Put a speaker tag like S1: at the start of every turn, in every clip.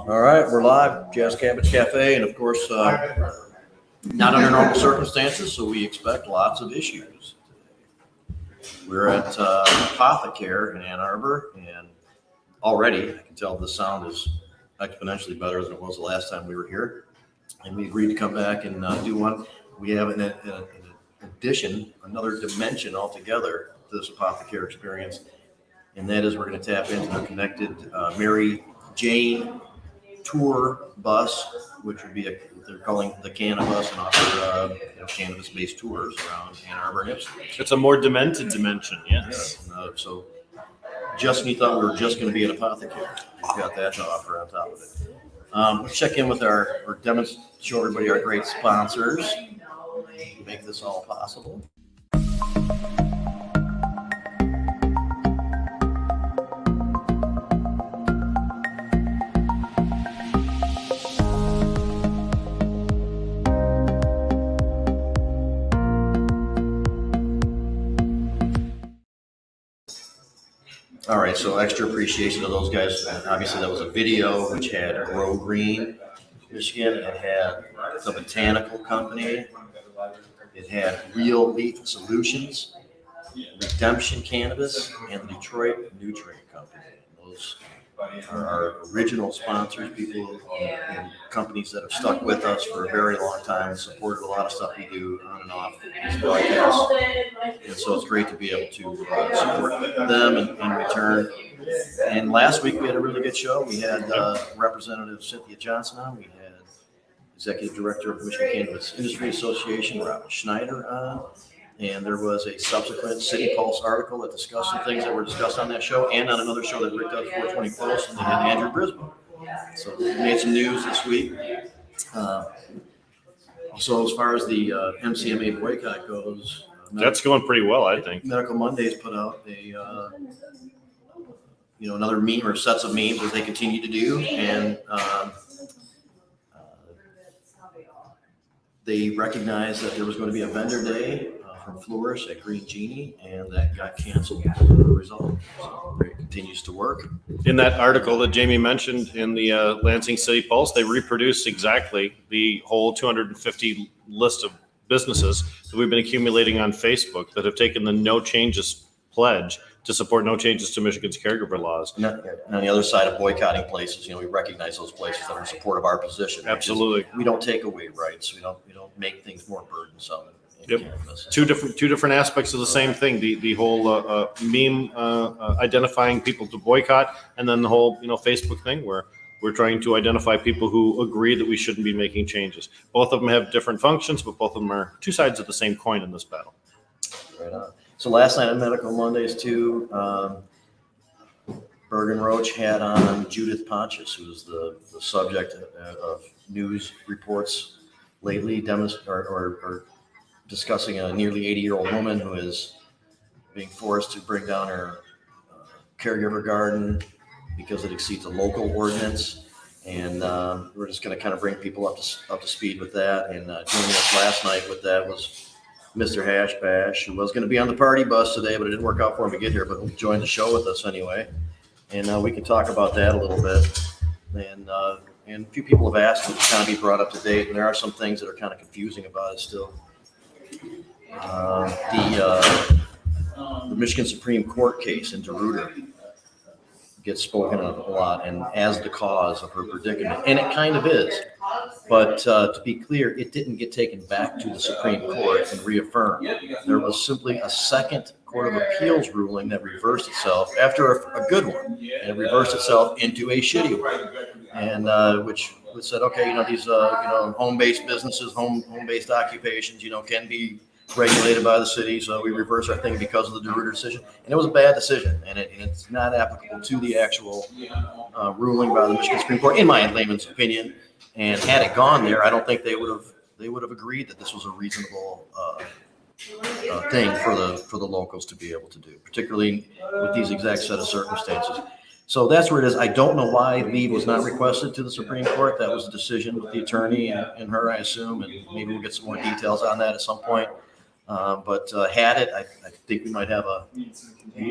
S1: All right, we're live, Jazz Cabbage Cafe, and of course, not under normal circumstances, so we expect lots of issues. We're at Apothecare in Ann Arbor, and already I can tell the sound is exponentially better than it was the last time we were here. And we agreed to come back and do one. We have an addition, another dimension altogether to this Apothecare experience, and that is we're going to tap into the connected Mary Jane tour bus, which would be they're calling the cannabis, and offer cannabis-based tours around Ann Arbor and Ipswich.
S2: It's a more demented dimension, yes.
S1: Yeah. So just when you thought we were just going to be an Apothecare, we've got that to offer on top of it. Let's check in with or show everybody our great sponsors who make this all possible. All right, so extra appreciation to those guys. Obviously, that was a video which had Grow Green, Michigan. It had the Botanical Company. It had Real Leaf Solutions, Redemption Cannabis, and the Detroit Nutrient Company. Those are our original sponsors, people and companies that have stuck with us for a very long time, supported a lot of stuff we do on and off these broadcasts. And so it's great to be able to support them in return. And last week we had a really good show. We had Representative Cynthia Johnson on. We had Executive Director of Michigan Cannabis Industry Association, Robin Schneider, on. And there was a subsequent City Pulse article that discussed some things that were discussed on that show, and on another show that Rick does, 420 Pulse, and they had Andrew Brisbane. So we made some news this week. So as far as the MCMA boycott goes,
S2: that's going pretty well, I think.
S1: Medical Mondays put out a another meme or sets of memes as they continue to do, and they recognized that there was going to be a vendor day from Flourish at Green Genie, and that got canceled as a result. So it continues to work.
S2: In that article that Jamie mentioned in the Lansing City Pulse, they reproduced exactly the whole 250 list of businesses that we've been accumulating on Facebook that have taken the no changes pledge to support no changes to Michigan's caregiver laws.
S1: And on the other side of boycotting places, we recognize those places that are in support of our position.
S2: Absolutely.
S1: We don't take away rights. We don't make things more burdensome.
S2: Yep. Two different aspects of the same thing. The whole meme identifying people to boycott, and then the whole Facebook thing where we're trying to identify people who agree that we shouldn't be making changes. Both of them have different functions, but both of them are two sides of the same coin in this battle.
S1: Right on. So last night on Medical Mondays too, Bergen Roach had on Judith Pontius, who was the subject of news reports lately, or discussing a nearly 80-year-old woman who is being forced to bring down her caregiver garden because it exceeds a local ordinance. And we're just going to kind of bring people up to speed with that. And joining us last night with that was Mr. Hash Bash, who was going to be on the party bus today, but it didn't work out for him to get here, but he'll join the show with us anyway. And we can talk about that a little bit. And a few people have asked to kind of be brought up to date, and there are some things that are kind of confusing about it still. The Michigan Supreme Court case in DeRuyter gets spoken of a lot, and as the cause of her predicament, and it kind of is. But to be clear, it didn't get taken back to the Supreme Court and reaffirmed. There was simply a second Court of Appeals ruling that reversed itself after a good one, and it reversed itself into a shitty one, and which said, okay, these home-based businesses, home-based occupations, can be regulated by the city, so we reverse our thing because of the DeRuyter decision. And it was a bad decision, and it's not applicable to the actual ruling by the Michigan Supreme Court, in my layman's opinion. And had it gone there, I don't think they would have agreed that this was a reasonable thing for the locals to be able to do, particularly with these exact set of circumstances. So that's where it is. I don't know why leave was not requested to the Supreme Court. That was a decision with the attorney and her, I assume, and maybe we'll get some more details on that at some point. But had it, I think we would have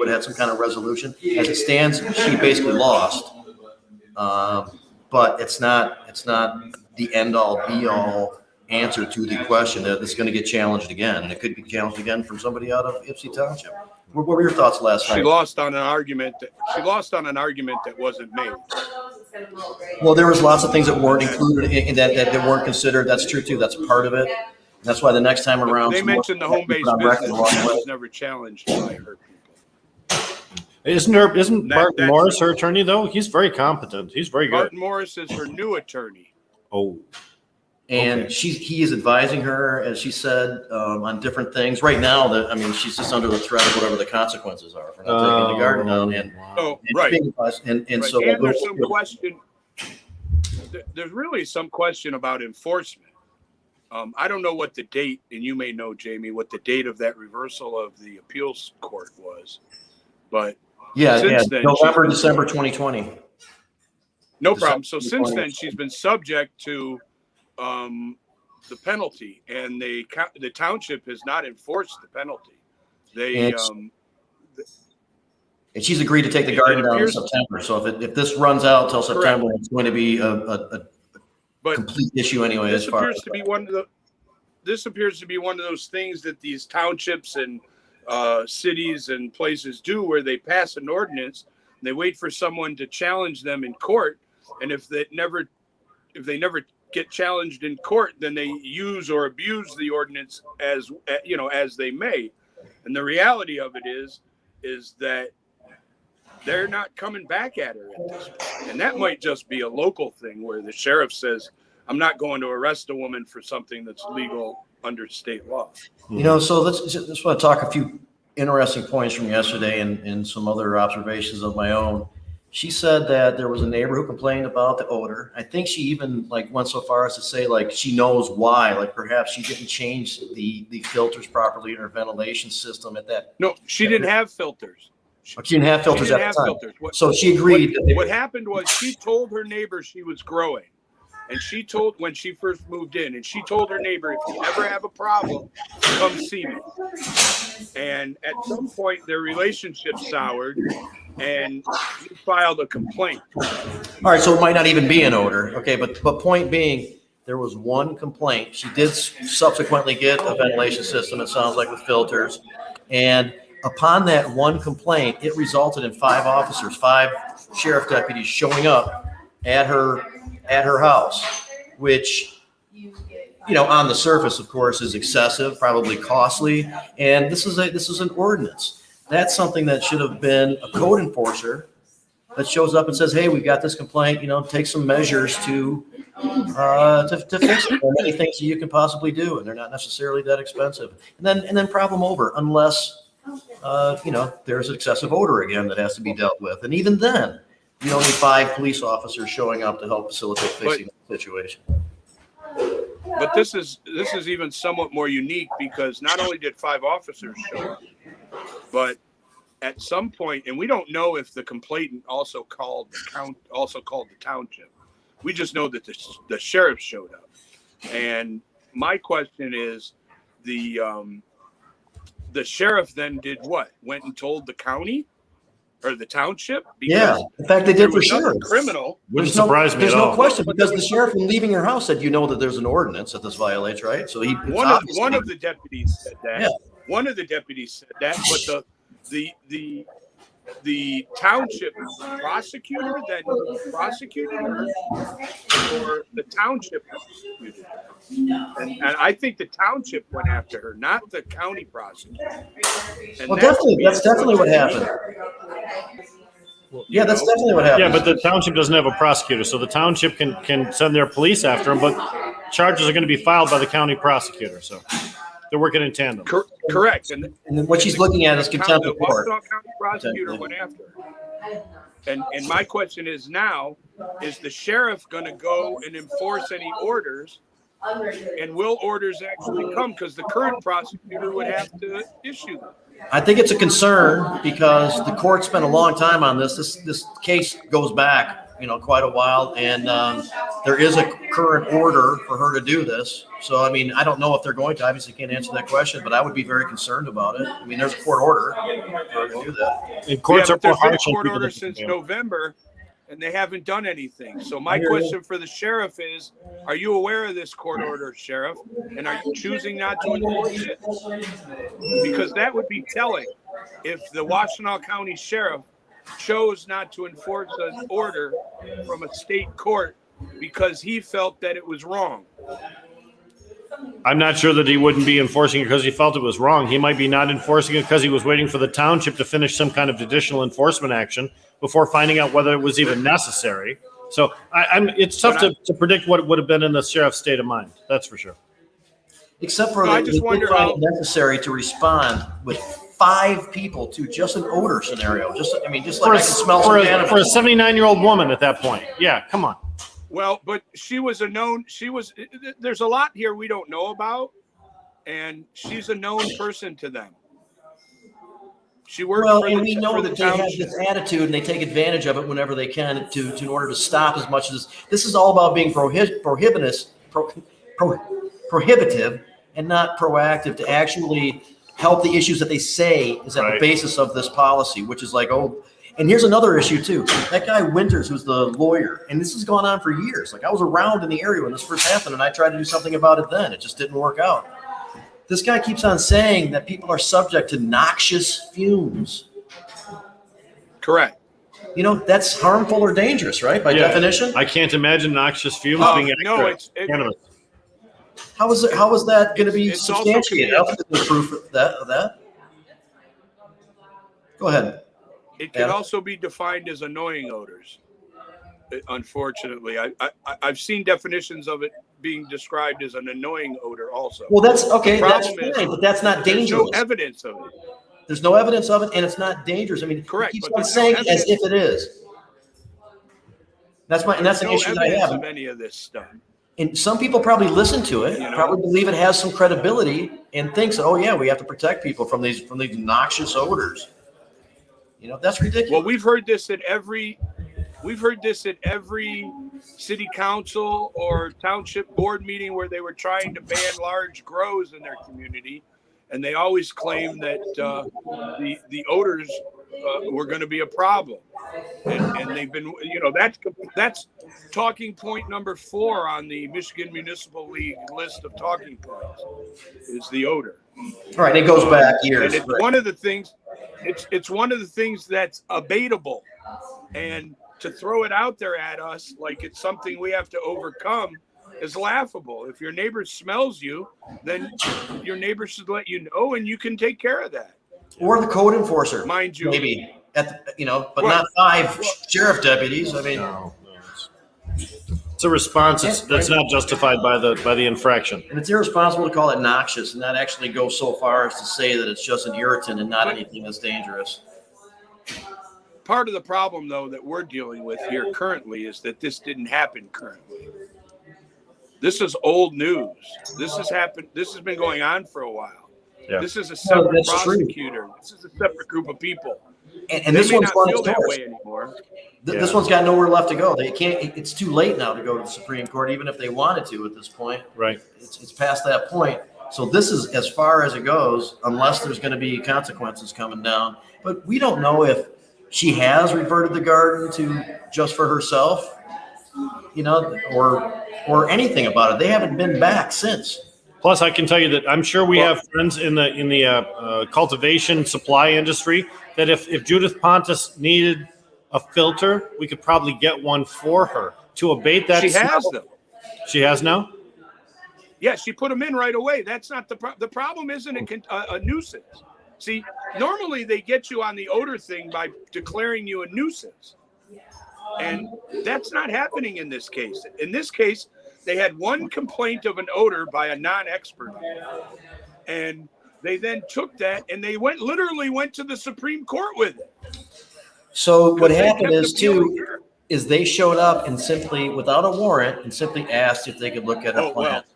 S1: had some kind of resolution. As it stands, she basically lost. but it's not the end all be all answer to the question that is going to get challenged again, and it could be challenged again from somebody out of Ipsy Township. What were your thoughts last night?
S3: She lost on an argument that wasn't made.
S1: Well, there was lots of things that weren't included in that weren't considered. That's true too. That's part of it. And that's why the next time around,
S3: They mentioned the home-based business was never challenged by her people.
S2: Isn't Barton Morris her attorney though? He's very competent. He's very good.
S3: Barton Morris is her new attorney.
S2: Oh.
S1: And
S2: okay.
S1: he is advising her, as she said, on different things. Right now, she's just under the threat of whatever the consequences are for not taking the garden down. And
S3: right.
S1: And so
S3: and there's some question. There's really some question about enforcement. I don't know what the date, and you may know, Jamie, what the date of that reversal of the appeals court was, but since then,
S1: November, December 2020.
S3: No problem. So since then, she's been subject to the penalty, and the township has not enforced the penalty.
S1: And she's agreed to take the garden down in September. So if this runs out till September, it's going to be a complete issue anyway. This appears to be one of those things that these townships and cities and places do, where they pass an ordinance, and they wait for someone to challenge them in court, and if they never get challenged in court, then they use or abuse the ordinance as they may. And the reality of it is that they're not coming back at her at this point. And that might just be a local thing where the sheriff says, I'm not going to arrest a woman for something that's legal under state law. So let's want to talk a few interesting points from yesterday and some other observations of my own. She said that there was a neighbor who complained about the odor. I think she even went so far as to say she knows why, perhaps she didn't change the filters properly in her ventilation system at that.
S3: No, she didn't have filters.
S1: She didn't have filters at the time. So she agreed.
S3: What happened was she told her neighbor she was growing. And she told, when she first moved in, and she told her neighbor, if you ever have a problem, come see me. And at some point, their relationship soured, and he filed a complaint.
S1: All right, so it might not even be an odor. Okay, but point being, there was one complaint. She did subsequently get a ventilation system, it sounds like, with filters. And upon that one complaint, it resulted in 5 sheriff deputies showing up at her house, which, on the surface, of course, is excessive, probably costly. And this is an ordinance. That's something that should have been a code enforcer that shows up and says, hey, we've got this complaint, take some measures to fix it. There are many things that you can possibly do, and they're not necessarily that expensive. And then problem over, unless, there's excessive odor again that has to be dealt with. And even then, you don't need 5 police officers showing up to help facilitate fixing the situation.
S3: But this is even somewhat more unique, because not only did 5 officers show up, but at some point, and we don't know if the complainant also called the township. We just know that the sheriff showed up. And my question is, the sheriff then did what? Went and told the county or the township?
S1: Because in fact, they did for sure.
S3: Criminal.
S2: Wouldn't surprise me at all.
S1: There's no question, because the sheriff, when leaving your house, said, that there's an ordinance that this violates, right? So
S3: one of the deputies said that. Yeah. One of the deputies said that, but the township prosecutor that prosecuted her, or the township prosecuted her. And I think the township went after her, not the county prosecutor. And
S1: that's definitely what happened. Yeah, that's definitely what happened.
S2: Yeah, but the township doesn't have a prosecutor, so the township can send their police after him, but charges are going to be filed by the county prosecutor, so they're working in tandem.
S3: Correct.
S1: And then what she's looking at is contempt of court.
S3: The county prosecutor went after her. And my question is now, is the sheriff going to go and enforce any orders? And will orders actually come? Because the current prosecutor would have to issue them.
S1: I think it's a concern, because the court spent a long time on this. This case goes back, quite a while, and there is a current order for her to do this. So, I don't know if they're going to. Obviously, can't answer that question, but I would be very concerned about it. There's a court order for her to do that.
S2: And courts
S3: there's been a court order since November, and they haven't done anything. So my
S1: I hear you.
S3: question for the sheriff is, are you aware of this court order, Sheriff? And are you choosing not to enforce it? Because that would be telling if the Washtenaw County Sheriff chose not to enforce an order from a state court because he felt that it was wrong.
S2: I'm not sure that he wouldn't be enforcing it because he felt it was wrong. He might be not enforcing it because he was waiting for the township to finish some kind of additional enforcement action before finding out whether it was even necessary. So it's tough to predict what would have been in the sheriff's state of mind. That's for sure.
S1: Except for
S3: No, I
S1: they
S3: just
S1: did
S3: wonder
S1: find
S3: how-
S1: it necessary to respond with 5 people to just an odor scenario. Just like I can smell some
S2: for a
S1: cannabis.
S2: 79-year-old woman at that point. Yeah, come on.
S3: Well, but there's a lot here we don't know about, and she's a known person to them. She works
S1: Well,
S3: for
S1: and
S3: the,
S1: we know
S3: for the
S1: that they have
S3: township.
S1: this attitude and they take advantage of it whenever they can in order to stop as much as this is all about being prohibitive and not proactive to actually help the issues that they say is at the
S2: Right.
S1: basis of this policy, which is like, oh, and here's another issue too. That guy Winters, who's the lawyer, and this has gone on for years. Like I was around in the area when this first happened and I tried to do something about it then. It just didn't work out. This guy keeps on saying that people are subject to noxious fumes.
S3: Correct.
S1: You know, that's harmful or dangerous, right? By
S2: Yeah.
S1: definition.
S2: I can't imagine noxious fumes
S3: Oh,
S2: being
S3: no,
S2: accurate.
S3: it's
S1: How is that going to be
S3: It's also
S1: substantiated? I don't think there's proof of that. Go ahead.
S3: It can
S1: Adam?
S3: also be defined as annoying odors. Unfortunately, I've seen definitions of it being described as an annoying odor also.
S1: Well, that's okay.
S3: The
S1: That's
S3: problem is
S1: fine, but that's not
S3: There's
S1: dangerous.
S3: no evidence of it.
S1: There's no evidence of it, and it's not dangerous. I mean,
S3: Correct,
S1: he keeps
S3: but
S1: on
S3: there's no
S1: saying it as if
S3: evidence.
S1: it is. That's an
S3: There's no
S1: issue that I
S3: evidence
S1: have.
S3: of any of this stuff.
S1: And some people probably listen to it,
S3: You know?
S1: probably believe it has some credibility, and thinks, oh yeah, we have to protect people from these noxious odors. You know, that's ridiculous.
S3: Well, we've heard this at every city council or township board meeting where they were trying to ban large grows in their community, and they always claim that the odors were going to be a problem, and they've been, that's talking point number 4 on the Michigan Municipal League list of talking points is the odor.
S1: All right, it goes back years.
S3: And it's
S1: right.
S3: one of the things. It's one of the things that's abatable, and to throw it out there at us like it's something we have to overcome is laughable. If your neighbor smells you, then your neighbor should let you know, and you can take care of that.
S1: Or the code enforcer,
S3: Mind you,
S1: maybe but
S3: Well,
S1: not 5 sheriff deputies. I mean,
S2: No. It's a response that's not justified by the infraction.
S1: and it's irresponsible to call it noxious and not actually go so far as to say that it's just an irritant and not anything that's dangerous.
S3: part of the problem, though, that we're dealing with here currently is that this didn't happen currently. This is old news. This has happened. This has been going on for a while.
S2: Yeah.
S3: This is a separate
S1: that's true.
S3: prosecutor. This is a separate group of people.
S1: And
S3: They
S1: this
S3: may
S1: one's
S3: not
S1: run
S3: feel
S1: its
S3: that
S1: course.
S3: way anymore.
S1: This
S2: Yeah.
S1: one's got nowhere left to go. They can't. It's too late now to go to the Supreme Court, even if they wanted to. At this point,
S2: Right.
S1: it's past that point. So this is as far as it goes, unless there's going to be consequences coming down. But we don't know if she has reverted the garden to just for herself, or anything about it. They haven't been back since.
S2: Plus, I can tell you that I'm sure we have friends in the cultivation supply industry that if Judith Pontius needed a filter, we could probably get one for her to abate that.
S3: She has
S2: smell.
S3: them.
S2: She has now?
S3: Yeah, she put them in right away. That's not the problem. The problem isn't a nuisance. See, normally they get you on the odor thing by declaring you a nuisance. And that's not happening in this case. In this case, they had one complaint of an odor by a non-expert. And they then took that and they literally went to the Supreme Court with it.
S1: So what
S3: Because they
S1: happened
S3: kept
S1: is
S3: appealing
S1: too,
S3: her.
S1: is they showed up and simply, without a warrant, and simply asked if they could look at her
S3: Oh, well.
S1: plant.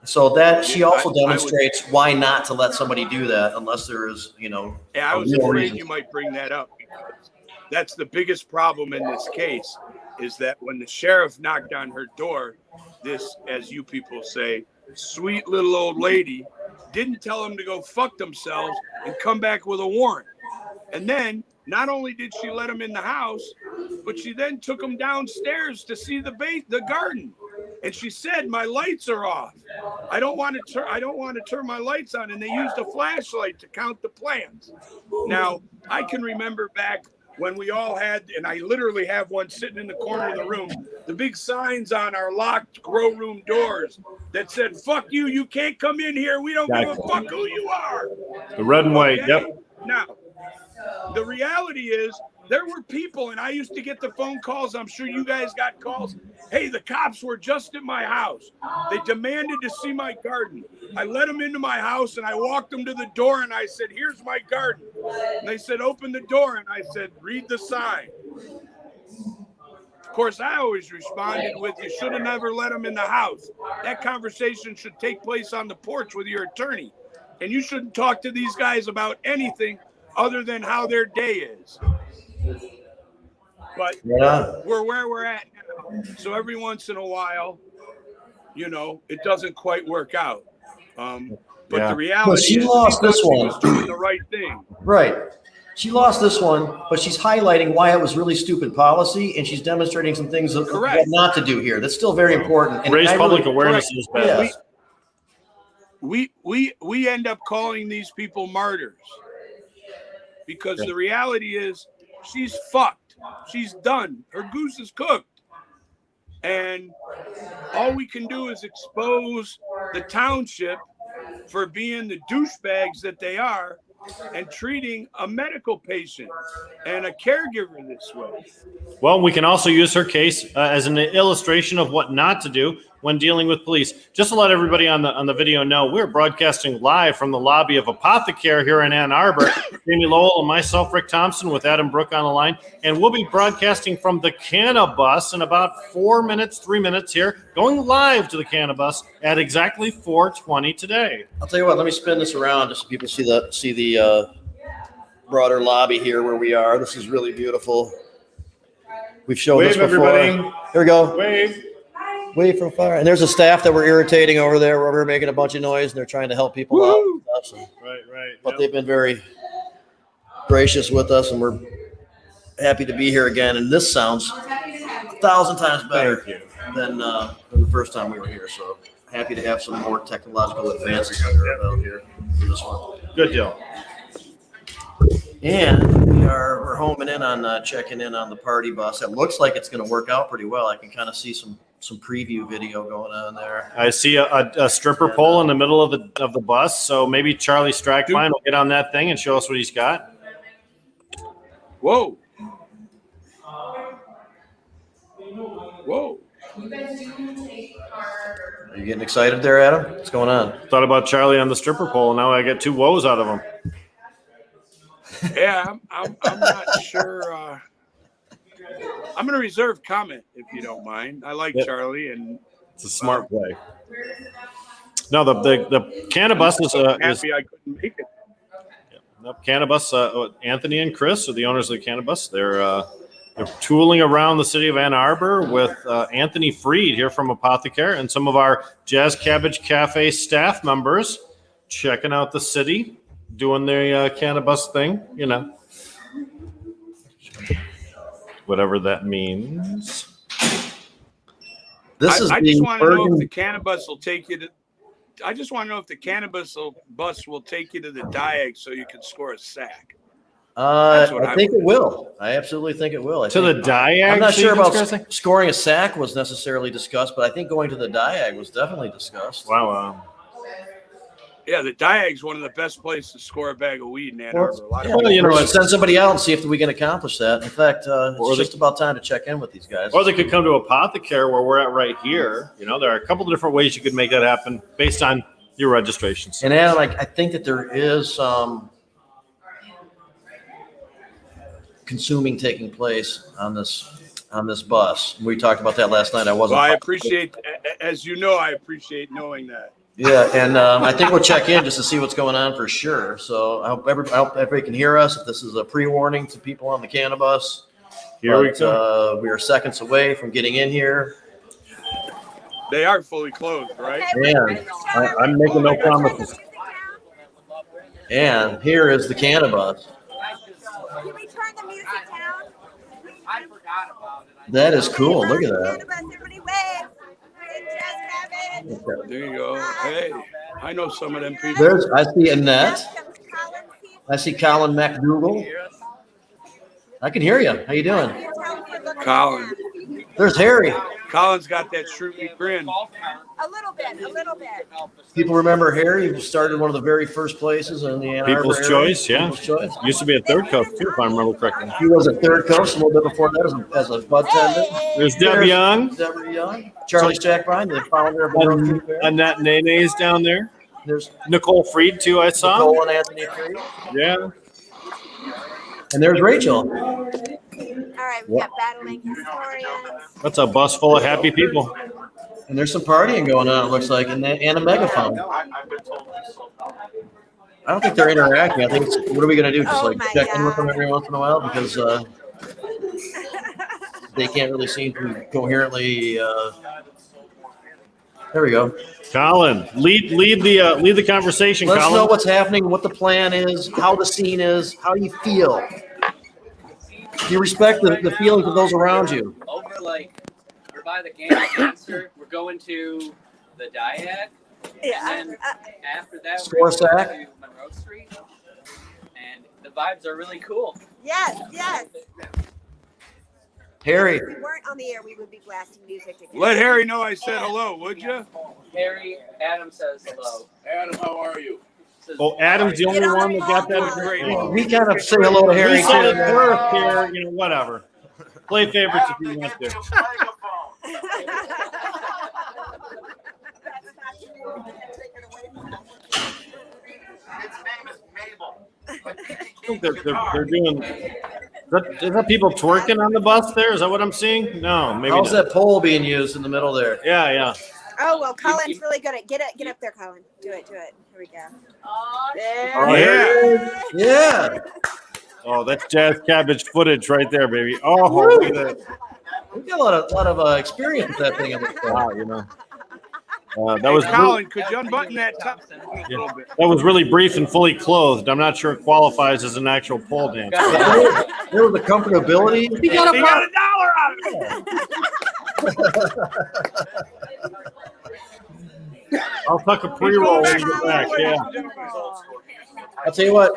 S1: So that she also
S3: I would-
S1: demonstrates why not to let somebody do that unless there is,
S3: Yeah, I
S1: a
S3: was
S1: real
S3: afraid
S1: reason.
S3: you might bring that up because that's the biggest problem in this case is that when the sheriff knocked on her door, this, as you people say, sweet little old lady didn't tell them to go fuck themselves and come back with a warrant. And then not only did she let him in the house, but she then took him downstairs to see the garden. And she said, "My lights are off. I don't want to turn my lights on." And they used a flashlight to count the plants. Now, I can remember back when we all had, and I literally have one sitting in the corner of the room, the big signs on our locked grow room doors that said, "Fuck you, you can't come in here. We don't give a fuck who you are."
S2: The red and white,
S3: Okay?
S2: yep.
S3: Now, the reality is there were people, and I used to get the phone calls. I'm sure you guys got calls. "Hey, the cops were just at my house. They demanded to see my garden." I let them into my house, and I walked them to the door, and I said, "Here's my garden." And they said, "Open the door." And I said, "Read the sign." Of course, I always responded with, "You should have never let them in the house. That conversation should take place on the porch with your attorney. And you shouldn't talk to these guys about anything other than how their day is." But we're where we're at now. So every once in a while, it doesn't quite work out. But the reality
S1: she
S3: is
S1: lost this
S3: she
S1: one.
S3: was doing the right thing.
S1: Right. She lost this one, but she's highlighting why it was really stupid policy, and she's demonstrating some things of what not to do here. That's still very important. And
S2: Raise public
S1: really,
S2: awareness is bad.
S1: Yes.
S3: We end up calling these people martyrs because the reality is she's fucked. She's done. Her goose is cooked. And all we can do is expose the township for being the douchebags that they are and treating a medical patient and a caregiver this way.
S2: Well, we can also use her case as an illustration of what not to do when dealing with police. Just to let everybody on the video know, we're broadcasting live from the lobby of Apothecare here in Ann Arbor. Jamie Lowell and myself, Rick Thompson, with L Brook on the line. And we'll be broadcasting from the Cannabis in about 3 minutes here, going live to the Cannabis at exactly 4:20 today.
S1: I'll tell you what, let me spin this around just so people see the broader lobby here where we are. This is really beautiful. We've shown
S2: Wave,
S1: this before.
S2: everybody.
S1: Here we go.
S2: Wave.
S1: Wave from far. And there's a staff that we're irritating over there where we're making a bunch of noise and they're trying to help people out. And stuff, so.
S2: Right.
S1: But they've been very gracious with us, and we're happy to be here again. And this sounds 1,000 times better than the first time we were here. So happy to have some more technological advances under our belt here for this one.
S2: Good deal.
S1: And we're homing in on checking in on the party bus. It looks like it's going to work out pretty well. I can kind of see some preview video going on there.
S2: I see a stripper pole in the middle of the bus, so maybe Charlie Strachbein will get on that thing and show us what he's got.
S3: Whoa.
S1: Are you getting excited there, Adam? What's going on?
S2: Thought about Charlie on the stripper pole. Now I get 2 woes out of him.
S3: Yeah, I'm not sure. I'm going to reserve comment if you don't mind. I like Charlie, and
S2: it's a smart play. No, the Cannabis is
S3: happy I couldn't make it.
S2: No, Cannabis. Anthony and Chris are the owners of the Cannabis. They're tooling around the city of Ann Arbor with Anthony Freed here from Apothecare and some of our Jazz Cabbage Cafe staff members checking out the city, doing their Cannabis thing, whatever that means.
S1: This is
S3: I just want to know if the Cannabis will take you to. I just want to know if the Cannabis bus will take you to the Diag so you can score a sack.
S1: I think it will. I absolutely think it will.
S2: To the Diag?
S1: I'm not sure about scoring a sack was necessarily discussed, but I think going to the Diag was definitely discussed.
S2: Wow.
S3: Yeah, the Diag's one of the best places to score a bag of weed in Ann Arbor.
S1: Send somebody out and see if we can accomplish that. In fact, it's just about time to check in with these guys.
S2: Or they could come to Apothecare where we're at right here. There are a couple of different ways you could make that happen based on your registrations.
S1: And Adam, I think that there is some consuming taking place on this bus. We talked about that last night.
S3: I appreciate, as you know, I appreciate knowing that.
S1: Yeah, and I think we'll check in just to see what's going on for sure. So I hope everybody can hear us. If this is a pre-warning to people on the Cannabis,
S2: here we go.
S1: We are seconds away from getting in here.
S3: They are fully clothed, right?
S1: And
S2: I'm making no promises.
S1: And here is the Cannabis.
S4: Can we turn
S1: That is cool. Look at that.
S4: Everybody wave. Jazz Cabbage.
S3: There you go. Hey, I know some of them people.
S1: There's, I see Annette. I see Colin MacDougall. I can hear you. How you doing?
S3: Colin.
S1: There's Harry.
S3: Colin's got that shrewd grin.
S4: A little bit.
S1: People remember Harry, who started one of the very first places in the Ann Arbor
S2: People's
S1: area.
S2: Choice, yeah.
S1: People's Choice.
S2: Used to be a third coach too, if I remember correctly.
S1: He was a third coach a little bit before that as a bud tender.
S2: There's Debra Young.
S1: Debra Young. Charlie Strachbein, the founder of Monroe Street Fair.
S2: Annette NayNay's down there.
S1: There's
S2: Nicole Freed too, I saw.
S1: Nicole and Anthony Freed.
S2: Yeah.
S1: And there's Rachel.
S4: All right, we've got battling historians.
S2: That's a bus full of happy people.
S1: And there's some partying going on, it looks like, and a megaphone. I don't think they're interacting. I think it's, what are we going to do? Just like check in with them every once in a while because they can't really seem to coherently. There we go.
S2: Colin, lead the conversation.
S1: Let us
S2: Colin.
S1: know what's happening, what the plan is, how the scene is, how you feel. Do you respect the feelings of those around you?
S5: Over we're by the cancer. We're going to the Diag. And then after that, we're going to Monroe Street. And the vibes are really cool.
S4: Yes.
S1: Harry.
S4: If we weren't on the air, we would be blasting music again.
S3: Let Harry know I said hello, would you?
S5: Harry, Adam says hello.
S3: Adam, how are you?
S2: Oh, Adam's the only one that got that.
S3: Great.
S1: We kind of say hello to Harry.
S2: We said it first here, whatever. Play favorites if you want to. They're doing. Is that people twerking on the bus there? Is that what I'm seeing? No, maybe
S1: How's
S2: not.
S1: that pole being used in the middle there?
S2: Yeah.
S4: Oh, well, Colin's really good at get up there, Colin. Do it. Here we go. There.
S2: Oh,
S1: Yeah.
S2: Oh, that's Jazz Cabbage footage right there, baby. Oh, look at that.
S1: We've got a lot of experience with that thing.
S2: Wow, that was
S3: Colin, could you unbutton that top a little bit?
S2: that was really brief and fully clothed. I'm not sure it qualifies as an actual pole dance.
S1: There was the comfortability.
S3: He got $1 out of it.
S2: I'll tuck a pre-roll when we get back. Yeah.
S1: I'll tell you what,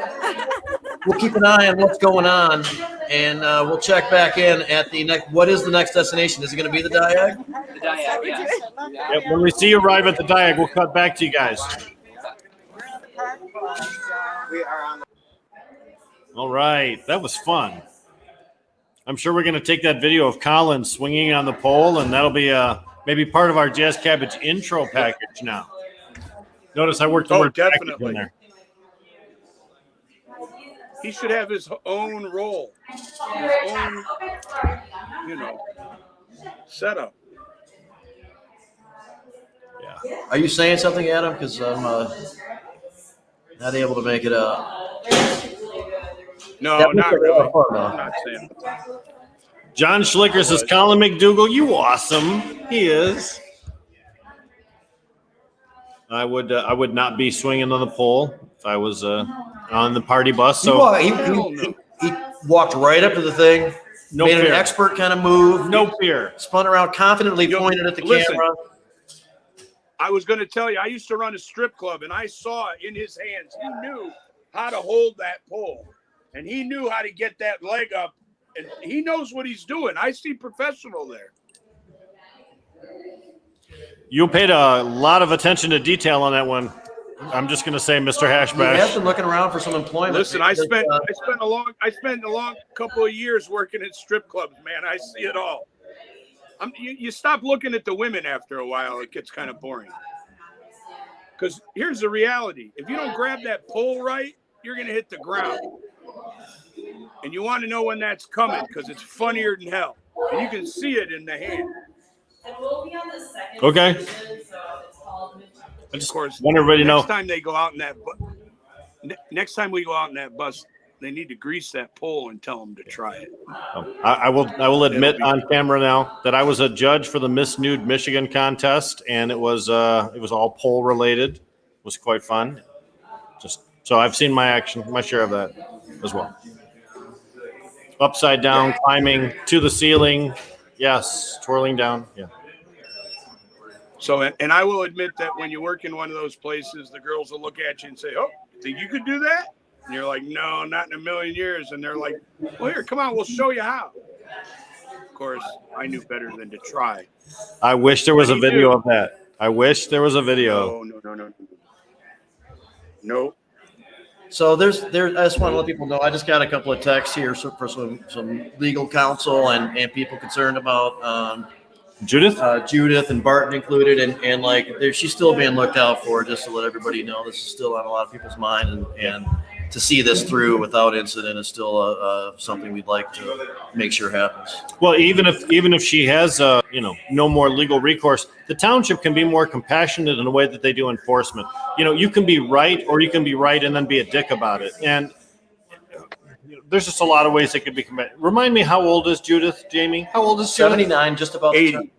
S1: we'll keep an eye on what's going on, and we'll check back in at the next. What is the next destination? Is it going to be the Diag?
S5: The Diag, yes.
S2: Yep, when we see you arrive at the Diag, we'll cut back to you guys. All right, that was fun. I'm sure we're going to take that video of Colin swinging on the pole, and that'll be maybe part of our Jazz Cabbage intro package now. Notice I worked the word package in there.
S3: He should have his own role, his own, setup.
S2: Yeah.
S1: Are you saying something, Adam? Because I'm not able to make it out.
S3: No,
S1: That
S3: not
S1: was a lot
S3: really.
S1: of fun, though.
S3: I'm not saying.
S2: John Schlicker says, Colin MacDougall, you awesome. He is. I would not be swinging on the pole if I was on the party bus. So
S1: He walked right up to the thing,
S2: no
S1: made
S2: fear.
S1: an expert kind of move,
S2: No fear.
S1: spun around confidently, pointed at the camera.
S3: I was going to tell you, I used to run a strip club, and I saw it in his hands. He knew how to hold that pole, and he knew how to get that leg up, and he knows what he's doing. I see professional there.
S2: You paid a lot of attention to detail on that one. I'm just going to say, Mr.
S1: He has
S2: Hashbash.
S1: been looking around for some employment.
S3: Listen, I spent a long couple of years working at strip clubs, man. I see it all. You stop looking at the women after a while; it gets kind of boring. Because here's the reality: if you don't grab that pole right, you're going to hit the ground. And you want to know when that's coming because it's funnier than hell, and you can see it in the hand.
S2: Okay. I just want everybody to know.
S3: Next time they go out in that next time we go out in that bus, they need to grease that pole and tell them to try it.
S2: I will admit on camera now that I was a judge for the Miss Nude Michigan contest, and it was all pole related. It was quite fun. So I've seen my share of that as well. Upside down, climbing to the ceiling, Yes, twirling down. Yeah.
S3: So, and I will admit that when you work in one of those places, the girls will look at you and say, "Oh, you think you could do that?" And you're like, "No, not in a million years." And they're like, "Well, here, come on, we'll show you how." Of course, I knew better than to try.
S2: I wish there was a video of that. I wish there was a video.
S3: No.
S1: So I just want to let people know, I just got a couple of texts here for some legal counsel and people concerned about
S2: Judith
S1: and Barton included, and like she's still being looked out for, just to let everybody know this is still on a lot of people's mind, and to see this through without incident is still something we'd like to make sure happens.
S2: Well, even if she has no more legal recourse, the township can be more compassionate in the way that they do enforcement. You can be right, or you can be right and then be a dick about it. And there's just a lot of ways it could be. Remind me, how old is Judith, Jamie? How old is Judith?
S1: 79, just about
S3: 80.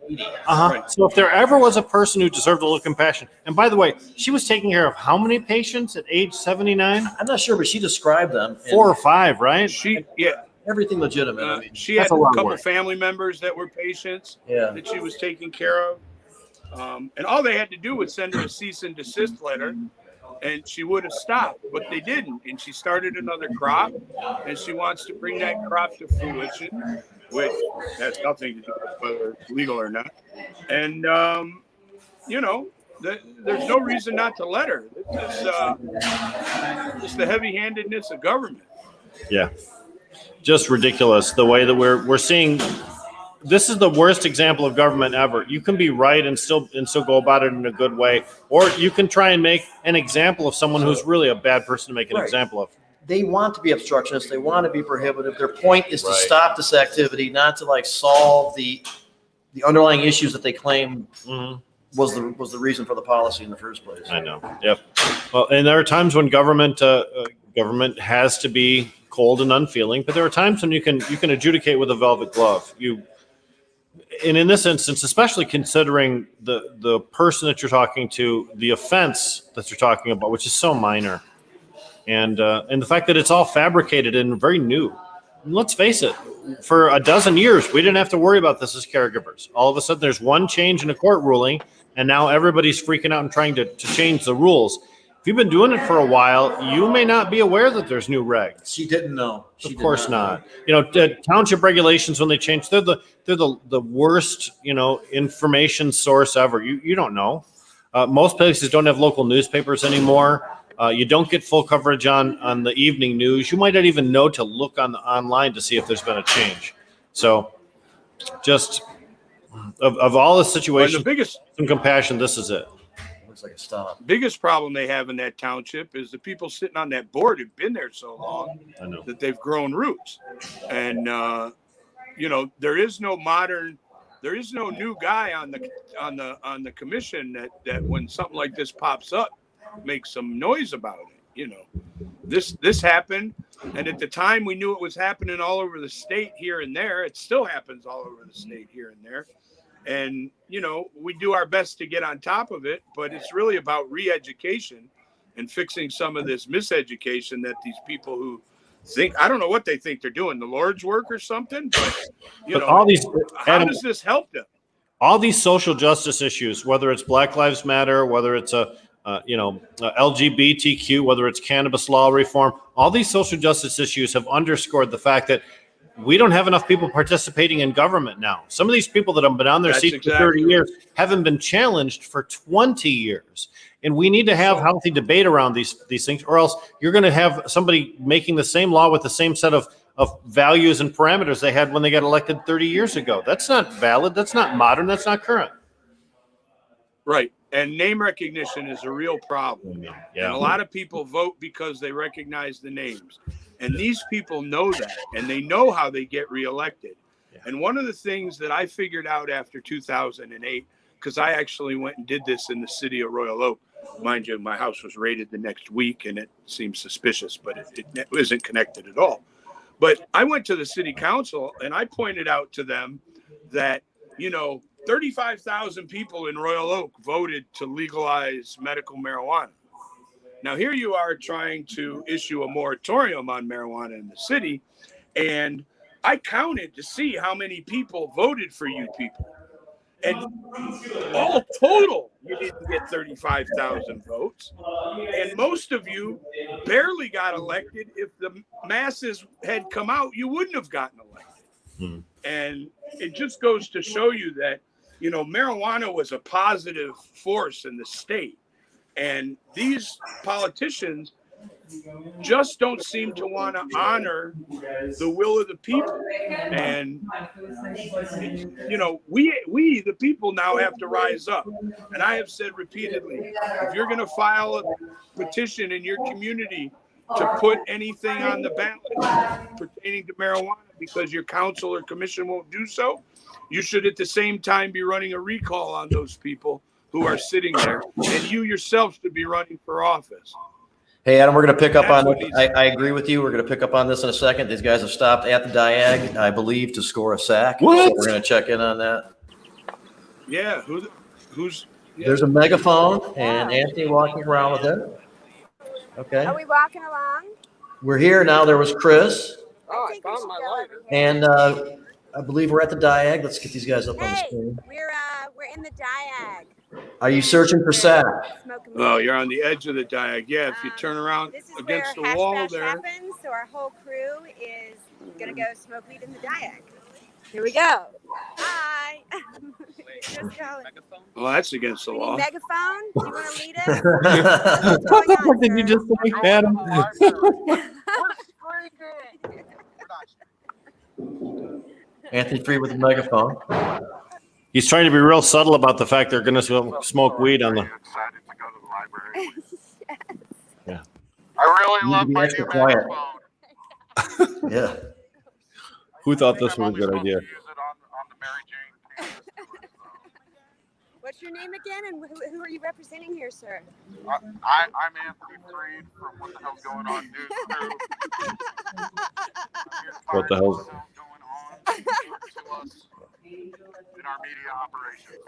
S2: Right. So if there ever was a person who deserved a little compassion, and by the way, she was taking care of how many patients at age 79?
S1: I'm not sure, but she described them.
S2: 4 or 5, right?
S1: Everything legitimate. I mean,
S3: she had a couple family members that were patients that she was taking care of. And all they had to do was send her a cease and desist letter, and she would have stopped, but they didn't. And she started another crop, and she wants to bring that crop to fruition, which has nothing to do with whether it's legal or not. And, there's no reason not to let her. It's just the heavy-handedness of government.
S2: Yeah. Just ridiculous the way that we're seeing. This is the worst example of government ever. You can be right and still go about it in a good way, or you can try and make an example of someone who's really a bad person to make an example of.
S1: They want to be obstructionists. They want to be prohibitive. Their point is to stop this activity, not to solve the underlying issues that they claim was the reason for the policy in the first place.
S2: I know. Yep. Well, and there are times when government has to be cold and unfeeling, but there are times when you can adjudicate with a velvet glove. And in this instance, especially considering the person that you're talking to, the offense that you're talking about, which is so minor, and the fact that it's all fabricated and very new. And let's face it, for a dozen years, we didn't have to worry about this as caregivers. All of a sudden, there's one change in a court ruling, and now everybody's freaking out and trying to change the rules. If you've been doing it for a while, you may not be aware that there's new regs.
S1: She didn't know.
S2: Of course not. The township regulations, when they change, they're the worst, information source ever. You don't know. Most places don't have local newspapers anymore. You don't get full coverage on the evening news. You might not even know to look online to see if there's been a change. So just of all the situations, some compassion, this is it.
S1: Looks like a stop.
S3: Biggest problem they have in that township is the people sitting on that board who've been there so long that they've grown roots. And, there is no new guy on the commission that when something like this pops up, makes some noise about it. This happened, and at the time we knew it was happening all over the state here and there. It still happens all over the state here and there, and we do our best to get on top of it, but it's really about re-education and fixing some of this miseducation that these people who think, I don't know what they think they're doing, the Lord's work or something, but
S2: all these,
S3: how does this help them?
S2: All these social justice issues, whether it's Black Lives Matter, whether it's LGBTQ, whether it's cannabis law reform, all these social justice issues have underscored the fact that we don't have enough people participating in government now. Some of these people that have been on their seats for 30 years haven't been challenged for 20 years. And we need to have healthy debate around these things, or else you're going to have somebody making the same law with the same set of values and parameters they had when they got elected 30 years ago. That's not valid. That's not modern. That's not current.
S3: Right. And name recognition is a real problem.
S2: Yeah.
S3: And a lot of people vote because they recognize the names. And these people know that, and they know how they get reelected. Yeah. And one of the things that I figured out after 2008, because I actually went and did this in the city of Royal Oak. Mind you, my house was raided the next week, and it seems suspicious, but it isn't connected at all. But I went to the city council, and I pointed out to them that, 35,000 people in Royal Oak voted to legalize medical marijuana. Now, here you are trying to issue a moratorium on marijuana in the city, and I counted to see how many people voted for you people. And all total, you didn't get 35,000 votes. And most of you barely got elected. If the masses had come out, you wouldn't have gotten elected. And it just goes to show you that, you know, marijuana was a positive force in the state. And these politicians just don't seem to want to honor the will of the people. And, you know, we, the people now have to rise up. And I have said repeatedly, if you're going to file a petition in your community to put anything on the ballot pertaining to marijuana because your council or commission won't do so, you should at the same time be running a recall on those people who are sitting there, and you yourself should be running for office.
S1: Hey, Adam, we're going to pick up on – I agree with you. We're going to pick up on this in a second. These guys have stopped at the Diag, I believe, to score a sack.
S2: What?
S1: So we're going to check in on that.
S3: Yeah, who's yeah.
S1: There's a megaphone, and Anthony walking around with it. Okay.
S4: Are we walking along?
S1: We're here now. There was Chris.
S4: Oh, I found my lighter.
S1: And I believe we're at the Diag. Let's get these guys up on the
S4: Hey,
S1: screen.
S4: we're in the Diag.
S1: Are you searching for sack?
S3: Oh, you're on the edge of the Diag. Yeah, if you turn around against the wall there.
S4: Happens, so our whole crew is gonna go smoke weed in the Diag. Here we go. Hi.
S3: Well, that's against the law.
S4: Megaphone? Do you want to lead us? What's going on,
S2: Did you just say, Adam?
S1: Anthony Free with the megaphone.
S2: He's trying to be real subtle about the fact they're going to smoke weed on the.
S6: Excited to go to the library.
S2: Yeah.
S6: I really
S1: You
S6: love
S1: need to be
S6: my
S1: extra
S6: new
S1: quiet.
S6: microphone.
S1: Yeah.
S2: Who thought this was a good idea?
S6: Use it on the Mary Jane campus tours, though.
S4: What's your name again, and who are you representing here, sir?
S6: I'm Anthony Freed from What the Hell's Going On News Crew.
S2: What the hell's
S6: going on to us in our media operations?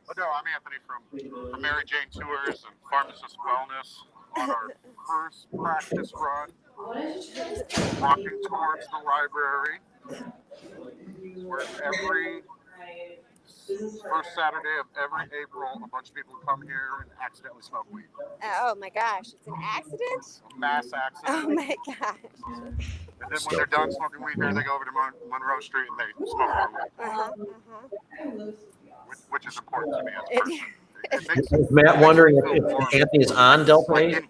S6: But no, I'm Anthony from Mary Jane Tours and Pharmacist Wellness on our first practice run, walking towards the library, where every first Saturday of every April, a bunch of people come here and accidentally smoke weed.
S4: Oh my gosh, it's an accident?
S6: A mass accident.
S4: Oh my gosh.
S6: And then when they're done smoking weed here, they go over to Monroe Street and they smoke more weed. Which is important to me as a person.
S1: Is Matt wondering if Anthony is on Delta 8?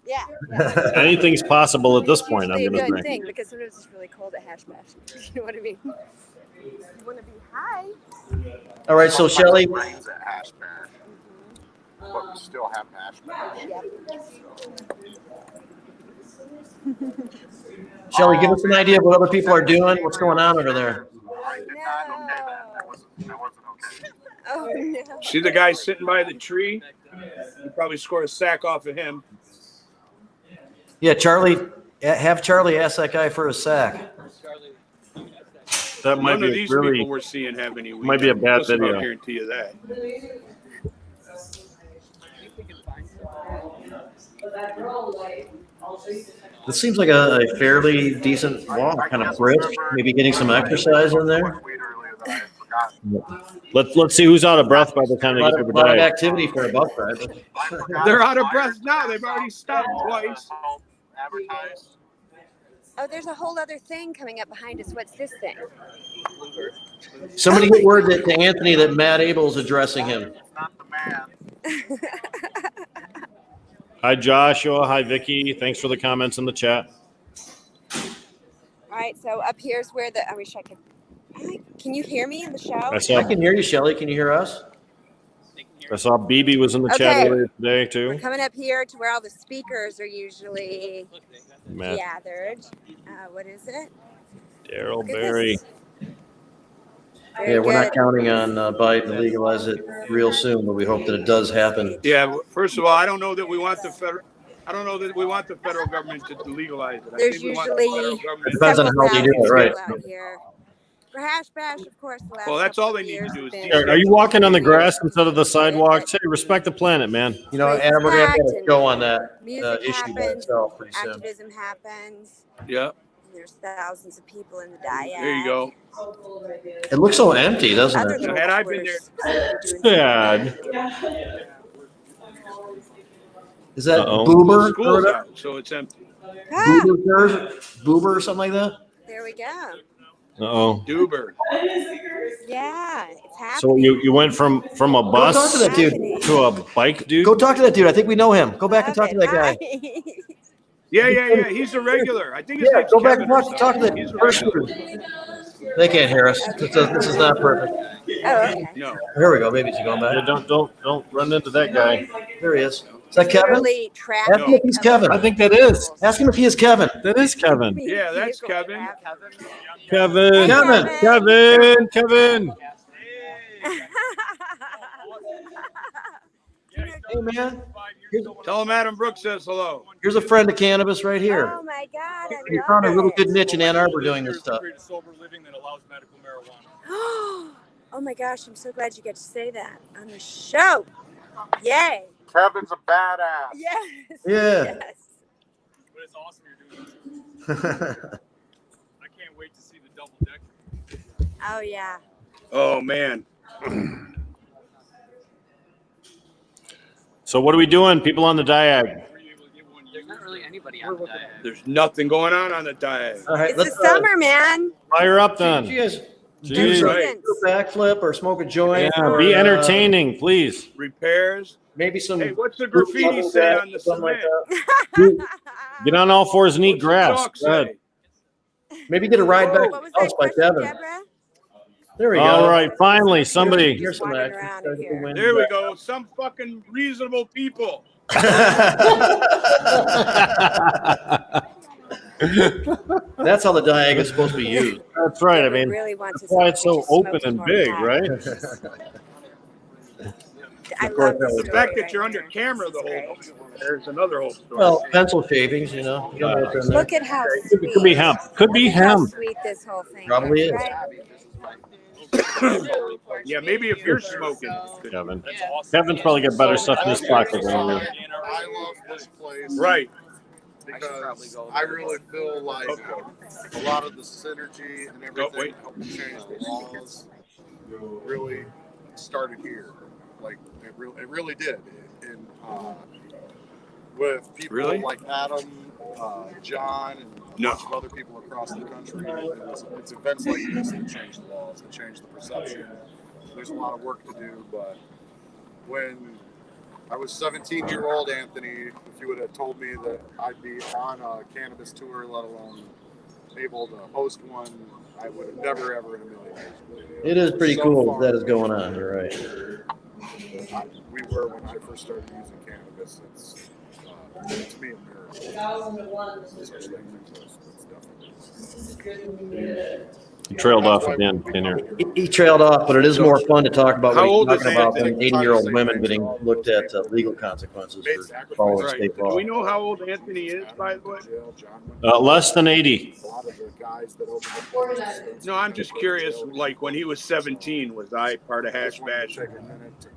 S4: Yeah.
S2: Anything's possible at this point. I'm
S4: It's
S2: going
S4: a
S2: to
S4: good
S2: think.
S4: thing because sometimes it's really cold at Hash Bash. You know what I mean? You want to be high?
S1: All right, so Shelly.
S6: Rains at Hash Bash, but we still have Hash Bash.
S1: Shelly, give us an idea of what other people are doing. What's going on over there?
S6: I did not okay that. That wasn't okay.
S4: Oh no.
S3: See the guy sitting by the tree? You probably score a sack off of him.
S1: Yeah, Charlie, have Charlie ask that guy for a sack.
S2: That might
S3: None of
S2: be
S3: these
S2: really.
S3: people we're seeing have any weed.
S2: Might be a bad
S3: Listen,
S2: video.
S3: I'll guarantee you that.
S1: This seems like a fairly decent walk, kind of brisk, maybe getting some exercise in there.
S6: Weed earlier that I forgot.
S2: Let's see who's out of breath by the time they
S1: A
S2: get to the
S1: lot of
S2: diet.
S1: activity for a bus ride.
S6: I forgot
S3: They're out of
S6: the
S3: breath
S6: flyers
S3: now. They've already stopped twice.
S6: Advertised.
S4: Oh, there's a whole other thing coming up behind us. What's this thing?
S1: Somebody get word to Anthony that Matt Abel is addressing him.
S6: Not the man.
S2: Hi, Joshua. Hi, Vicky. Thanks for the comments in the chat.
S4: All right, so up here's where I wish I could. Can you hear me in the show?
S1: I can hear you, Shelly. Can you hear us?
S2: I saw BB was in the chat earlier today, too.
S4: We're coming up here to where all the speakers are usually
S2: Matt.
S4: gathered. What is it?
S2: Daryl
S4: Look at
S2: Berry.
S4: this. Very
S1: Yeah, we're not
S4: good.
S1: counting on Biden to legalize it real soon, but we hope that it does happen.
S3: Yeah, first of all, I don't know that we want the federal government to legalize it. I
S4: There's
S3: think we want the
S4: usually
S3: federal government.
S1: It depends on
S4: several
S1: how you do it,
S4: thousand
S1: right.
S4: people out here. For Hash Bash, of course, the last
S3: Well, that's
S4: couple
S3: all they
S4: of
S3: need to
S4: years
S3: do is
S4: been-
S3: teach
S2: Are you walking on the grass instead of the sidewalk? Hey, respect the planet, man.
S1: You know, Adam, we're going to have to go on that
S4: Music
S1: issue by
S4: happens,
S1: itself pretty soon.
S4: activism happens.
S3: Yeah.
S4: And there's thousands of people in the diet.
S3: There you go.
S1: It looks so empty, doesn't
S4: Other
S1: it?
S4: little
S3: Had I been
S4: there.
S2: Sad.
S1: Is that
S2: Uh-oh.
S1: Boober?
S3: School's out, so it's empty.
S1: Boober or something like that?
S4: There we go.
S2: Uh-oh.
S3: Duber.
S4: Yeah, it's happening.
S2: So you went from a
S1: Go
S2: bus
S1: talk to that dude.
S2: to a bike, dude?
S1: Go talk to that dude. I think we know him. Go back and talk to that guy.
S3: Yeah. He's a regular. I think his
S1: Yeah,
S3: name's
S1: go back
S3: Kevin
S1: and
S3: or
S1: talk to
S3: something. He's
S1: that
S3: a
S1: person.
S3: regular.
S1: They can't hear us. This is not perfect.
S4: Oh, okay.
S3: No.
S1: Here we go. Maybe he's going
S2: Yeah,
S1: back.
S2: don't run into that guy.
S1: There he is. Is that Kevin?
S4: Literally
S1: Ask him if he's Kevin.
S2: I think that is.
S1: Ask him if he is Kevin.
S2: That is Kevin.
S3: Yeah, that's Kevin.
S2: Kevin.
S1: Kevin.
S2: Kevin.
S1: Hey, man.
S3: Tell him Adam Brooks says hello.
S1: Here's a friend of cannabis right here.
S4: Oh my God! I
S1: You
S4: love
S1: found a really
S4: it.
S1: good niche in Ann Arbor doing this stuff.
S4: Oh my gosh! I'm so glad you get to say that on the show. Yay!
S6: Kevin's a badass.
S4: Yes.
S1: Yeah.
S4: Yes.
S7: But it's awesome you're doing this. I can't wait to see the double decker.
S4: Oh yeah.
S3: Oh man.
S2: So what are we doing? People on the diag.
S5: There's not really anybody on the diet.
S3: There's nothing going on the diet.
S1: All right,
S4: It's the summer, man.
S2: Fire up then.
S1: You guys do
S2: Jeez.
S1: some
S3: Right.
S1: do a backflip or smoke a joint.
S2: Yeah,
S1: or,
S2: be entertaining, please.
S3: Repairs.
S1: Maybe some.
S3: Hey, what's the graffiti say on the
S1: something like
S3: cement?
S1: that.
S2: Get on all fours and eat
S3: What's the
S2: grass.
S3: chalk
S2: Go ahead.
S3: say?
S1: Maybe get a ride back to
S4: What was
S1: the house
S4: that
S1: by
S4: question,
S1: Devin.
S4: Deborah?
S1: There we go.
S2: All right, finally, somebody.
S1: Here's some
S4: Wandering
S1: action.
S4: around in here.
S3: There we go. Some fucking reasonable people.
S1: That's how the diag is supposed to be used.
S2: That's right. I mean,
S4: Really want to
S2: that's why it's so
S4: smoke
S2: open and
S4: more
S2: big,
S4: pot.
S2: right?
S4: I love
S3: The
S4: story
S3: fact that
S4: right
S3: you're under
S4: now.
S3: camera the
S4: It's
S3: whole
S4: great.
S3: time. There's another whole story.
S1: Well, pencil shavings, you know. You know what's in there.
S4: Look at how
S2: Could
S4: sweet.
S2: be hemp. Could be
S4: Look at how
S2: hemp.
S4: sweet this whole thing
S1: Probably is.
S4: right?
S3: Yeah, maybe if you're smoking.
S2: Kevin. Kevin's probably got better stuff in his pocket than you.
S6: I love this place.
S3: Right.
S6: Because I really feel like a lot of the synergy and everything helped change the laws really started here. Like it really did. And with people
S3: Really?
S6: like Adam, John, and a
S3: No.
S6: bunch of other people across the country, it's events like this that change the laws, that change the perception. There's a lot of work to do, but when I was 17-year-old Anthony, if you would have told me that I'd be on a cannabis tour, let alone able to host one, I would have never, ever in a million years believed it.
S1: It is pretty
S6: So
S1: cool
S6: far,
S1: that is going on. You're right.
S6: We were when I first started using cannabis. It's to me a miracle. Such things exist. It's definitely.
S2: He trailed off at the end, in here.
S1: He trailed off, but it is more fun to talk about
S3: How
S1: what
S3: old
S1: he's
S3: is
S1: talking about than
S3: Anthony?
S1: 80-year-old women getting looked at legal consequences for following
S3: Right.
S1: state
S3: Do
S1: law.
S3: we know how old Anthony is, by the way?
S2: Less than 80.
S6: A lot of the guys that opened up
S3: No, I'm just curious. Like when he was 17, was I part of Hash Bash?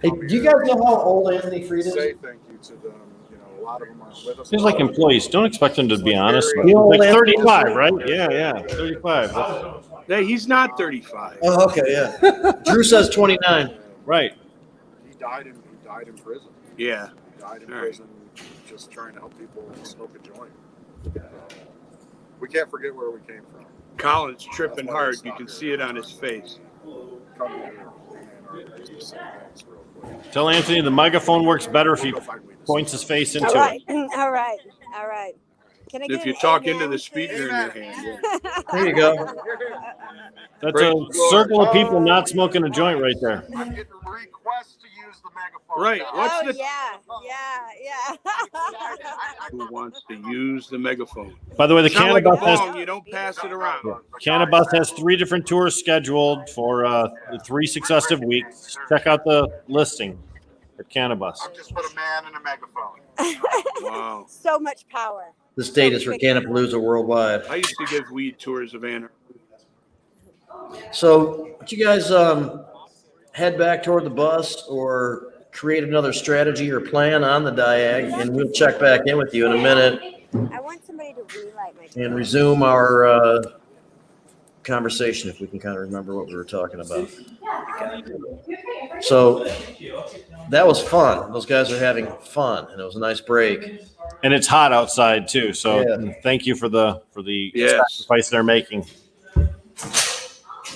S1: Hey, do you guys know how old Anthony Freed is?
S6: Say thank you to them. You know, a lot of them aren't with us.
S2: Seems like employees. Don't expect them to be honest.
S1: You know,
S2: Like
S1: Lance-
S2: 35, right? Yeah, 35.
S3: Hey, he's not 35.
S1: Oh, okay, yeah. Drew says 29.
S2: Right.
S6: He died in prison.
S3: Yeah.
S6: He died in
S3: All right.
S6: prison just trying to help people smoke a joint. We can't forget where we came from.
S3: Colin's tripping hard. You can see it on his face.
S6: Come here and just to say thanks real quick.
S2: Tell Anthony the microphone works better if he points his face into
S4: All right,
S2: it.
S4: all right, all right. Can I
S3: If
S4: get
S3: you
S4: an
S3: talk
S4: amen,
S3: into the
S4: please?
S3: speaker in your hand. Yeah.
S1: There you go.
S2: That's a circle of people not smoking a joint right there.
S6: I'm getting requests to use the megaphone.
S3: Right.
S6: now.
S3: What's
S4: Oh
S3: the-
S4: yeah.
S3: Who wants to use the megaphone?
S2: By the way, the
S3: It's not like a
S2: Cannabis has
S3: bong. You don't pass it around.
S2: Cannabis has 3 different tours scheduled for the 3 successive weeks. Check out the listing at Cannabis.
S6: I'm just put a man in a megaphone.
S3: Wow.
S4: So much power.
S1: The state is for Cannapalooza worldwide.
S3: I used to give weed tours of Ann Arbor.
S1: So, would you guys head back toward the bus or create another strategy or plan on the diag, and we'll check back in with you in a minute.
S4: I want somebody to relight my
S1: and resume our conversation, if we can kind of remember what we were talking about. So that was fun. Those guys are having fun, and it was a nice break.
S2: And it's hot outside too. So
S1: Yeah.
S2: thank you for the
S3: Yes.
S2: sacrifice they're making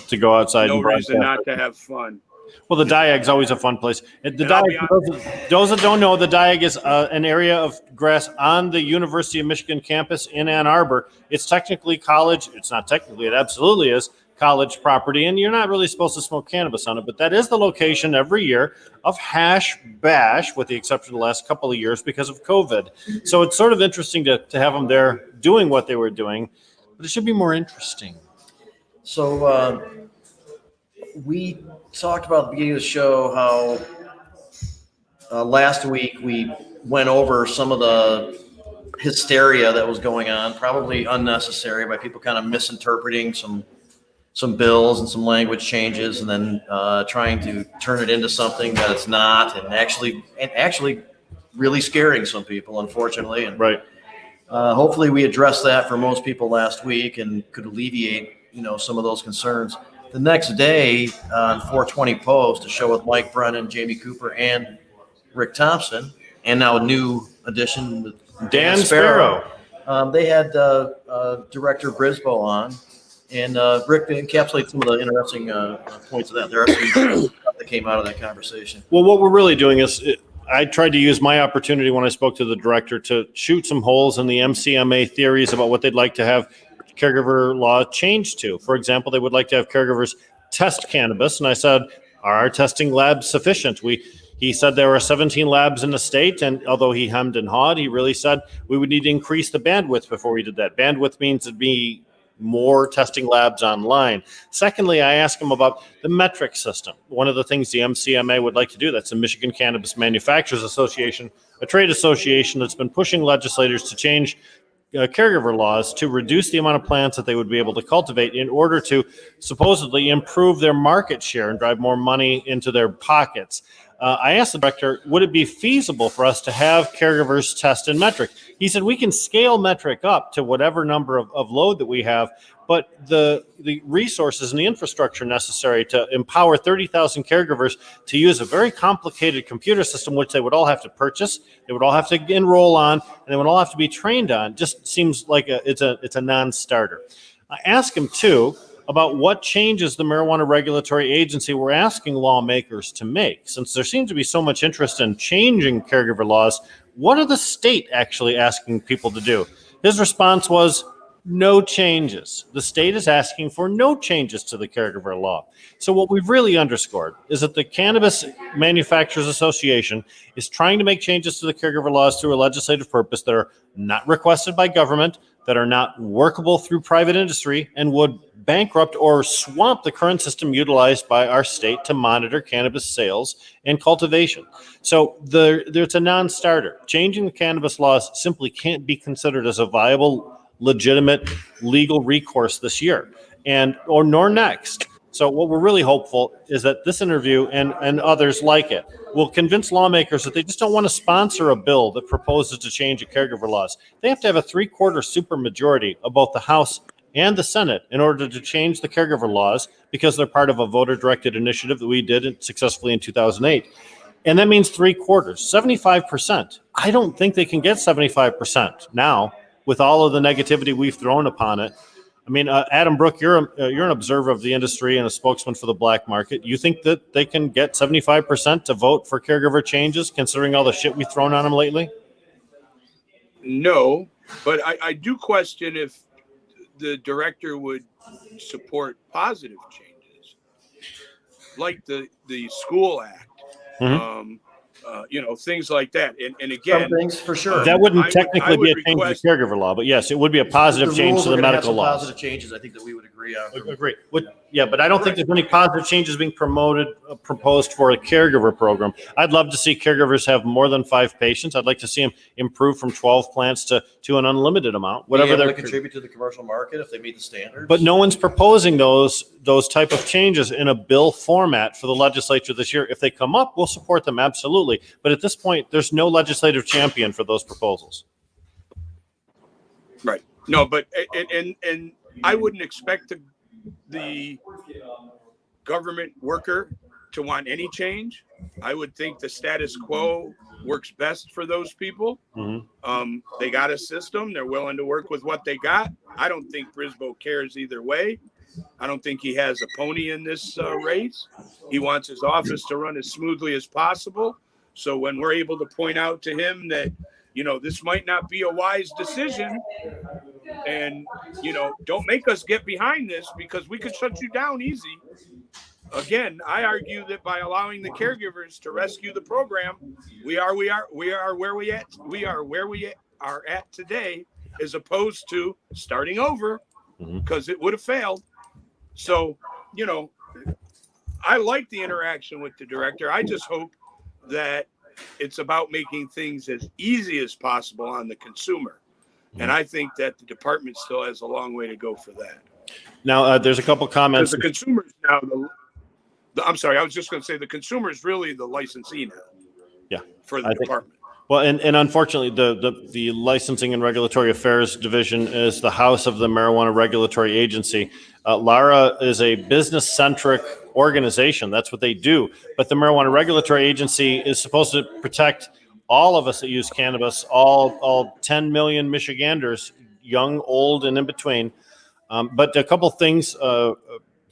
S2: to go outside.
S3: No
S2: and
S3: reason
S2: broadcast.
S3: not to have fun.
S2: Well, the Diag's always a fun place. The
S3: And I'll be
S2: Diag, those that don't know, the Diag is an area of grass on the University of Michigan campus in Ann Arbor. It's technically college. It's not technically, it absolutely is college property, and you're not really supposed to smoke cannabis on it, but that is the location every year of Hash Bash, with the exception of the last couple of years because of COVID. So it's sort of interesting to have them there doing what they were doing, but it should be more interesting.
S1: So we talked about at the beginning of the show how last week we went over some of the hysteria that was going on, probably unnecessary, by people kind of misinterpreting some bills and some language changes, and then trying to turn it into something that it's not, and actually really scaring some people, unfortunately. And
S2: Right.
S1: hopefully we addressed that for most people last week and could alleviate, some of those concerns. The next day on 420 Post, a show with Mike Brennan, Jamie Cooper, and Rick Thompson, and now a new addition with
S2: Dan Sparrow.
S1: They had Director Brisboe on, and Rick encapsulated some of the interesting points of that. There are some stuff that came out of that conversation.
S2: Well, what we're really doing is I tried to use my opportunity when I spoke to the director to shoot some holes in the MCMA theories about what they'd like to have caregiver law changed to. For example, they would like to have caregivers test cannabis. And I said, are our testing labs sufficient? He said there were 17 labs in the state, and although he hemmed and hawed, he really said we would need to increase the bandwidth before we did that. Bandwidth means it'd be more testing labs online. Secondly, I asked him about the metric system. One of the things the MCMA would like to do, that's the Michigan Cannabis Manufacturers Association, a trade association that's been pushing legislators to change caregiver laws to reduce the amount of plants that they would be able to cultivate in order to supposedly improve their market share and drive more money into their pockets. I asked the director, would it be feasible for us to have caregivers test in metric? He said, we can scale metric up to whatever number of load that we have, but the resources and the infrastructure necessary to empower 30,000 caregivers to use a very complicated computer system, which they would all have to purchase, they would all have to enroll on, and they would all have to be trained on, just seems like it's a non-starter. I asked him, too, about what changes the Marijuana Regulatory Agency were asking lawmakers to make. Since there seems to be so much interest in changing caregiver laws, what are the state actually asking people to do? His response was, no changes. The state is asking for no changes to the caregiver law. So what we've really underscored is that the Cannabis Manufacturers Association is trying to make changes to the caregiver laws through a legislative purpose that are not requested by government, that are not workable through private industry, and would bankrupt or swamp the current system utilized by our state to monitor cannabis sales and cultivation. So there's a non-starter. Changing the cannabis laws simply can't be considered as a viable, legitimate legal recourse this year, nor next. So what we're really hopeful is that this interview and others like it will convince lawmakers that they just don't want to sponsor a bill that proposes to change the caregiver laws. They have to have a 3/4 supermajority of both the House and the Senate in order to change the caregiver laws, because they're part of a voter-directed initiative that we did successfully in 2008. And that means 3/4, 75%. I don't think they can get 75% now with all of the negativity we've thrown upon it. I mean, Adam Brook, you're an observer of the industry and a spokesman for the black market. You think that they can get 75% to vote for caregiver changes, considering all the shit we've thrown on them lately?
S3: No, but I do question if the director would support positive changes, like the School Act.
S2: Mm-hmm.
S3: Things like that. And again,
S1: Some things for sure.
S2: That wouldn't
S3: I
S2: technically
S3: would
S2: be a change to the caregiver law, but yes, it would be a positive change to the medical laws.
S1: Positive changes, I think, that we would agree on.
S2: Agree. But I don't think there's any positive changes being proposed for a caregiver program. I'd love to see caregivers have more than 5 patients. I'd like to see them improve from 12 plants to an unlimited amount, whatever
S1: They
S2: they're
S1: contribute to the commercial market if they meet the standards.
S2: But no one's proposing those type of changes in a bill format for the legislature this year. If they come up, we'll support them, absolutely. But at this point, there's no legislative champion for those proposals.
S3: right. No, but and I wouldn't expect the government worker to want any change. I would think the status quo works best for those people. They got a system. They're willing to work with what they got. I don't think Brisboe cares either way. I don't think he has a pony in this race. He wants his office to run as smoothly as possible. So when we're able to point out to him that, this might not be a wise decision, and, don't make us get behind this because we could shut you down easy. Again, I argue that by allowing the caregivers to rescue the program, we are where we are at today, as opposed to starting over, because it would have failed. So, I like the interaction with the director. I just hope that it's about making things as easy as possible on the consumer. And I think that the department still has a long way to go for that.
S2: Now, there's a couple comments.
S3: Because the consumers now, I'm sorry, I was just going to say the consumer is really the licensee now.
S2: Yeah.
S3: For the department.
S2: Well, and unfortunately, the Licensing and Regulatory Affairs Division is the house of the Marijuana Regulatory Agency. LARA is a business-centric organization. That's what they do. But the Marijuana Regulatory Agency is supposed to protect all of us that use cannabis, all 10 million Michiganders, young, old, and in between. But a couple things.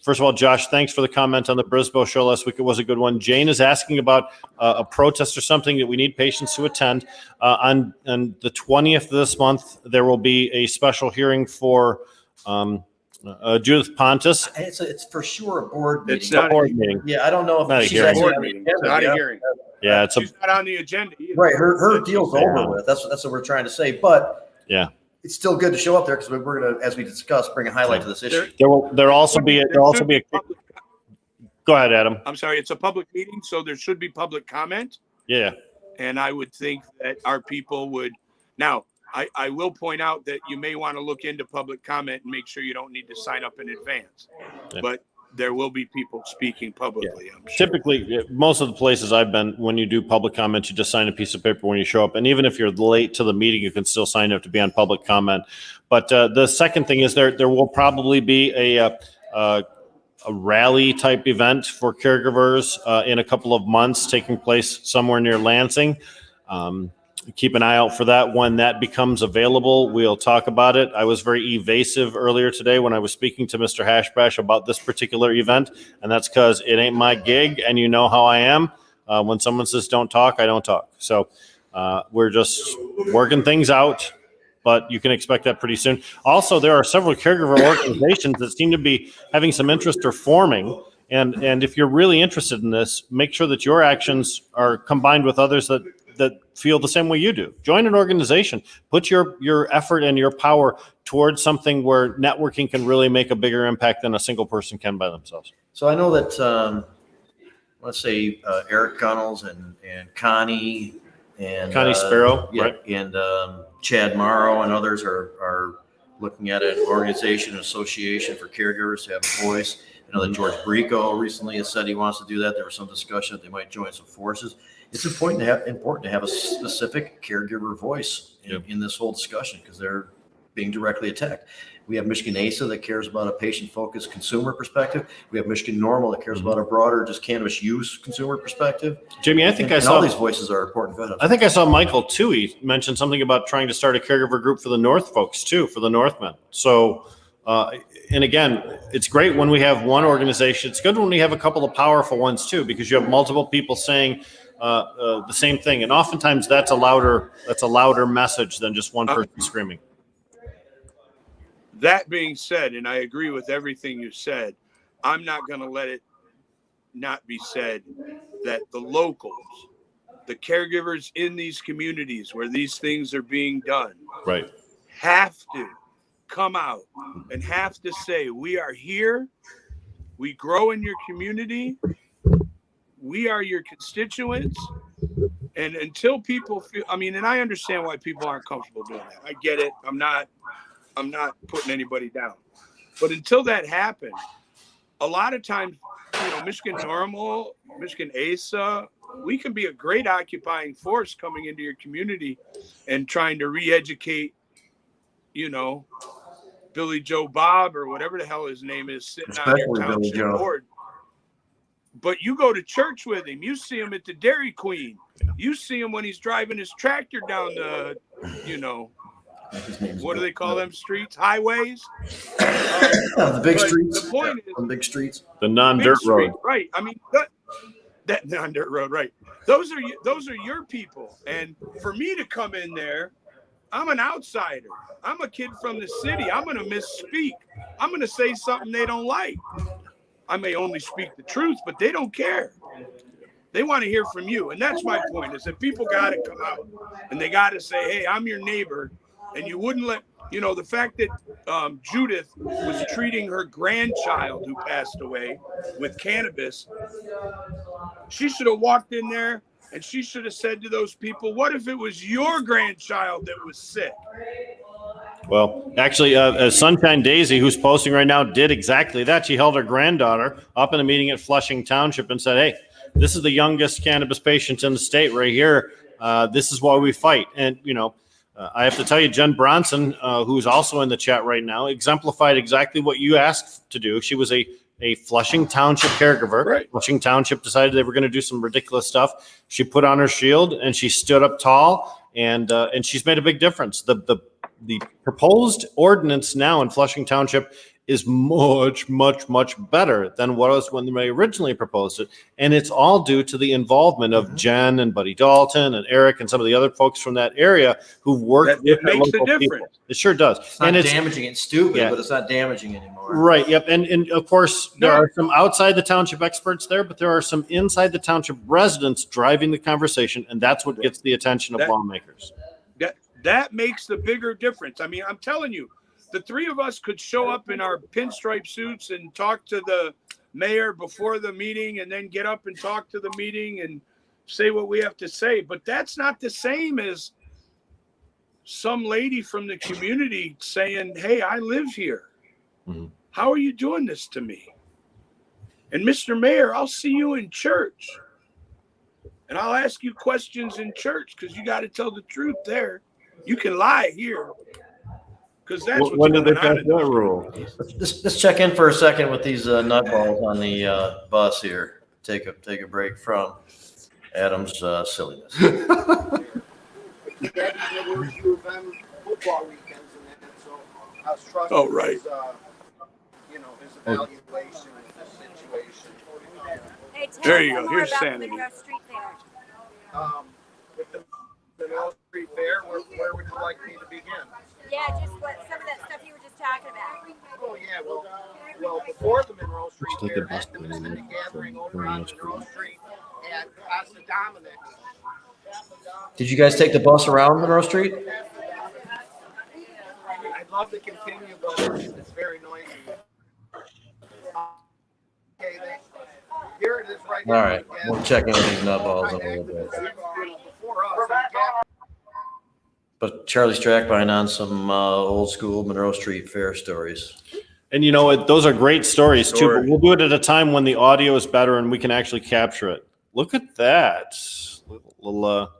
S2: First of all, Josh, thanks for the comment on the Brisboe show last week. It was a good one. Jane is asking about a protest or something that we need patients to attend. On the 20th of this month, there will be a special hearing for Judith Pontius.
S1: It's for sure a board meeting.
S3: It's not a board
S2: meeting.
S1: Yeah, I don't know
S2: Not a
S1: if she's
S2: hearing.
S1: actually
S3: Board meeting. It's not a hearing.
S2: Yeah,
S3: She's not on the agenda either.
S1: Right, her deal's over with. That's what we're trying to say. But
S2: yeah,
S1: it's still good to show up there because we're going to, as we discussed, bring a highlight to this issue.
S2: There'll also be a. Go ahead, Adam.
S3: I'm sorry, it's a public meeting, so there should be public comment.
S2: Yeah.
S3: And I would think that our people would. Now, I will point out that you may want to look into public comment and make sure you don't need to sign up in advance.
S2: Yeah.
S3: But there will be people speaking publicly. I'm sure.
S2: Typically, most of the places I've been, when you do public comment, you just sign a piece of paper when you show up. And even if you're late to the meeting, you can still sign up to be on public comment. But the second thing is there will probably be a rally type event for caregivers in a couple of months, taking place somewhere near Lansing. Keep an eye out for that. When that becomes available, we'll talk about it. I was very evasive earlier today when I was speaking to Mr. Hashbash about this particular event, and that's because it ain't my gig, and you know how I am. When someone says don't talk, I don't talk. So we're just working things out, but you can expect that pretty soon. Also, there are several caregiver organizations that seem to be having some interest or forming. And if you're really interested in this, make sure that your actions are combined with others that feel the same way you do. Join an organization. Put your effort and your power towards something where networking can really make a bigger impact than a single person can by themselves.
S1: So I know that, let's say Eric Gunnels and Connie and
S2: Connie Sparrow,
S1: yeah,
S2: right?
S1: And Chad Morrow and others are looking at an organization, an association for caregivers to have a voice. I know that George Brico recently has said he wants to do that. There was some discussion that they might join some forces. It's important to have a specific caregiver voice in this whole discussion because they're being directly attacked. We have Michigan ASA that cares about a patient-focused consumer perspective. We have Michigan Normal that cares about a broader, just cannabis use consumer perspective.
S2: Jamie, I think
S1: and all these voices are important. Go ahead.
S2: I think I saw Michael Toohey mention something about trying to start a caregiver group for the North folks too, for the Northmen. So, and again, it's great when we have one organization. It's good when we have a couple of powerful ones too, because you have multiple people saying the same thing, and oftentimes that's a louder message than just one person screaming.
S3: That being said, and I agree with everything you said, I'm not going to let it not be said that the locals, the caregivers in these communities where these things are being done,
S2: right,
S3: have to come out and have to say, we are here, we grow in your community, we are your constituents. And until people feel, and I understand why people aren't comfortable doing that. I get it. I'm not putting anybody down. But until that happens, a lot of times, Michigan Normal, Michigan ASA, we can be a great occupying force coming into your community and trying to re-educate you know, Billy Joe Bob or whatever the hell his name is sitting on your
S1: Especially Billy
S3: township
S1: Joe.
S3: board. But you go to church with him. You see him at the Dairy Queen. You see him when he's driving his tractor down the, you know, what do they call them streets? Highways?
S1: The big
S3: But
S1: streets.
S3: the point is,
S1: The big streets.
S2: The non-dirt
S3: big
S2: road.
S3: street, right? I mean, that non-dirt road, right? Those are your people. And for me to come in there, I'm an outsider. I'm a kid from the city. I'm going to misspeak. I'm going to say something they don't like. I may only speak the truth, but they don't care. They want to hear from you. And that's my point, is that people got to come out and they got to say, hey, I'm your neighbor. And you wouldn't let, you know, the fact that Judith was treating her grandchild who passed away with cannabis, she should have walked in there and she should have said to those people, what if it was your grandchild that was sick?
S2: Well, actually, Sunshine Daisy, who's posting right now, did exactly that. She held her granddaughter up in a meeting at Flushing Township and said, hey, this is the youngest cannabis patient in the state right here. This is why we fight. And, you know, I have to tell you, Jen Bronson, who's also in the chat right now, exemplified exactly what you asked to do. She was a Flushing Township caregiver.
S3: Right.
S2: Flushing Township decided they were going to do some ridiculous stuff. She put on her shield and she stood up tall, and she's made a big difference. The proposed ordinance now in Flushing Township is much, much, much better than what was when they originally proposed it. And it's all due to the involvement of Jen and Buddy Dalton and Eric and some of the other folks from that area who've worked with
S3: It makes a
S2: local
S3: difference.
S2: people. It sure does.
S1: It's not damaging. It's stupid,
S2: Yeah.
S1: but it's not damaging anymore.
S2: Right. Yep. And of course, there
S3: No.
S2: are some outside the township experts there, but there are some inside the township residents driving the conversation. And that's what gets the attention of
S3: That-
S2: lawmakers.
S3: That makes the bigger difference. I mean, I'm telling you, the three of us could show up in our pinstripe suits and talk to the mayor before the meeting and then get up and talk to the meeting and say what we have to say. But that's not the same as some lady from the community saying, hey, I live here.
S2: Mhm.
S3: How are you doing this to me? And Mr. Mayor, I'll see you in church. And I'll ask you questions in church because you got to tell the truth there. You can lie here. Because that's what's
S2: When did they
S3: going on
S2: pass
S3: in
S2: that
S3: this.
S2: rule?
S1: Let's check in for a second with these nutballs on the bus here. Take a break from Adam's silliness.
S8: Football weekends and that, so I was trusting
S3: Oh, right.
S8: his, you know, his evaluation of the situation.
S4: Hey, tell
S3: There
S4: us
S3: you go.
S4: more
S3: Here's
S4: about the
S3: sanity.
S4: Monroe Street Fair.
S8: With the Monroe Street Fair, where would you like me to begin?
S4: Yeah, just what some of that stuff you were just talking about.
S8: Oh yeah, well, before the Monroe Street
S2: Let's take
S8: Fair,
S2: a bus
S8: activists in
S2: to
S8: the gathering over
S2: Monroe
S8: on
S2: Street.
S8: Monroe Street at Casa Dominic.
S1: Did you guys take the bus around Monroe Street?
S8: I'd love to continue, but it's very noisy. Okay, here it is right
S1: All
S8: now.
S1: right, we'll check in with these nutballs in a little bit.
S8: Before us,
S1: But Charlie Strachbein on some old school Monroe Street Fair stories.
S2: And you know what? Those are great stories too,
S3: Story.
S2: but we'll do it at a time when the audio is better and we can actually capture it. Look at that. Little,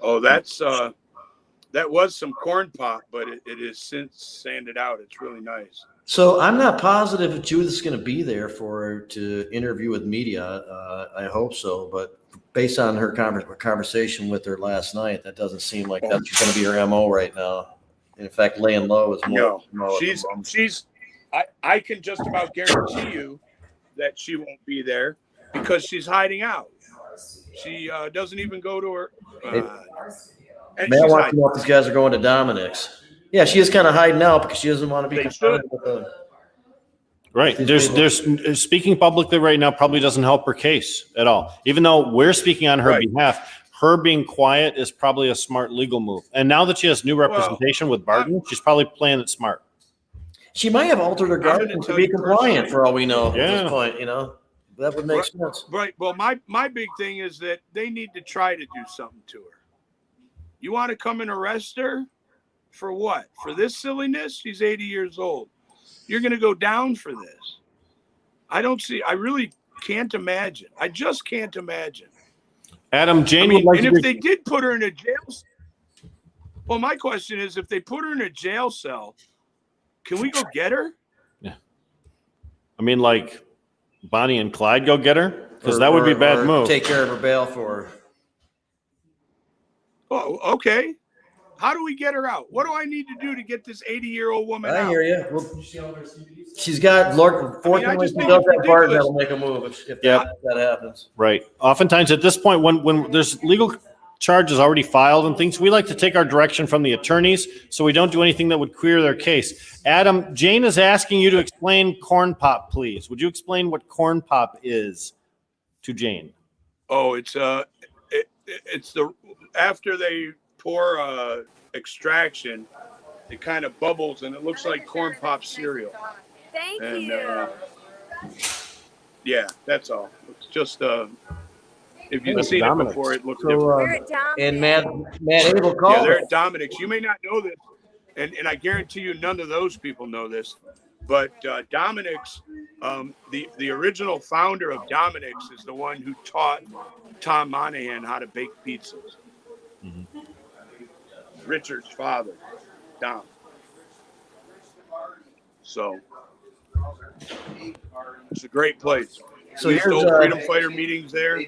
S3: Oh, that was some corn pop, but it is since sanded out. It's really nice.
S1: So I'm not positive if Judith's going to be there to interview with media. I hope so, but based on her conversation with her last night, that doesn't seem like that's going to be her MO right now. In fact, laying low is more.
S3: No, she's. I can just about guarantee you that she won't be there because she's hiding out. She doesn't even go to her. And
S1: Man, I
S3: she's
S1: want to
S3: hiding.
S1: know if these guys are going to Dominic's. Yeah, she is kind of hiding out because she doesn't want to be
S3: They
S1: confronted
S3: should.
S1: with a.
S2: right. There's speaking publicly right now probably doesn't help her case at all. Even though we're speaking on her
S3: Right.
S2: behalf, her being quiet is probably a smart legal move. And now that she has new representation with Barton, she's probably playing it smart.
S1: She might have altered her
S3: gonna
S1: garden to
S3: tell
S1: be
S3: you
S1: compliant
S3: personally.
S1: for all we know at
S2: Yeah.
S1: this point. You know, that would make sense.
S3: Right. Well, my big thing is that they need to try to do something to her. You want to come and arrest her for what? For this silliness? She's 80 years old. You're going to go down for this. I really can't imagine. I just can't imagine.
S2: Adam, Jane
S3: I mean,
S2: would like
S3: and
S2: to
S3: if they did put her in a jail, Well, my question is, if they put her in a jail cell, can we go get her?
S2: Yeah. I mean, like Bonnie and Clyde go get her? Because that would be a bad move.
S1: Take care of her bail for her.
S3: Oh, okay. How do we get her out? What do I need to do to get this 80-year-old woman out?
S1: I hear you. Well, she's got, Lord, fortunately, she does have a partner that'll make a move if that happens.
S2: Right. Oftentimes at this point, when there's legal charges already filed and things, we like to take our direction from the attorneys so we don't do anything that would queer their case. Adam, Jane is asking you to explain corn pop, please. Would you explain what corn pop is to Jane?
S3: Oh, it's the after they pour extraction, it kind of bubbles and it looks like corn pop cereal.
S4: Thank
S3: And
S4: you.
S3: yeah, that's all. It's just if you've seen it before, it looks different.
S4: We're at Dom's.
S1: And Matt Abel called.
S3: Yeah, they're at Dominic's. You may not know this, and I guarantee you none of those people know this, but Dominic's, the original founder of Dominic's is the one who taught Tom Monahan how to bake pizzas. Mm-hmm. Richard's father, Dom. So it's a great place.
S1: So
S3: we used
S1: here's
S3: to hold freedom fighter meetings there.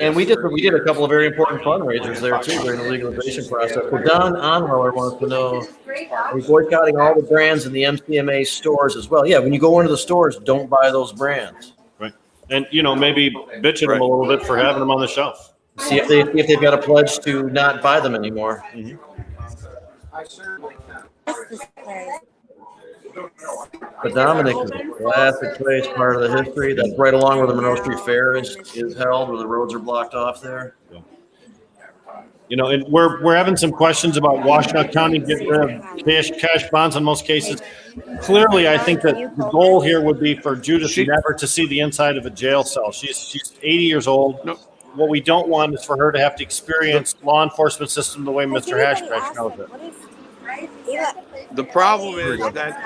S1: And we did a couple of very important fundraisers there too during the legalization process. Well, Don Onweller wants to know, are we boycotting all the brands in the MCMA stores as well? Yeah, when you go into the stores, don't buy those brands.
S2: Right. And maybe bitch at them a little bit for having them on the shelf.
S1: See if they've got a pledge to not buy them anymore.
S2: Mm-hmm.
S1: But Dominic is a classic place, part of the history. That's right along where the Monroe Street Fair is held, where the roads are blocked off there.
S2: And we're having some questions about Washtenaw County getting rid of cash bonds in most cases. Clearly, I think that the goal here would be for Judith never to see the inside of a jail cell. She's 80 years old.
S3: No.
S2: What we don't want is for her to have to experience law enforcement system the way Mr. Hashcrash knows it.
S3: The problem is that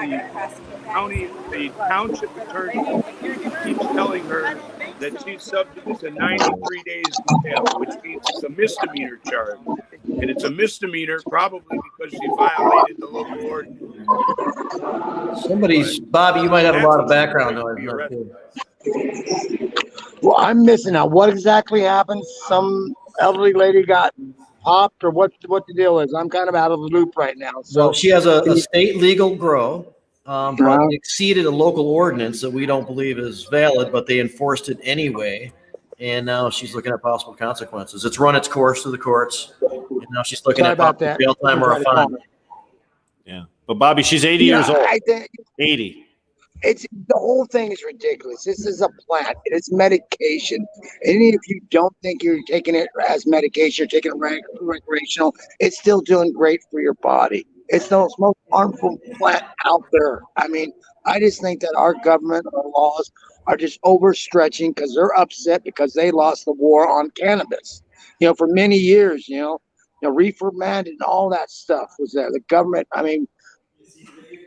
S3: the township attorney keeps telling her that she's subject to 93 days in jail, which means it's a misdemeanor charge. And it's a misdemeanor probably because she violated the local ordinance.
S1: Bobby, you might have a lot of background noise.
S9: Well, I'm missing out. What exactly happened? Some elderly lady got popped, or what the deal is? I'm kind of out of the loop right now.
S1: So she has a state legal grow, but it exceeded a local ordinance that we don't believe is valid, but they enforced it anyway. And now she's looking at possible consequences. It's run its course through the courts. And now she's looking at jail time or a fine.
S2: Yeah. But Bobby, she's 80 years old. 80.
S9: The whole thing is ridiculous. This is a plant. It's medication. And if you don't think you're taking it as medication, you're taking it recreational, it's still doing great for your body. It's the most harmful plant out there. I mean, I just think that our government, our laws are just overstretching because they're upset because they lost the war on cannabis. For many years, reefer man and all that stuff was there. The government,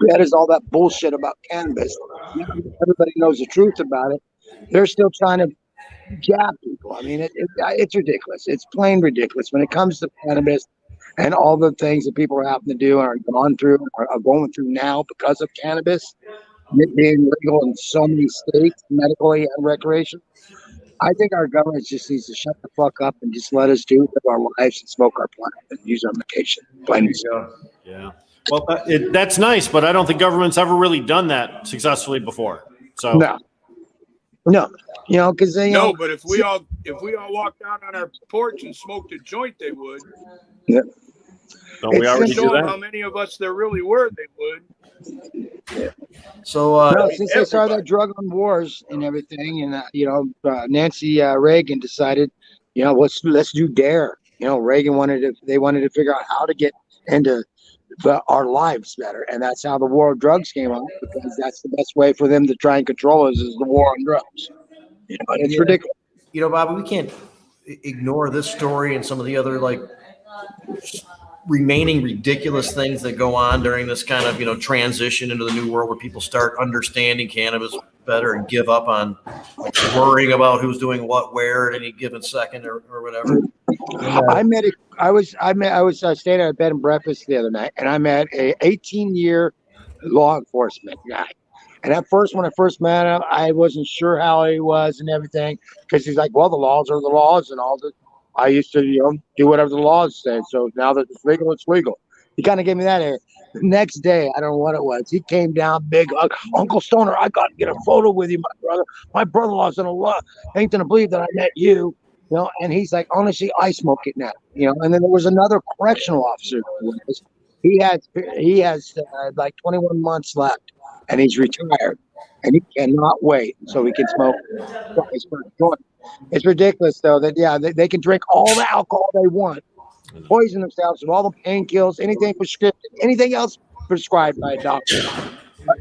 S9: that is all that bullshit about cannabis. Everybody knows the truth about it. They're still trying to jab people. It's ridiculous. It's plain ridiculous when it comes to cannabis and all the things that people are having to do and are going through now because of cannabis being legal in so many states, medically and recreational. I think our government just needs to shut the fuck up and just let us do our lives and smoke our plant and use our medication. Plain
S2: Yeah. Well, that's nice, but I don't think government's ever really done that successfully before. So
S9: no, because they
S3: but if we all walked out on our porch and smoked a joint, they would.
S9: Yeah.
S2: Don't we already do that?
S3: How many of us there really were, they would.
S9: Yeah.
S1: So
S9: since they started that drug on wars and everything, and Nancy Reagan decided, let's do DARE. Reagan wanted to figure out how to get into our lives better, and that's how the war of drugs came up, because that's the best way for them to try and control us is the war on drugs. It's ridiculous.
S1: Bobby, we can't ignore this story and some of the other remaining ridiculous things that go on during this kind of transition into the new world where people start understanding cannabis better and give up on worrying about who's doing what where at any given second or whatever.
S9: I was staying at a bed and breakfast the other night, and I met a 18-year law enforcement guy. And at first, when I first met him, I wasn't sure how he was and everything, because he's like, well, the laws are the laws, and all the. I used to, do whatever the laws said. So now that it's legal, it's legal. He kind of gave me that air. The next day, I don't know what it was. He came down big, Uncle Stoner. I got to get a photo with you, my brother. My brother-in-law's in a lot. Ain't gonna believe that I met you. And he's like, honestly, I smoke it now. And then there was another correctional officer. He has like 21 months left, and he's retired, and he cannot wait so he can smoke his first joint. It's ridiculous, though, that they can drink all the alcohol they want, poison themselves with all the painkillers, anything prescriptive, anything else prescribed by a doctor,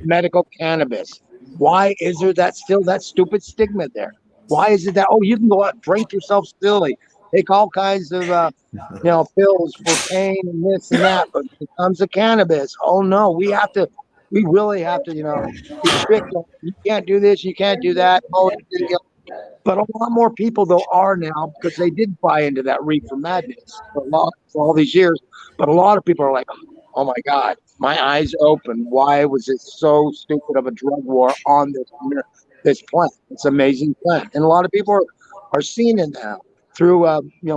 S9: medical cannabis. Why is there that stupid stigma there? Why is it that, you can go out and drink yourself silly, take all kinds of, pills for pain and this and that, but when it comes to cannabis, no, we really have to, be strict. You can't do this, you can't do that. But a lot more people, though, are now, because they did buy into that reefer madness for all these years. But a lot of people are like, oh, my God, my eyes open. Why was it so stupid of a drug war on this plant? It's an amazing plant. And a lot of people are seeing it now through,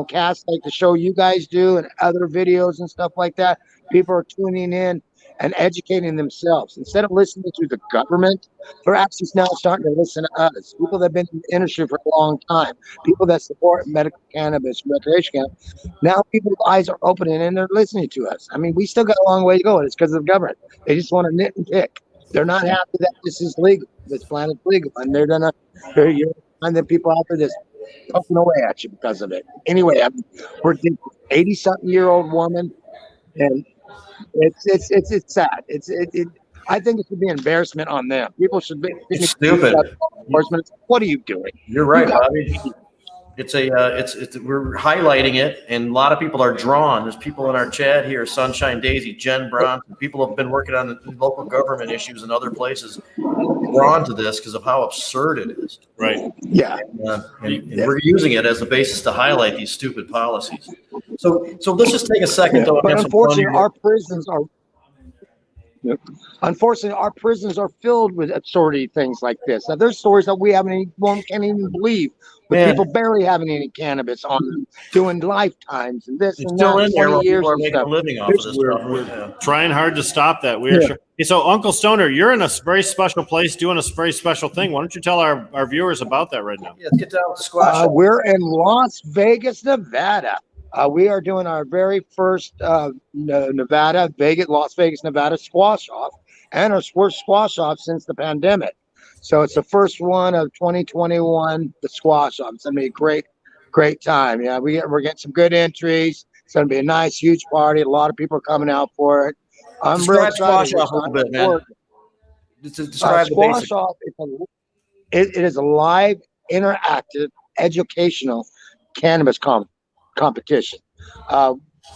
S9: casts like the show you guys do and other videos and stuff like that. People are tuning in and educating themselves. Instead of listening to the government, they're actually now starting to listen to us, people that have been in the industry for a long time, people that support medical cannabis, recreation cannabis. Now people's eyes are opening and they're listening to us. I mean, we still got a long way to go. It's because of the government. They just want to nit and pick. They're not happy that this is legal. This plant is legal. And you're going to find the people out there just talking away at you because of it. Anyway, we're 80-something-year-old woman, and it's sad. I think it should be an embarrassment on them. People should be.
S1: It's stupid.
S9: What are you doing?
S1: You're right, Bobby. We're highlighting it, and a lot of people are drawn. There's people in our chat here, Sunshine Daisy, Jen Bronson. People have been working on the local government issues in other places, drawn to this because of how absurd it is.
S2: Right.
S9: Yeah.
S1: And we're using it as the basis to highlight these stupid policies. So let's just take a second.
S9: But unfortunately, our prisons are. Unfortunately, our prisons are filled with absurdity things like this. Now, there's stories that we can't even believe. With people barely having any cannabis on them, doing lifetimes and this and
S1: still
S9: that.
S1: In there
S9: 20 years
S1: people are
S9: and
S1: making
S9: stuff.
S1: a living off of this stuff.
S2: Trying hard to stop that. So, Uncle Stoner, you're in a very special place doing a very special thing. Why don't you tell our viewers about that right now?
S1: Yeah, let's get down to Squashoff.
S9: We're in Las Vegas, Nevada. We are doing our very first Las Vegas, Nevada Squashoff, and our first Squashoff since the pandemic. So it's the first one of 2021, the Squashoff. It's going to be a great time. Yeah, we're getting some good entries. It's going to be a nice, huge party. A lot of people are coming out for it. I'm real excited.
S1: Squashoff a little bit, man. Describe the basics.
S9: Squashoff, it is a live, interactive, educational cannabis competition.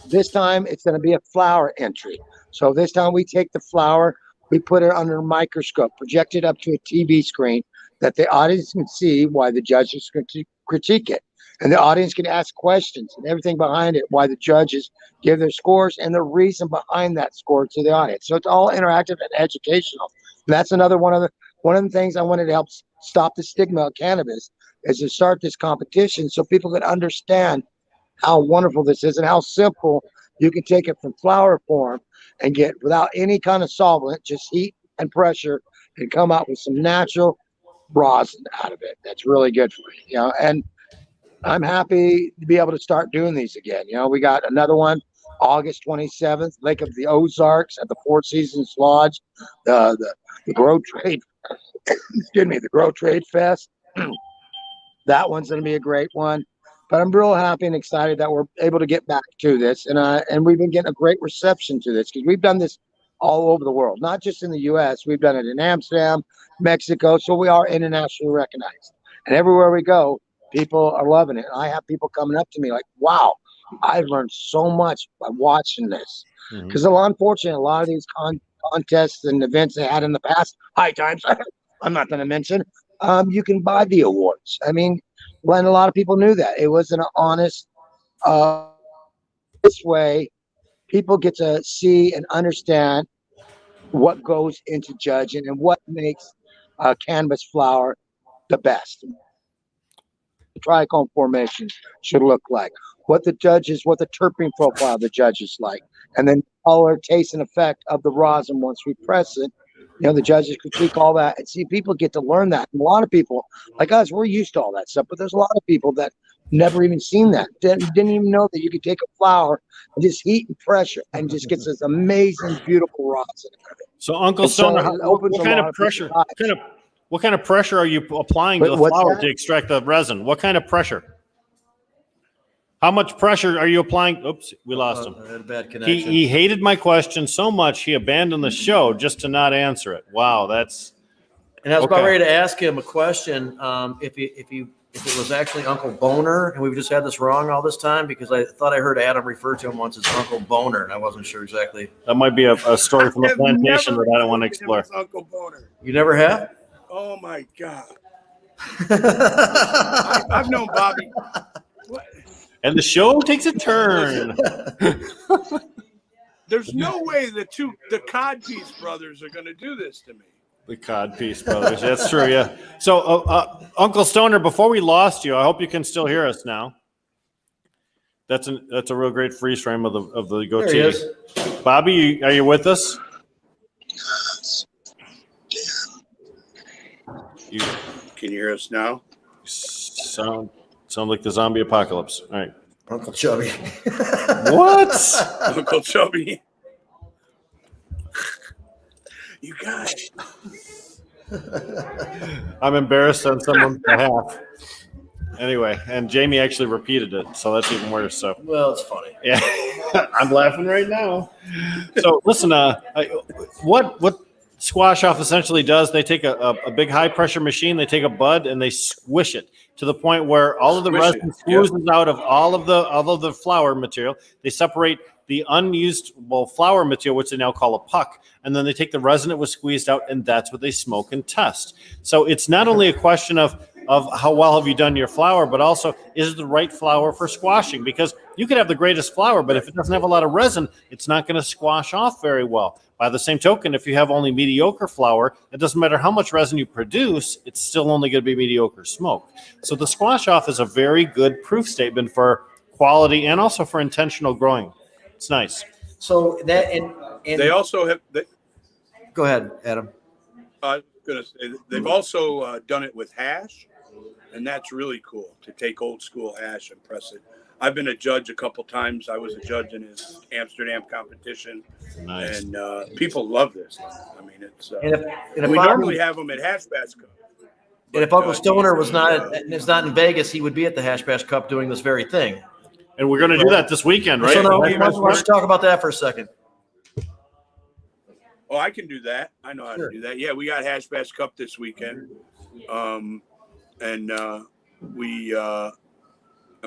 S9: This time it's going to be a flower entry. So this time we take the flower, we put it under a microscope, project it up to a TV screen that the audience can see why the judges critique it. And the audience can ask questions and everything behind it, why the judges give their scores and the reason behind that score to the audience. So it's all interactive and educational. And that's another one of the things I wanted to help stop the stigma of cannabis, is to start this competition so people can understand how wonderful this is and how simple you can take it from flower form and get, without any kind of solvent, just heat and pressure, and come out with some natural rosin out of it. That's really good for you. And I'm happy to be able to start doing these again. We got another one August 27th, Lake of the Ozarks at the Four Seasons Lodge, the Grow Trade, the Grow Trade Fest. That one's going to be a great one. But I'm real happy and excited that we're able to get back to this. And we've been getting a great reception to this, because we've done this all over the world, not just in the U.S. We've done it in Amsterdam, Mexico. So we are internationally recognized. And everywhere we go, people are loving it. I have people coming up to me like, wow, I've learned so much by watching this. Because unfortunately, a lot of these contests and events they had in the past, high times, I'm not going to mention, you can buy the awards. I mean, when a lot of people knew that it wasn't an honest This way, people get to see and understand what goes into judging and what makes cannabis flower the best. The trichome formation should look like, what the terpene profile of the judges like, and then color, taste, and effect of the rosin once we press it. You know, the judges critique all that, and see, people get to learn that. And a lot of people, like us, we're used to all that stuff, but there's a lot of people that never even seen that, didn't even know that you could take a flower and just heat and pressure and just gets this amazing, beautiful rosin.
S2: So, Uncle Stoner, what kind of pressure? What kind of pressure are you applying to the flower to extract the resin? What kind of pressure? How much pressure are you applying? Oops, we lost him.
S1: I had a bad connection.
S2: He hated my question so much he abandoned the show just to not answer it. Wow, that's.
S1: And I was about ready to ask him a question. If it was actually Uncle Boner, and we've just had this wrong all this time, because I thought I heard Adam refer to him once as Uncle Boner, and I wasn't sure exactly.
S2: That might be a story from the plantation that I don't want to explore.
S3: Uncle Boner.
S1: You never have?
S3: Oh my God. I've known Bobby. What?
S2: And the show takes a turn.
S3: There's no way the Codpiece brothers are going to do this to me.
S2: The Codpiece brothers. That's true, yeah. So, Uncle Stoner, before we lost you, I hope you can still hear us now. That's a real great freeze frame of the goatee.
S1: There he is.
S2: Bobby, are you with us?
S3: Can you hear us now?
S2: Sound like the zombie apocalypse. All right.
S1: Uncle Chubby.
S2: What?
S3: Uncle Chubby. You guys.
S2: I'm embarrassed on someone's behalf. Anyway, and Jamie actually repeated it, so that's even worse. So,
S1: Well, it's funny.
S2: yeah, I'm laughing right now. So, listen, what Squashoff essentially does, they take a big high pressure machine, they take a bud and they squish it to the point where all of the resin squeezes out of all of the flower material. They separate the unusable flower material, which they now call a puck, and then they take the resin that was squeezed out, and that's what they smoke and test. So it's not only a question of how well have you done your flower, but also is it the right flower for squashing? Because you could have the greatest flower, but if it doesn't have a lot of resin, it's not going to squash off very well. By the same token, if you have only mediocre flower, it doesn't matter how much resin you produce, it's still only going to be mediocre smoke. So the Squashoff is a very good proof statement for quality and also for intentional growing. It's nice.
S1: So that and
S3: they also have.
S1: Go ahead, Adam.
S3: I was gonna say they've also done it with hash, and that's really cool to take old school hash and press it. I've been a judge a couple times. I was a judge in his Amsterdam competition,
S2: Nice.
S3: and people love this. I mean, it's.
S1: And if
S3: We normally have them at Hash Bash Cup.
S1: And if Uncle Stoner was not in Vegas, he would be at the Hash Bash Cup doing this very thing.
S2: And we're going to do that this weekend, right?
S1: So now, why don't you talk about that for a second?
S3: Oh, I can do that. I know how to do that. Yeah, we got Hash Bash Cup this weekend. I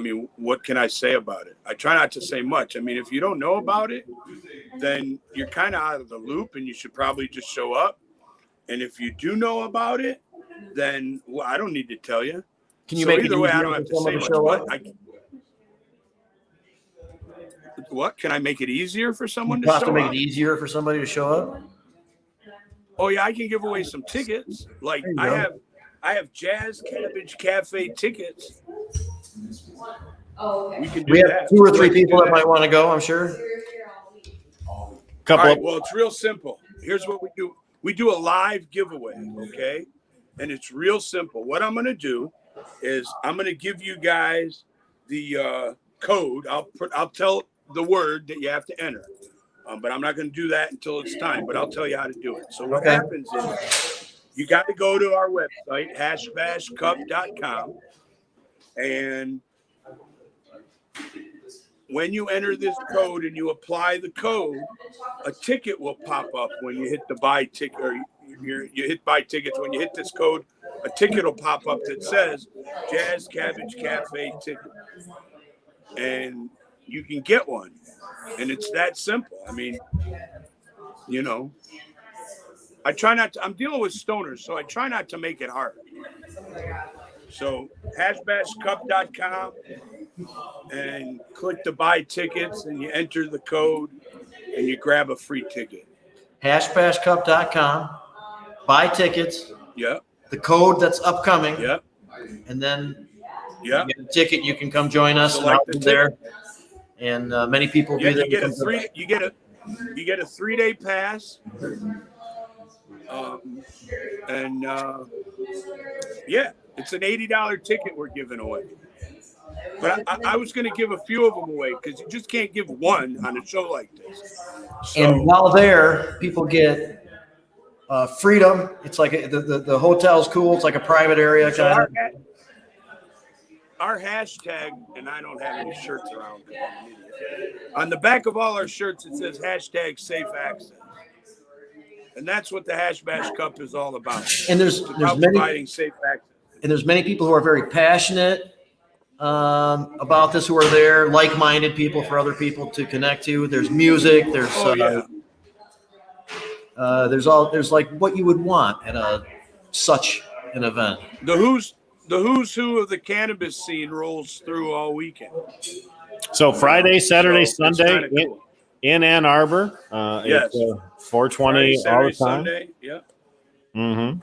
S3: mean, what can I say about it? I try not to say much. I mean, if you don't know about it, then you're kind of out of the loop and you should probably just show up. And if you do know about it, then I don't need to tell you.
S1: Can you make it
S3: either way, I
S1: easier
S3: don't have
S1: for
S3: to say
S1: someone to
S3: much.
S1: show up?
S3: What? Can I make it easier for someone to
S1: You have
S3: show
S1: to make
S3: up?
S1: it easier for somebody to show up?
S3: Oh yeah, I can give away some tickets. Like
S1: There you go.
S3: I have Jazz Cabbage Cafe tickets.
S4: Oh, okay.
S3: We can do
S1: We have
S3: that.
S1: 2 or 3
S3: Let's do
S1: people that
S3: that.
S1: might want to go, I'm sure.
S3: All
S2: Couple
S3: right, well, it's real simple. Here's what we do. We do a live giveaway, okay? And it's real simple. What I'm going to do is I'm going to give you guys the code. I'll tell the word that you have to enter. But I'm not going to do that until it's time, but I'll tell you how to do it. So what happens is you got to go to our website, hashbashcup.com. And when you enter this code and you apply the code, a ticket will pop up when you hit the buy ticket, or you hit buy tickets. When you hit this code, a ticket will pop up that says Jazz Cabbage Cafe ticket. And you can get one. And it's that simple. I mean, you know, I try not to, I'm dealing with stoners, so I try not to make it hard. So hashbashcup.com, and click the buy tickets, and you enter the code, and you grab a free ticket.
S1: hashbashcup.com. Buy tickets.
S3: Yep.
S1: The code that's upcoming.
S3: Yep.
S1: And then
S3: Yep.
S1: you get a ticket. You can come join us.
S3: Select
S1: And
S3: the
S1: there. And many people
S3: Yeah,
S1: do that.
S3: you get a 3-day pass. Yeah, it's an $80 ticket we're giving away. But I was going to give a few of them away because you just can't give one on a show like this. So,
S1: And while there, people get freedom. It's like the hotel's cool. It's like a private area
S3: so
S1: kind of.
S3: our hashtag, and I don't have any shirts around. On the back of all our shirts, it says hashtag safe access. And that's what the Hash Bash Cup is all about.
S1: And there's
S3: providing
S1: many
S3: safe access.
S1: And there's many people who are very passionate about this, who are there, like-minded people for other people to connect to. There's music. There's there's like what you would want at such an event.
S3: The who's who of the cannabis scene rolls through all weekend.
S2: So Friday, Saturday, Sunday
S3: cool.
S2: in Ann Arbor.
S3: Yes.
S2: It's 420
S3: Friday,
S2: all the
S3: Saturday,
S2: time.
S3: Sunday, yeah.
S2: Mm-hmm.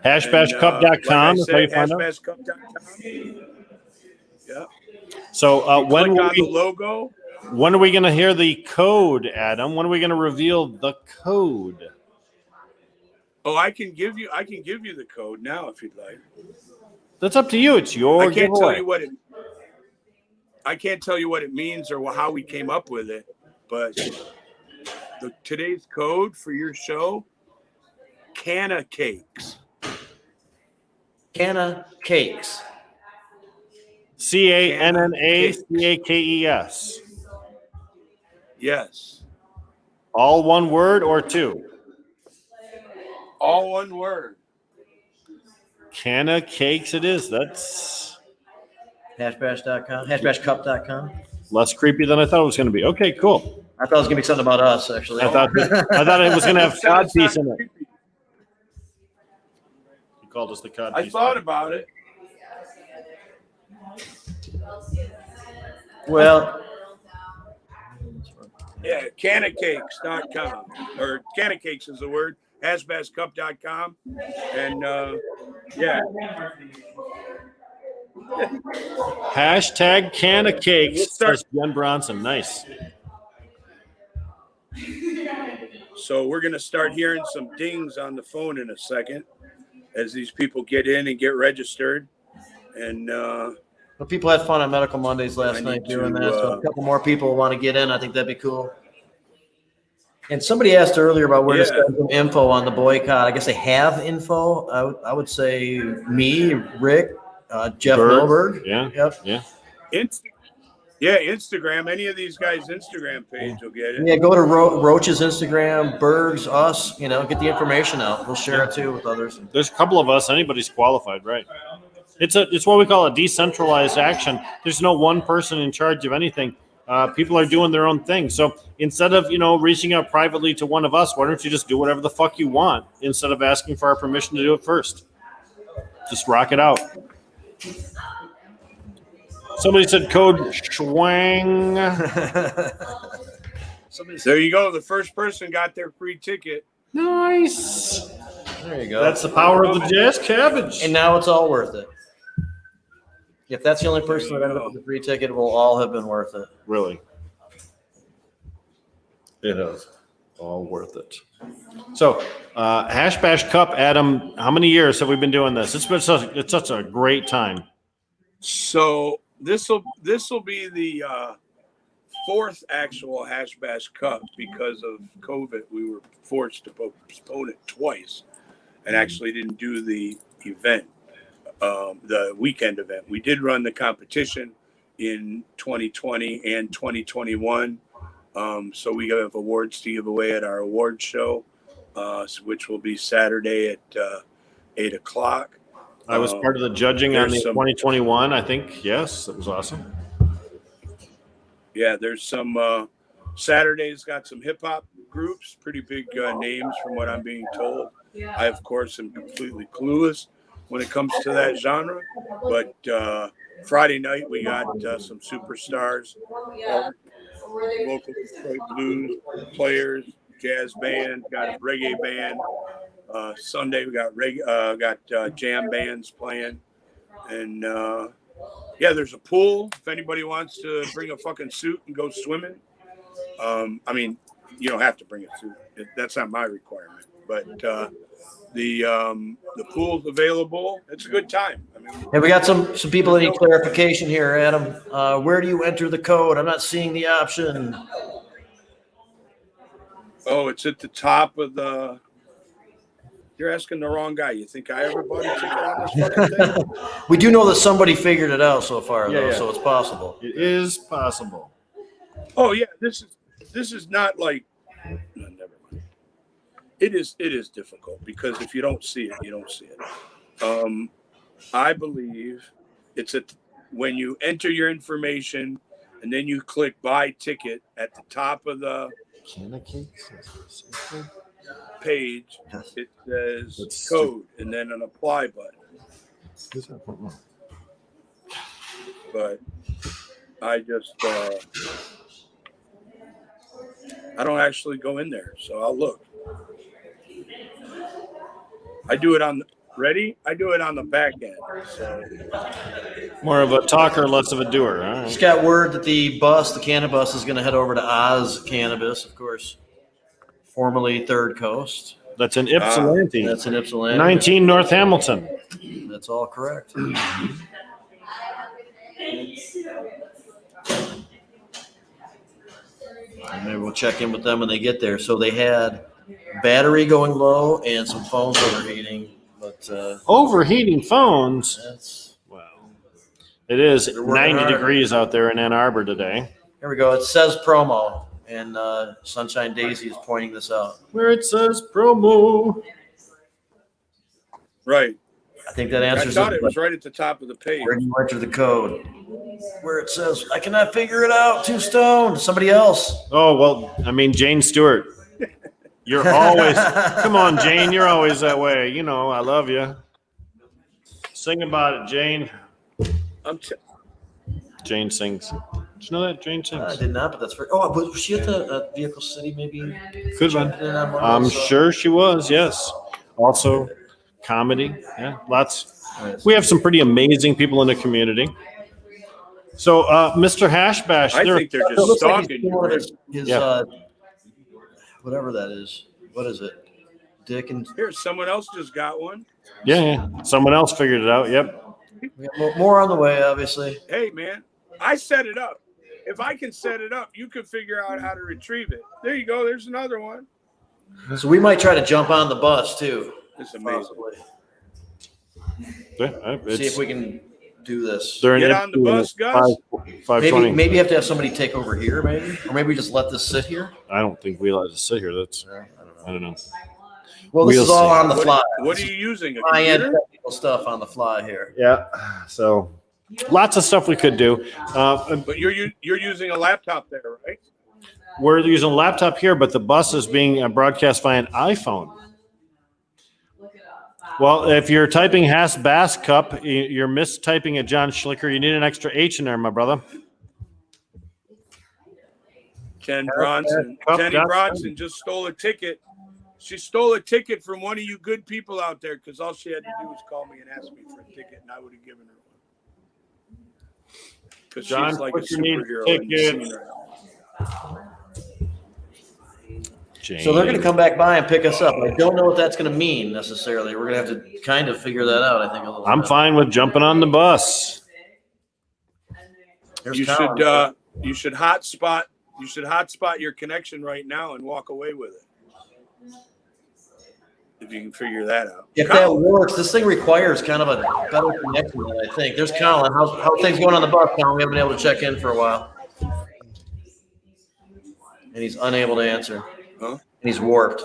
S2: Hashbashcup.com is how you find out.
S3: Hashbashcup.com. Yeah.
S2: So when
S3: click on the logo.
S2: When are we going to hear the code, Adam? When are we going to reveal the code?
S3: Oh, I can give you the code now if you'd like.
S2: That's up to you. It's your
S3: I can't
S2: giveaway.
S3: tell you what I can't tell you what it means or how we came up with it, but today's code for your show, Canna Cakes.
S1: Canna Cakes.
S2: CANNACAKES.
S3: Yes.
S2: All one word or two?
S3: All one word.
S2: Canna Cakes it is. That's
S1: Hashbash.com. Hashbashcup.com.
S2: less creepy than I thought it was going to be. Okay, cool.
S1: I thought it was going to be something about us, actually.
S2: I thought it was going to have cod piece in it. You called us the cod piece.
S3: I thought about it.
S1: Well,
S3: Yeah, cannacakes.com or cannacakes is the word. Hashbashcup.com. And yeah.
S2: Hashtag Canna Cakes.
S3: We'll start-
S2: Says Jen Bronson. Nice.
S3: So we're going to start hearing some dings on the phone in a second as these people get in and get registered. And
S1: but people had fun on Medical Mondays last night doing that. So a couple more people want to get in. I think that'd be cool. And somebody asked earlier about where to send some info on the boycott. I guess they have info. I would say me, Rick, Jeff Milberg.
S2: Yeah.
S1: Yep.
S2: Yeah.
S3: Instagram. Any of these guys' Instagram page will get it.
S1: Yeah, go to Roach's Instagram, Berg's, us, get the information out. We'll share it too with others.
S2: There's a couple of us. Anybody's qualified, right? It's what we call a decentralized action. There's no one person in charge of anything. People are doing their own thing. So instead of, reaching out privately to one of us, why don't you just do whatever the fuck you want instead of asking for our permission to do it first? Just rock it out. Somebody said code schwang.
S3: There you go. The first person got their free ticket.
S2: Nice.
S1: There you go.
S2: That's the power of the Jazz Cabbage.
S1: And now it's all worth it. If that's the only person that ended up with the free ticket, it will all have been worth it.
S2: Really. It is. All worth it. So, Hash Bash Cup, Adam, how many years have we been doing this? It's such a great time.
S3: So this will be the fourth actual Hash Bash Cup because of COVID. We were forced to postpone it twice and actually didn't do the event, the weekend event. We did run the competition in 2020 and 2021. So we have awards to give away at our award show, which will be Saturday at 8 o'clock.
S2: I was part of the judging on the 2021, I think. Yes, it was awesome.
S3: Yeah, there's some Saturday's got some hip hop groups, pretty big names from what I'm being told. I, of course, am completely clueless when it comes to that genre, but Friday night, we got some superstars, local Detroit blues players, jazz band, got a reggae band. Sunday, we got jam bands playing. And yeah, there's a pool if anybody wants to bring a fucking suit and go swimming. I mean, you don't have to bring a suit. That's not my requirement. But the pool's available. It's a good time. I mean,
S1: Hey, we got some people that need clarification here, Adam. Where do you enter the code? I'm not seeing the option.
S3: oh, it's at the top of the. You're asking the wrong guy. You think I ever bought a ticket on this fucking thing?
S1: We do know that somebody figured it out so far, though,
S2: Yeah.
S1: so it's possible.
S2: It is possible.
S3: Oh yeah, this is not like. No, never mind. It is difficult because if you don't see it, you don't see it. I believe it's when you enter your information and then you click buy ticket at the top of the page, it says code and then an apply button. But I just I don't actually go in there, so I'll look. I do it on the back end. So.
S2: More of a talker, less of a doer. All right.
S1: Just got word that the cannabis is going to head over to Oz Cannabis, of course, formerly Third Coast.
S2: That's in Ypsilanti.
S1: That's in Ypsilanti.
S2: 19 North Hamilton.
S1: That's all correct. Maybe we'll check in with them when they get there. So they had battery going low and some phones overheating, but
S2: Overheating phones.
S1: that's
S2: Well, it is
S1: They're working
S2: 90
S1: hard.
S2: degrees out there in Ann Arbor today.
S1: here we go. It says promo, and Sunshine Daisy is pointing this out.
S2: Where it says promo.
S3: Right.
S1: I think that
S3: I
S1: answers
S3: thought
S1: it.
S3: it was right at the top of the page.
S1: Where do you enter the code? Where it says, I cannot figure it out. 2 stone. Somebody else.
S2: Oh, well, I mean, Jane Stewart. You're always, come on, Jane, you're always that way. You know, I love you. Sing about it, Jane. Jane sings. Did you know that? Jane sings.
S1: I did not, but that's very. Oh, was she at the Vehicle City maybe?
S2: Could have been. I'm sure she was, yes. Also, comedy. Yeah, lots. We have some pretty amazing people in the community. So, Mr. Hashbash.
S3: I think they're just stalking you.
S1: His
S2: Yeah.
S1: whatever that is. What is it? Dick and.
S3: Here, someone else just got one.
S2: Yeah. Someone else figured it out. Yep.
S1: We got more on the way, obviously.
S3: Hey, man, I set it up. If I can set it up, you can figure out how to retrieve it. There you go. There's another one.
S1: So we might try to jump on the bus too.
S3: It's amazing.
S1: Possibly.
S2: Yeah,
S1: See if we can do this.
S2: They're
S3: Get on the bus, Gus.
S2: 520.
S1: Maybe you have to have somebody take over here, maybe, or maybe we just let this sit here.
S2: I don't think we let it sit here. That's I don't know.
S1: Well, this
S2: We'll
S1: is all
S2: see.
S1: on the fly.
S3: What are you using? A
S1: High-end
S3: computer?
S1: technical stuff on the fly here.
S2: Yeah. So lots of stuff we could do.
S3: But you're using a laptop there, right?
S2: We're using a laptop here, but the bus is being broadcast via an iPhone. Well, if you're typing Hass Bass Cup, you're mistyping a John Schlicker. You need an extra H in there, my brother.
S3: Ken Bronson. Jenny Bronson just stole a ticket. She stole a ticket from one of you good people out there because all she had to do was call me and ask me for a ticket, and I would have given her one. Because she's like a superhero in the scene right now.
S1: So they're going to come back by and pick us up. I don't know what that's going to mean necessarily. We're going to have to kind of figure that out, I think, a little
S2: I'm
S1: bit.
S2: fine with jumping on the bus.
S1: There's
S3: You
S1: Colin.
S3: should hotspot your connection right now and walk away with it. If you can figure that out.
S1: If that works, this thing requires kind of a better connection than I think. There's Colin. How are things going on the bus, Colin? We haven't been able to check in for a while. And he's unable to answer.
S3: Huh?
S1: And he's warped.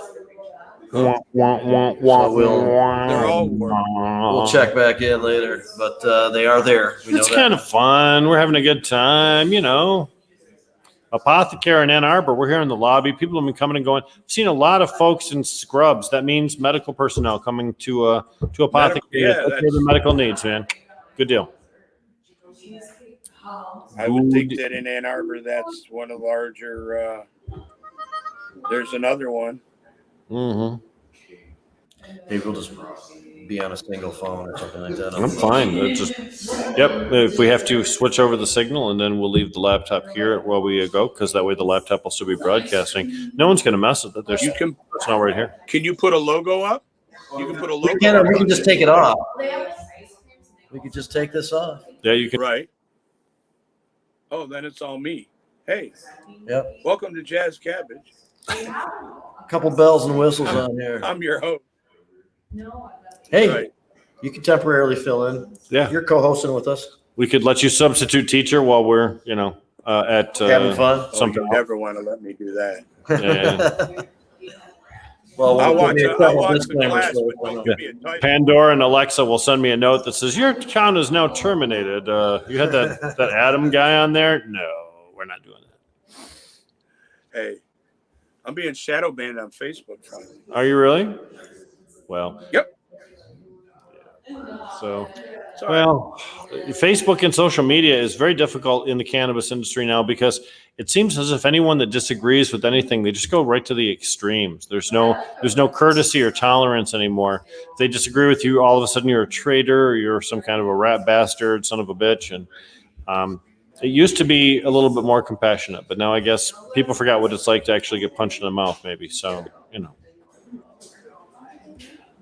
S2: Wah, wah, wah,
S1: So
S2: wah,
S3: They're all
S1: we'll check back in later, but they are there. We know
S2: It's
S1: that.
S2: kind of fun. We're having a good time, you know. Apothecare in Ann Arbor. We're here in the lobby. People have been coming and going. I've seen a lot of folks in scrubs. That means medical personnel coming to Apothecare.
S3: Yeah,
S2: That's the medical needs, man. Good deal.
S3: I would think that in Ann Arbor, that's one of the larger. There's another one.
S2: Mm-hmm.
S1: Maybe we'll just be on a single phone or something like that.
S2: I'm fine. If we have to switch over the signal, and then we'll leave the laptop here while we go, because that way the laptop will still be broadcasting. No one's going to mess with it. It's not right here.
S3: Can you put a logo up? You can put a logo.
S1: We can just take it off. We could just take this off.
S2: Yeah, you can.
S3: Right. Oh, then it's all me. Hey.
S1: Yep.
S3: Welcome to Jazz Cabbage.
S1: A couple bells and whistles on here.
S3: I'm your host.
S1: Hey,
S3: Right.
S1: you can temporarily fill in.
S2: Yeah.
S1: You're co-hosting with us.
S2: We could let you substitute teacher while we're, at
S1: Having fun.
S2: something.
S3: You never want to let me do that.
S2: Yeah.
S1: Well,
S3: I'll
S1: we'll
S3: watch
S1: give you a
S3: I'll
S1: couple
S3: watch the
S1: disclaimers
S3: class,
S1: for
S3: but
S1: it.
S3: don't give me a title.
S2: Pandora and Alexa will send me a note that says your account is now terminated. You had that Adam guy on there? No, we're not doing that.
S3: Hey, I'm being shadow banned on Facebook finally.
S2: Are you really? Well.
S3: Yep.
S2: So,
S3: Sorry.
S2: well, Facebook and social media is very difficult in the cannabis industry now, because it seems as if anyone that disagrees with anything, they just go right to the extremes. There's no courtesy or tolerance anymore. If they disagree with you, all of a sudden you're a traitor, or you're some kind of a rat bastard, son of a bitch. And it used to be a little bit more compassionate, but now I guess people forgot what it's like to actually get punched in the mouth, maybe. So,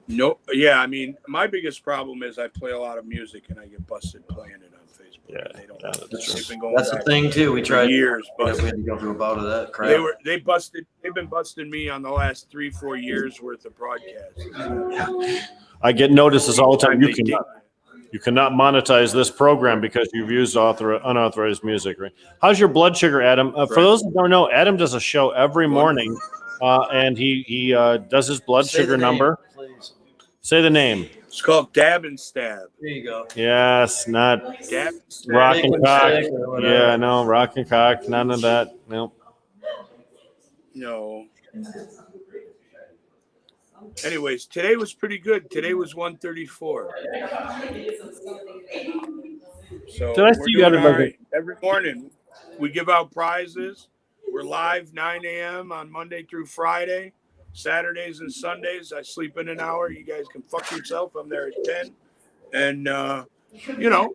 S3: No, yeah, I mean, my biggest problem is I play a lot of music and I get busted playing it on Facebook.
S2: Yeah,
S3: They don't.
S2: that's
S3: They've been
S1: That's the
S3: back
S1: thing too. We tried
S3: years,
S1: we
S3: but
S1: had to go through about that crap.
S3: they've been busting me on the last 3-4 years worth of broadcasts.
S2: I get notices all the time.
S3: They did.
S2: You cannot monetize this program because you've used unauthorized music. Right? How's your blood sugar, Adam? For those who don't know, Adam does a show every morning, and he does his blood
S1: Say
S2: sugar
S1: the name,
S2: number.
S1: please.
S2: Say the name.
S3: It's called Dab and Stab.
S1: There you go.
S2: Yes, not
S3: Dab and Stab.
S2: rock and cock.
S1: Stick or whatever.
S2: Yeah, no, rock and cock. None of that. No.
S3: No. Anyways, today was pretty good. Today was 134. So
S2: Did I see
S3: we're
S2: you got
S3: doing
S2: it
S3: all
S2: like
S3: right. Every morning we give out prizes. We're live 9 a.m. on Monday through Friday. Saturdays and Sundays, I sleep in an hour. You guys can fuck yourself. I'm there at 10. And,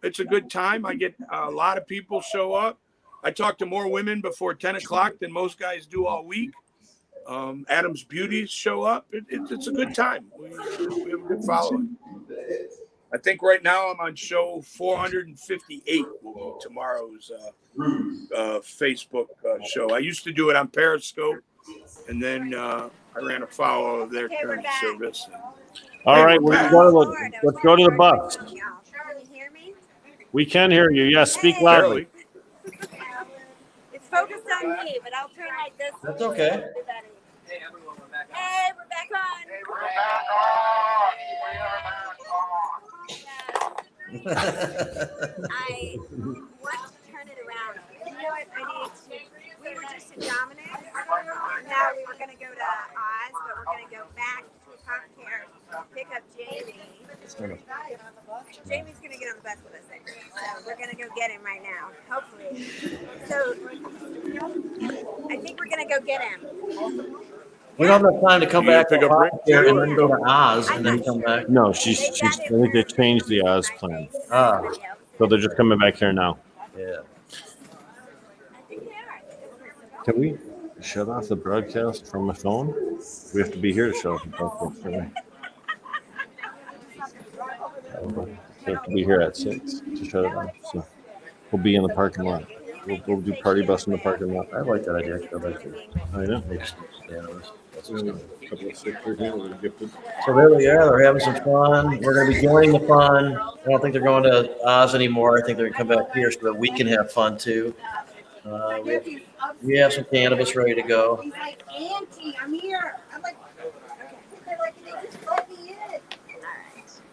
S3: it's a good time. I get a lot of people show up. I talk to more women before 10 o'clock than most guys do all week. Adam's Beauties show up. It's a good time. We have a good following. I think right now I'm on show 458 will be tomorrow's Facebook show. I used to do it on Periscope, and then I ran afoul of their term service.
S2: All right, let's go to the bus.
S4: Can you hear me?
S2: We can hear you. Yes, speak loudly.
S4: It's focused on me, but I'll turn like this.
S1: That's okay.
S5: Hey, everyone, we're back on.
S4: Hey, we're back on.
S6: Hey, we're back on. We are back on.
S4: I want to turn it around. You know what? We were just in Dominic. Now we were going to go to Oz, but we're going to go back to Apothecare, pick up Jamie. Jamie's going to get on the bus with us, I think. So we're going to go get him right now, hopefully. So I think we're going to go get him.
S1: We don't have time to come
S3: You
S1: back to
S3: pick up Rick,
S1: here
S3: too?
S1: and then go to Oz and then come back.
S2: No, she's. I think they changed the Oz plan,
S1: Ah,
S2: so they're just coming back here now.
S1: yeah.
S2: Can we shut off the broadcast from my phone? We have to be here to shut off the broadcast. Right? We have to be here at 6 to shut it off. So we'll be in the parking lot. We'll do party bus in the parking lot.
S1: I like that idea. I like it.
S2: I know.
S1: So there we are. They're having some fun. We're going to be joining the fun. I don't think they're going to Oz anymore. I think they're going to come back here so that we can have fun too. We have some cannabis ready to go.
S4: He's like, Auntie, I'm here. I'm like, okay. They're like, they just let me in.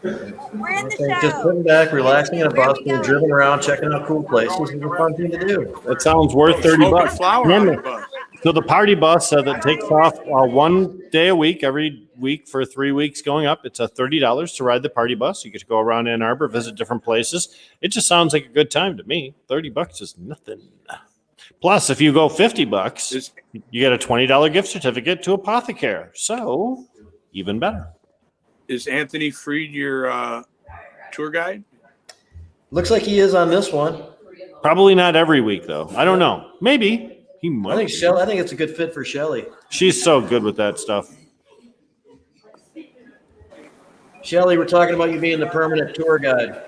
S4: All right. We're in the show.
S1: Just sitting back, relaxing in a bus, being driven around, checking out cool places. It's a fun thing to do.
S2: That sounds worth $30.
S3: Flower on the bus.
S2: So the party bus that takes off one day a week, every week for 3 weeks going up. It's $30 to ride the party bus. You get to go around Ann Arbor, visit different places. It just sounds like a good time to me. $30 is nothing. Plus, if you go $50, you get a $20 gift certificate to Apothecare. So, even better.
S3: Is Anthony Freed your tour guide?
S1: Looks like he is on this one.
S2: Probably not every week, though. I don't know. Maybe. He might.
S1: I think it's a good fit for Shelly.
S2: She's so good with that stuff.
S1: Shelly, we're talking about you being the permanent tour guide.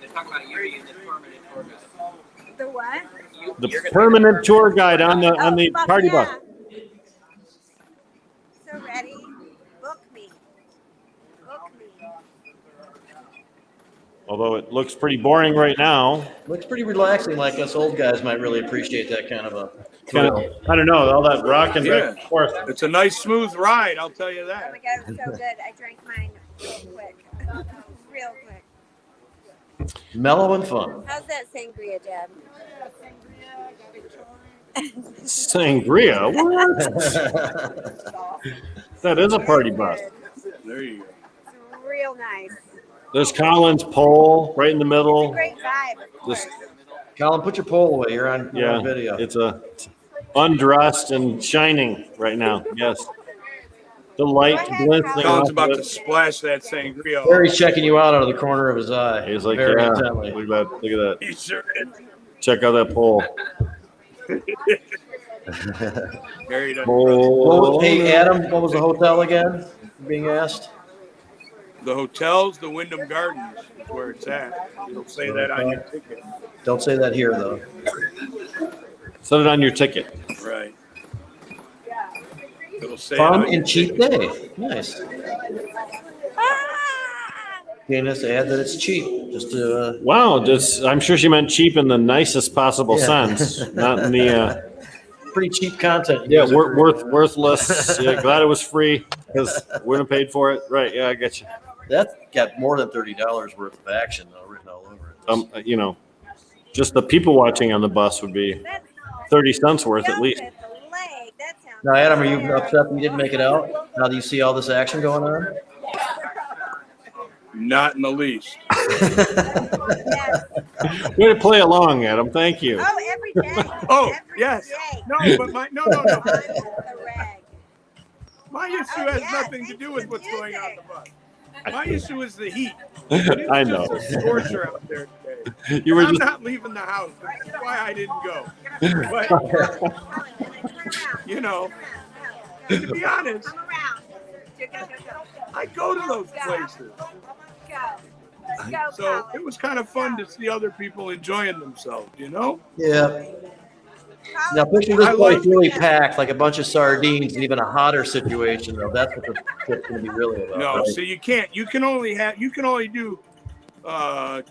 S5: They're talking about you being the permanent tour guide.
S4: The what?
S2: The permanent tour guide on the
S4: fuck
S2: party
S4: yeah.
S2: bus.
S4: So ready? Book me. Book me.
S2: Although it looks pretty boring right now.
S1: Looks pretty relaxing, like us old guys might really appreciate that kind of a thrill.
S2: I don't know, all that rocking back and forth.
S3: It's a nice, smooth ride, I'll tell you
S4: Oh
S3: that.
S4: my god, it was so good. I drank mine real quick. Real quick.
S1: Mellow and fun.
S4: How's that sangria, Deb?
S2: Sangria? What? That is a party bus.
S3: There you go.
S4: It's real nice.
S2: There's Colin's pole right in the
S4: It's a
S2: middle.
S4: great vibe, of course.
S1: Colin, put your pole away. You're on
S2: Yeah,
S1: video.
S2: it's undressed and shining right now. Yes. The light
S4: Go ahead,
S2: glistening.
S3: Colin's
S2: off
S3: about
S2: of
S3: to
S2: it.
S3: splash that sangria.
S1: Barry's checking you out of the corner of his eye.
S2: He's like,
S1: very
S2: yeah,
S1: intently.
S2: look at that. Look at that.
S3: He sure is.
S2: Check out that pole.
S3: Barry doesn't
S2: Pole.
S1: Hey, Adam, what was the hotel again? Being asked.
S3: The hotel's the Wyndham Gardens is where it's at. It'll say that on your ticket.
S1: Don't say that here, though.
S2: Set it on your ticket.
S3: Right. It'll say
S1: Fun
S3: it on your
S1: and cheap
S3: ticket.
S1: day. Nice. Can't just add that it's cheap. Just to.
S2: Wow, I'm sure she meant cheap in the nicest possible
S1: Yeah.
S2: sense, not in the
S1: Pretty cheap content.
S2: yeah worthless. Yeah, glad it was free because we wouldn't have paid for it. Right? Yeah, I get you.
S1: That got more than $30 worth of action though, written all over it.
S2: Just the people watching on the bus would be 30 cents worth at least.
S4: Jump at the leg. That sounds
S1: Now, Adam, are you
S4: fair.
S1: upset that you didn't make it out? Now that you see all this action going on?
S3: Not in the least.
S4: Yes.
S2: Way to play along, Adam. Thank you.
S4: Oh, every day.
S3: Oh,
S4: Every
S3: yes.
S4: day.
S3: No, but no.
S4: On the rag.
S3: My issue
S4: Oh,
S3: has
S4: yeah,
S3: nothing to
S4: thanks
S3: do
S4: for
S3: with
S4: the
S3: what's going on in the
S4: music.
S3: bus. My issue is the heat. It's
S2: I know.
S3: just a scorcher out there today.
S2: You were
S3: I'm
S2: just
S3: not leaving the house. That's why I didn't go. But, to be honest,
S4: Come around. Go.
S3: I go to those places.
S4: Go. Let's go,
S3: So
S4: Colin.
S3: it was kind of fun to see other people enjoying themselves,
S1: Yeah.
S4: Colin,
S1: Now picture this
S3: I
S1: place
S3: like-
S1: really packed, like a bunch of sardines, and even a hotter situation though. That's what the trip's gonna be really about.
S3: No,
S1: right?
S3: so you can't. You can only do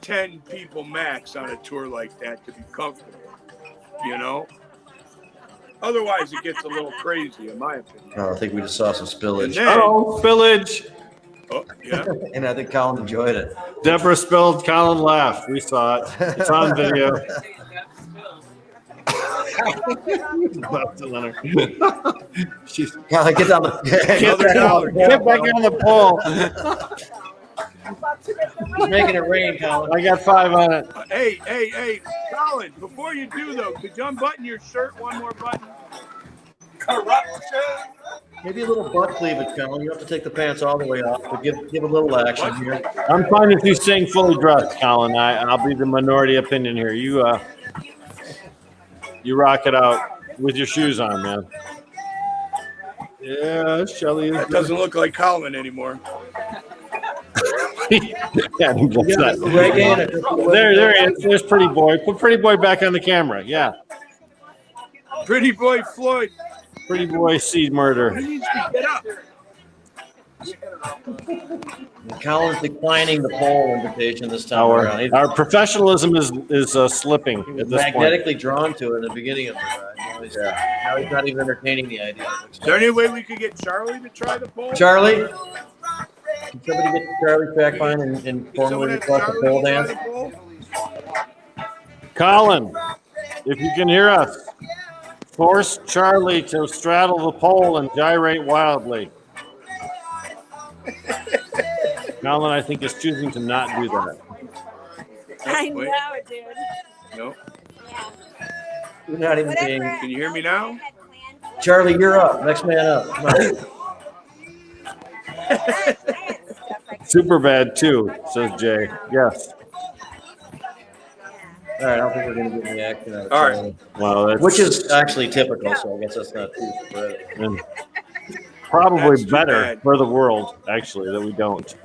S3: 10 people max on a tour like that to be comfortable. Otherwise, it gets a little crazy, in my opinion.
S1: Oh, I think we just saw some
S3: And
S1: spillage.
S3: then,
S2: spillage.
S3: oh, yeah.
S1: And I think Colin enjoyed it.
S2: Deborah spilled. Colin laughed. We saw it. It's on video. She's
S1: Colin, get down the
S2: get back on the pole.
S1: He's making it rain, Colin.
S2: I got 5 on it.
S3: Hey, Colin, before you do, though, could you unbutton your shirt one more button?
S1: Maybe a little butt cleavage, Colin. You don't have to take the pants all the way off, but give a little action here.
S2: I'm fine if you staying fully dressed, Colin. I'll be the minority opinion here. You rock it out with your shoes on, man. Yeah, Shelly is.
S3: That doesn't look like Colin anymore.
S2: Yeah, he looks that.
S1: Reggae and a-
S2: There he is. There's Pretty Boy. Put Pretty Boy back on the camera. Yeah.
S3: Pretty boy Floyd.
S2: Pretty Boy seed murder.
S3: He needs to get up.
S1: Colin's declining the poll invitation this time around. He's
S2: Our professionalism is slipping at this point.
S1: magnetically drawn to it in the beginning of the ride. Now he's not even entertaining the idea.
S3: Is there any way we could get Charlie to try the pole?
S1: Charlie? Can somebody get Charlie Strachbein and formally
S3: Someone have
S1: request a
S3: Charlie
S1: pole
S3: try
S1: dance?
S3: the pole?
S2: Colin, if you can hear us, force Charlie to straddle the pole and gyrate wildly. Colin, I think, is choosing to not do that.
S4: I
S3: Wait.
S4: know, dude.
S3: No.
S4: Yeah.
S1: You're not even
S4: Whatever
S1: being.
S3: Can you hear me now?
S4: I had planned for-
S1: Charlie, you're up. Next man up. Come on.
S4: I had stuff I could
S2: Super bad too, says Jay. Yes.
S1: All right, I don't think we're going to get any action out of
S3: All right.
S1: Charlie.
S2: Well, that's
S1: Which is actually typical, so I guess that's not too surprising.
S2: and probably
S3: That's too
S2: better
S3: bad.
S2: for the world, actually, that we don't,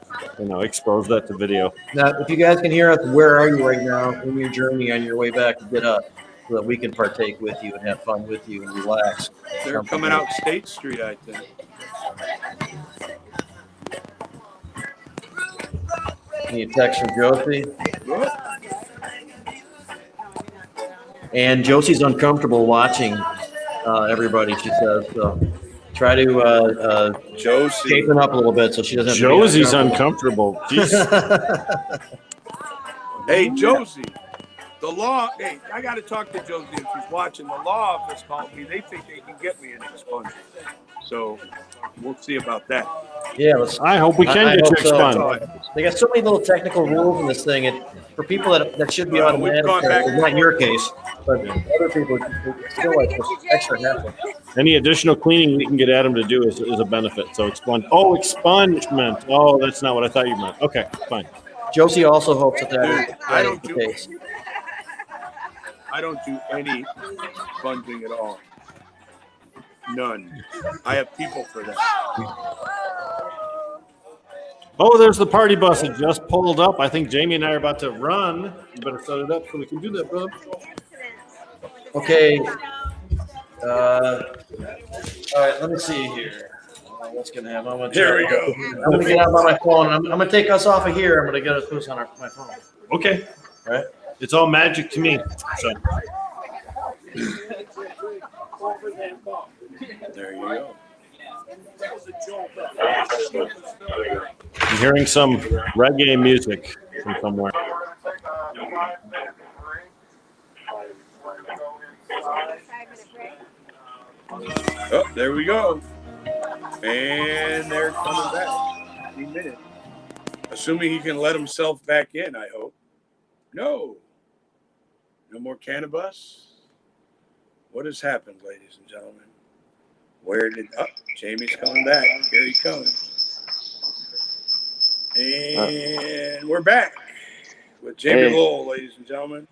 S2: expose that to video.
S1: Now, if you guys can hear us, where are you right now in your journey on your way back to get up so that we can partake with you and have fun with you and relax?
S3: They're coming out State Street, I think.
S1: Need a text from Josie. And Josie's uncomfortable watching everybody, she says. So try to
S3: Josie.
S1: shape up a little bit so she doesn't have to be
S2: Josie's uncomfortable. Jeez.
S3: Hey, Josie. The law. Hey, I got to talk to Josie if she's watching. The law office called me. They think they can get me an expungement. So we'll see about that.
S1: Yeah,
S2: I hope we can
S1: I
S2: get you
S1: hope so.
S2: expunged.
S1: They got so many little technical rules in this thing. For people that should be
S3: Well, we've
S1: automatic,
S3: gone back
S1: it's
S3: and
S1: not
S3: forth.
S1: your case, but other people it's still like this extra hassle.
S2: Any additional cleaning we can get Adam to do is a benefit. So expungement. Oh, expungement. Oh, that's not what I thought you meant. Okay, fine.
S1: Josie also hopes that
S3: Dude, I
S1: is
S3: don't
S1: the
S3: do
S1: case.
S3: I don't do any sponging at all. None. I have people for that.
S2: Oh, there's the party bus. It just pulled up. I think Jamie and I are about to run. You better set it up so we can do that, bro.
S1: Okay. All right, let me see here. What's gonna happen? I'm gonna
S3: Here we go.
S1: I'm gonna get out by my phone. I'm gonna take us off of here. I'm gonna get us put on my phone.
S2: Okay.
S1: All right.
S2: It's all magic to me. So
S3: There you go.
S2: I'm hearing some reggae music from somewhere.
S3: Oh, there we go. And they're coming back. Any minute. Assuming he can let himself back in, I hope. No. No more cannabis. What has happened, ladies and gentlemen? Where did Jamie's coming back. Here he comes. And we're back with Jamie Lowell, ladies and gentlemen.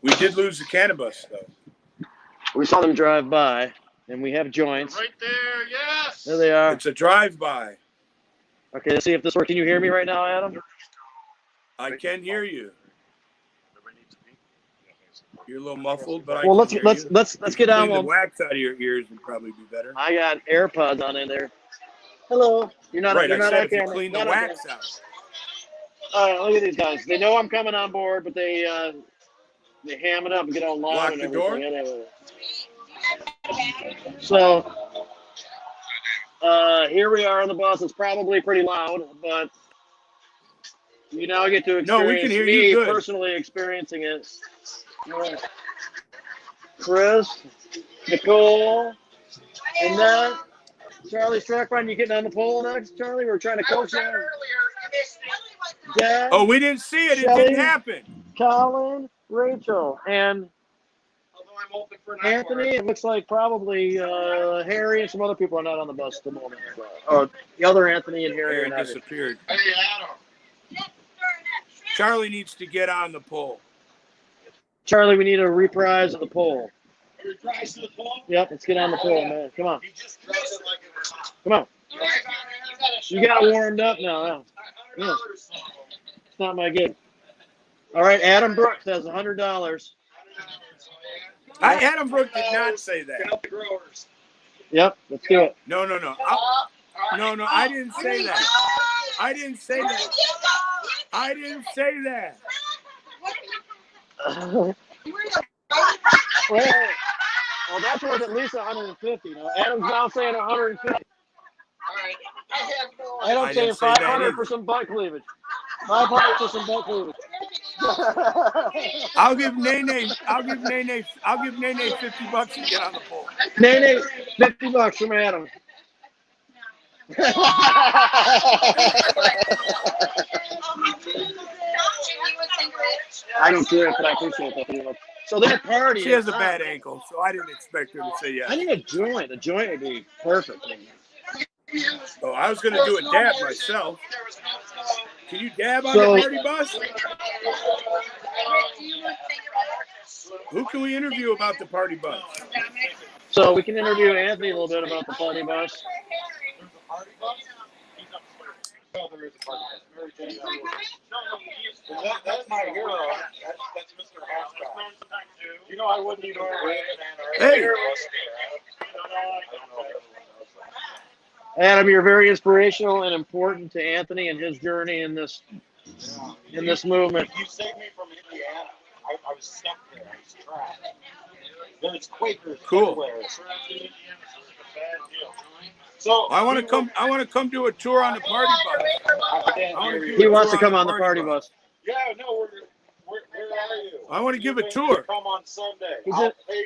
S3: We did lose the cannabis, though.
S1: We saw them drive by, and we have joints.
S6: Right there, yes.
S1: There they are.
S3: It's a drive-by.
S1: Okay, let's see if this works. Can you hear me right now, Adam?
S3: I can hear you. You're a little muffled, but
S1: Well,
S3: I can hear you.
S1: let's get on.
S3: Clean the wax out of your ears would probably be better.
S1: I got AirPods on in there. Hello. You're not.
S3: Right,
S1: You're
S3: I
S1: not
S3: said
S1: on
S3: if you
S1: camera.
S3: clean the
S1: Not on
S3: wax
S1: camera.
S3: out.
S1: All right, look at these guys. They know I'm coming on board, but they ham it up and get online.
S3: Lock
S1: and
S3: the door?
S1: everything. So here we are on the bus. It's probably pretty loud, but you now get to experience
S3: No, we can hear
S1: me
S3: you good.
S1: personally experiencing it. Chris, Nicole, Annette, Charlie Strachbein, you getting on the pole next, Charlie? We're trying to coach you. Dad,
S3: Oh, we didn't see it. It
S1: Shelly.
S3: didn't happen.
S1: Colin, Rachel, and Anthony. It looks like probably Harry and some other people are not on the bus at the moment. Or the other Anthony and Harry are
S3: Aaron
S1: not.
S3: disappeared.
S6: Hey, Adam.
S3: Charlie needs to get on the pole.
S1: Charlie, we need a reprise of the poll.
S6: Reprise to the pole?
S1: Yep, let's get on the poll, man. Come on.
S6: He just dressed it like it was hot.
S1: Come on. You got it warmed up now. Yeah. It's not my gig. All right, Adam Brooks has $100.
S3: Adam Brook did not say that.
S6: Help the growers.
S1: Yep, let's do it.
S3: No. No, I didn't say that. I didn't say that. I didn't say that.
S1: Well, that's worth at least 150. Now, Adam's now saying 150. Adam's saying
S3: didn't say that
S1: 500
S3: either.
S1: for some butt cleavage. 500 for some butt cleavage.
S3: I'll give NayNay $50 to get on the pole.
S1: NayNay, $50 from Adam.
S10: I don't care, but I appreciate that very much. So that party.
S3: She has a bad ankle, so I didn't expect her to say yes.
S10: I need a joint. A joint would be perfect.
S3: Oh, I was going to do a dab myself. Can you dab on the party bus? Who can we interview about the party bus?
S10: So we can interview Anthony a little bit about the party bus.
S6: That's my hero. That's Mr. Hashback. You know, I wouldn't even wait.
S3: Hey!
S10: Adam, you're very inspirational and important to Anthony and his journey in this movement.
S6: You saved me from Indiana. I was stuck there. I was trapped. There's Quakers everywhere. So
S3: I want to come do a tour on the party bus.
S10: He wants to come on the party bus.
S6: Yeah, no, where are you?
S3: I want to give a tour.
S6: Come on Sunday. I'll pay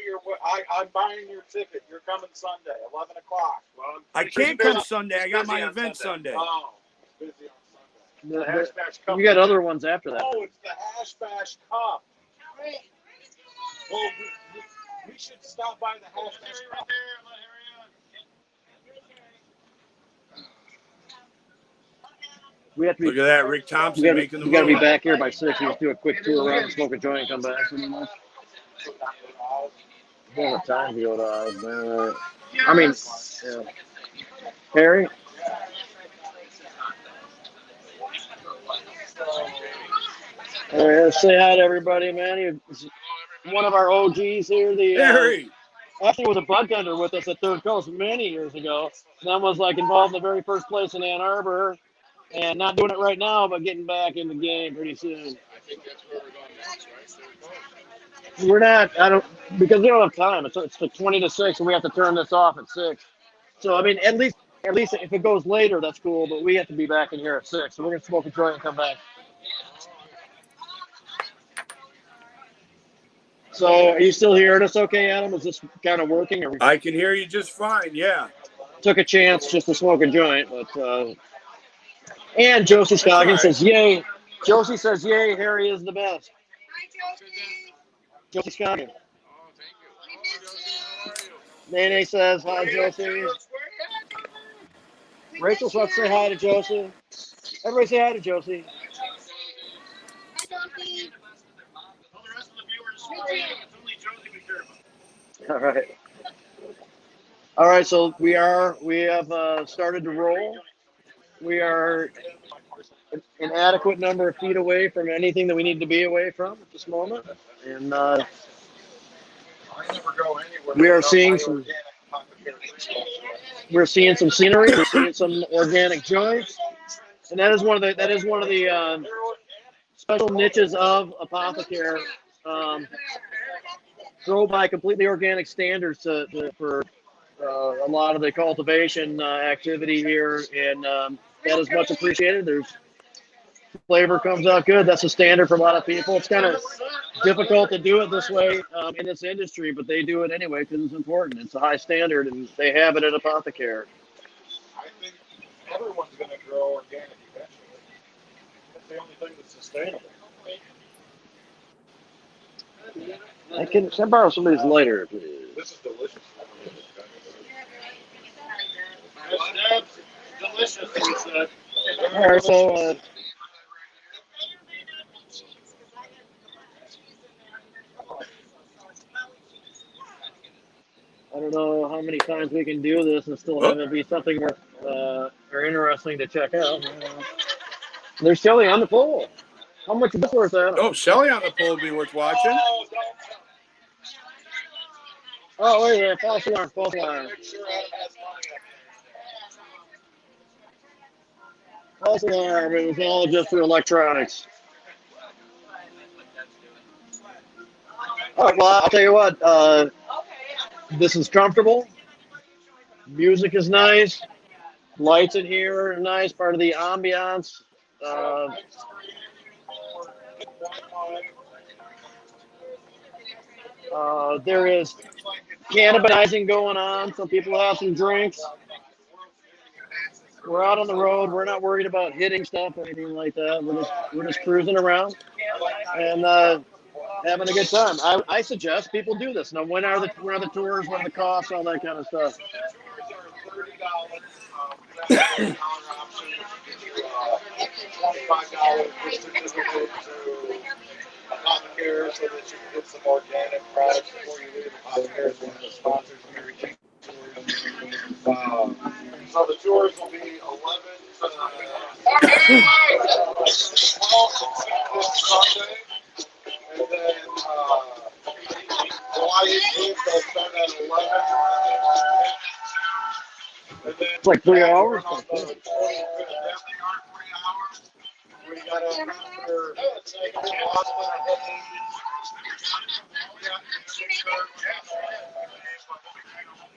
S6: I'm buying your ticket. You're coming Sunday, 11 o'clock. Well,
S3: I can't come Sunday. I got my event Sunday.
S6: Oh, busy on Sunday. The Hash Bash Cup.
S10: You got other ones after that.
S6: Oh, it's the Hash Bash Cup. Well, we should stop by the Hash Bash Cup.
S10: We have to
S3: Look at that, Rick Thompson making the
S10: We got to be
S3: move.
S10: back here by 6. We just do a quick tour around and smoke a joint and come back. We don't have time to go to Oz, man. I mean, Harry? All right, let's say hi to everybody, man. He's one of our OGs here.
S3: Harry!
S10: Actually was a bud tender with us at Third Coast many years ago. Then was like involved in the very first place in Ann Arbor. And not doing it right now, but getting back in the game pretty soon.
S6: I think that's where we're going next, right?
S10: We're not, because we don't have time. It's the 20 to 6, and we have to turn this off at 6. So, I mean, at least if it goes later, that's cool, but we have to be back in here at 6. So we're going to smoke a joint and come back. So, are you still hearing us okay, Adam? Is this kind of working?
S3: I can hear you just fine, yeah.
S10: Took a chance just to smoke a joint, but... And Josie Scoggins says, yay. Josie says, yay, Harry is the best.
S4: Hi, Josie.
S10: Josie Scoggins.
S6: Oh, thank you. How are you?
S10: NayNay says, hi, Josie. Rachel's about to say hi to Josie. Everybody say hi to Josie. All right. All right, so we have started to roll. We are an adequate number of feet away from anything that we need to be away from at this moment. And we are seeing some scenery, we're seeing some organic joints. And that is one of the special niches of Apothecare. Grow by completely organic standards for a lot of the cultivation activity here, and that is much appreciated. There's flavor comes out good. That's a standard for a lot of people. It's kind of difficult to do it this way in this industry, but they do it anyway because it's important. It's a high standard, and they have it at Apothecare.
S6: I think everyone's going to grow organic eventually. That's the only thing that's sustainable.
S10: Can I borrow somebody's lighter, please?
S6: This is delicious. That's delicious, he said.
S10: All right, so I don't know how many times we can do this and still have it be something worth or interesting to check out. There's Shelly on the pole. How much is this worth, Adam?
S3: Oh, Shelly on the pole would be worth watching.
S10: Oh, wait a minute. False alarm. False alarm. It was all just through electronics. All right, well, I'll tell you what. This is comfortable. Music is nice. Lights in here are nice. Part of the ambiance. There is cannabising going on. Some people have some drinks. We're out on the road. We're not worried about hitting stuff or anything like that. We're just cruising around and having a good time. I suggest people do this. Now, when are the tours? What are the costs? All that kind of stuff.
S6: $30. $25 Apothecare, so that you can get some organic products before you leave. Apothecare is one of the sponsors of Mary Jane Tours. So the tours will be 11 to 12 Sunday, and then July 18th they'll start at 11. And then
S10: It's like 3 hours.
S6: We got a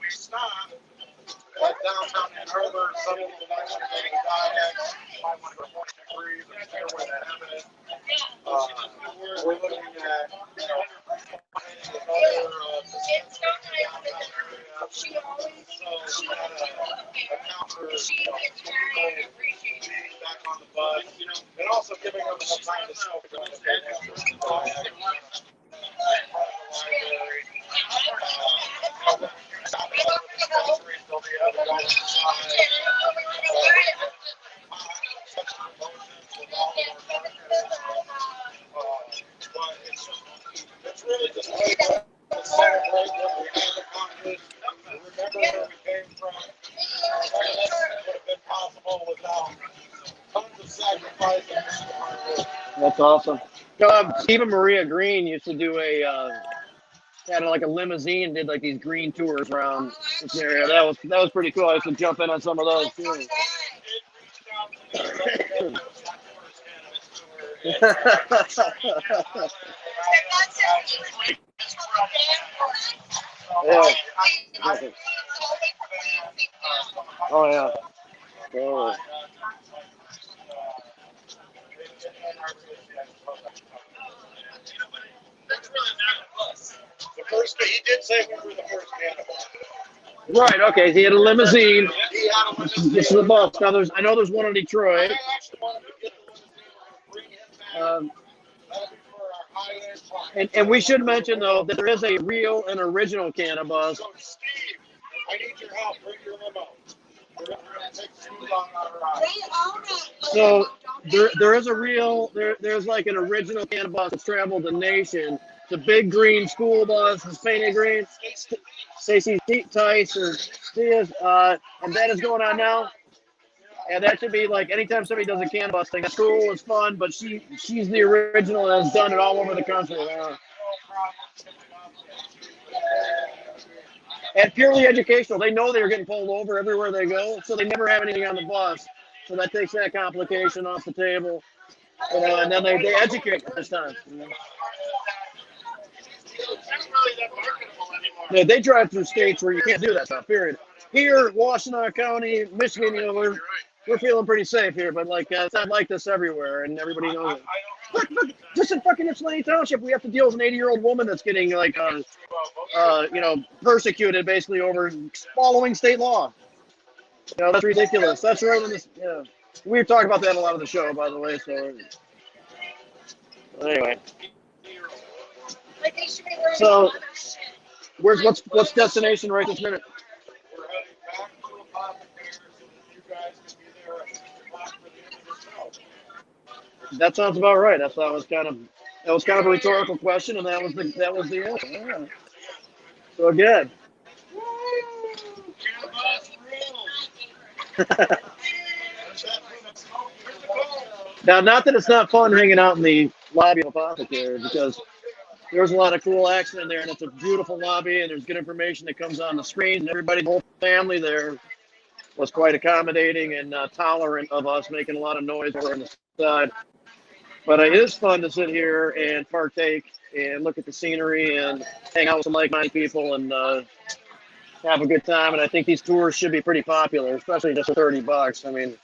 S6: we stop at downtown Ann Arbor. Some of them will actually go to the kayaks. Might want to go 40 degrees and stay where they have it. We're looking at, back on the bus, and also giving them enough time to smoke on the it's really just celebrate what we have accomplished, remember where we came from. Would have been possible without tons of sacrifice and hard work.
S10: That's awesome. Stephen Maria Green used to do had like a limousine, did like these green tours around this area. That was pretty cool. I used to jump in on some of those too. Yeah. Oh yeah. Oh.
S6: The first, he did say we were the first cannibal.
S10: Right. Okay. He had a limousine.
S6: He had a limousine.
S10: This is the bus. Now I know there's one in Detroit.
S6: I actually wanted to get the limousine and bring him back. That'll be for our high-end clients.
S10: And we should mention though that there is a real and original cannabis.
S6: So Steve, I need your help. Bring your limo. We're gonna take Steve on our ride.
S10: So there is a real there's like an original cannabis that's traveled the nation. It's a big green school bus. It's painted green. Stacy Tice or Diaz, and that is going on now. And that should be like anytime somebody does a cannabis thing, that's cool, it's fun. But she's the original and has done it all over the country. And purely educational. They know they're getting pulled over everywhere they go, so they never have anything on the bus. So that takes that complication off the table. And then they educate this time. Yeah, they drive through states where you can't do that stuff, period. Here, Washtenaw County, Michigan, we're feeling pretty safe here, but like it's not like this everywhere, and everybody knows it. Look, just in fucking Ypsilanti Township, we have to deal with an 80-year-old woman that's getting like, persecuted basically over following state law. That's ridiculous. That's right in this. Yeah, we've talked about that in a lot of the show, by the way. So anyway, so what's destination right this minute?
S6: We're heading back to Apothecare so that you guys can be there at 6 o'clock for the end of the show.
S10: That sounds about right. That was kind of a rhetorical question, and that was the answer. Yeah. So good. Now, not that it's not fun hanging out in the lobby of Apothecare, because there's a lot of cool action in there, and it's a beautiful lobby, and there's good information that comes on the screen, and everybody, the whole family there was quite accommodating and tolerant of us making a lot of noise over on the side. But it is fun to sit here and partake and look at the scenery and hang out with some like-minded people and have a good time. And I think these tours should be pretty popular, especially just for $30. I mean,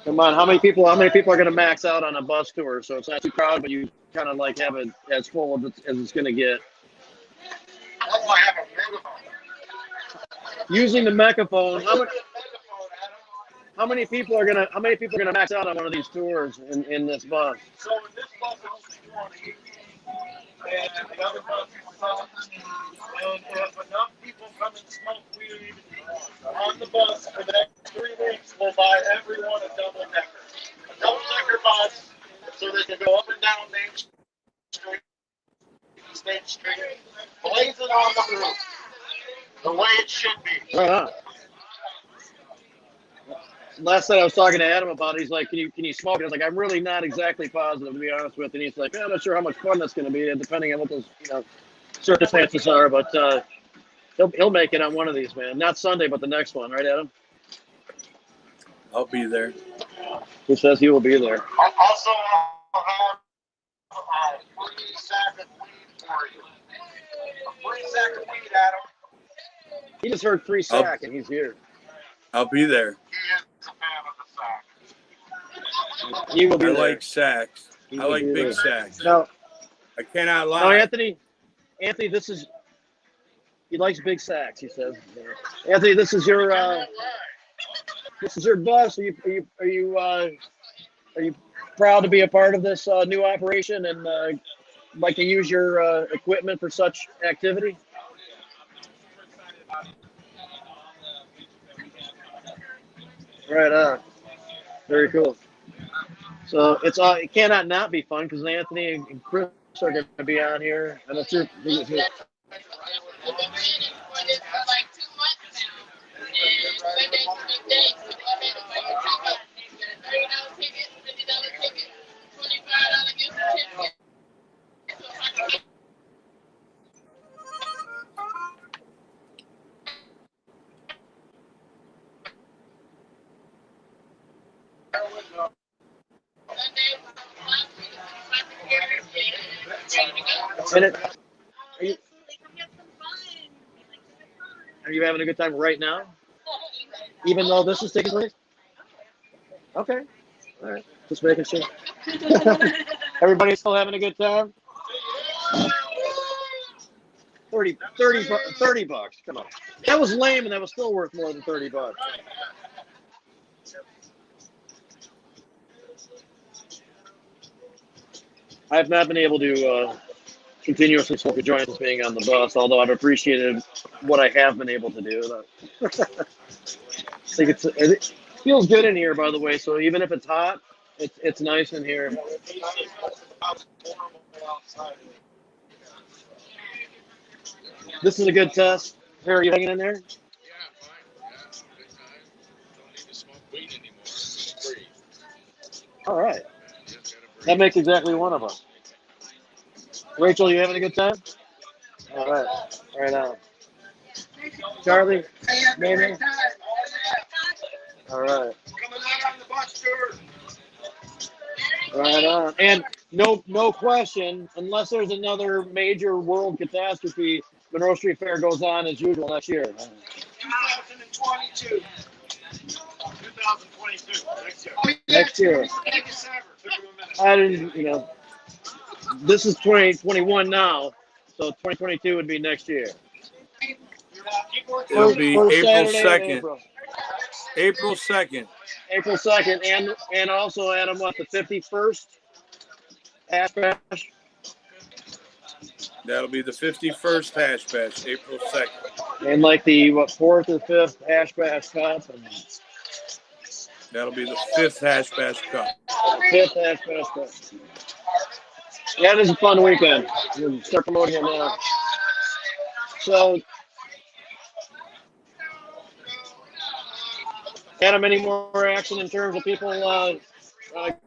S10: come on, how many people are going to max out on a bus tour? So it's not too crowded, but you kind of like have it as full as it's going to get.
S6: Also, I have a megaphone.
S10: Using the megaphone, how much? How many people are gonna max out on one of these tours in this bus?
S6: So in this bus, it's 20, and the other bus is 7. And if enough people come and smoke weed on the bus for the next 3 weeks, we'll buy everyone a double-decker. A double-decker bus, so they can go up and down Main Street, State Street, blazing on the roof, the way it should be.
S10: Right on. Last night I was talking to Adam about it. He's like, can you smoke it? I was like, I'm really not exactly positive, to be honest with you. And he's like, I'm not sure how much fun that's going to be, depending on what those circumstances are. But he'll make it on one of these, man. Not Sunday, but the next one, right, Adam?
S3: I'll be there.
S10: He says he will be there.
S6: Also, I'll have a free sack of weed for you. A free sack of weed, Adam.
S10: He just heard free sack, and he's here.
S3: I'll be there.
S6: He is a fan of the sack.
S10: He will be
S3: I
S10: there.
S3: like sacks. I like big sacks.
S10: No,
S3: I cannot
S10: no,
S3: lie.
S10: Anthony, he likes big sacks. He says, Anthony, this is your bus. Are you proud to be a part of this new operation and like to use your equipment for such activity? Right on. Very cool. So it cannot not be fun because Anthony and Chris are going to be on here, and it's your. And are you having a good time right now? Even though this is taking place? Okay. All right. Just making sure. Everybody's still having a good time? 30 bucks. Come on. That was lame, and that was still worth more than 30 bucks. I've not been able to continuously smoke a joint since being on the bus, although I've appreciated what I have been able to do. I think it feels good in here, by the way. So even if it's hot, it's nice in here. This is a good test. Harry, are you hanging in there? All right. That makes exactly one of us. Rachel, you having a good time? All right. Right on. Charlie? NayNay? All right. Right on. And no question, unless there's another major world catastrophe, Monroe Street Fair goes on as usual next year.
S6: 2022. 2022.
S10: Next year. I didn't, this is 2021 now, so 2022 would be next year.
S3: It'll be
S10: First
S3: April
S10: Saturday in
S3: 2nd. April 2nd.
S10: April 2nd, and also, Adam, what, the 51st Hash Bash?
S3: That'll be the 51st Hash Bash, April 2nd.
S10: And like the, 4th or 5th Hash Bash Cup? And
S3: That'll be the 5th Hash Bash Cup.
S10: 5th Hash Bash Cup. Yeah, it is a fun weekend. We'll start promoting it now. So, Adam, any more action in terms of people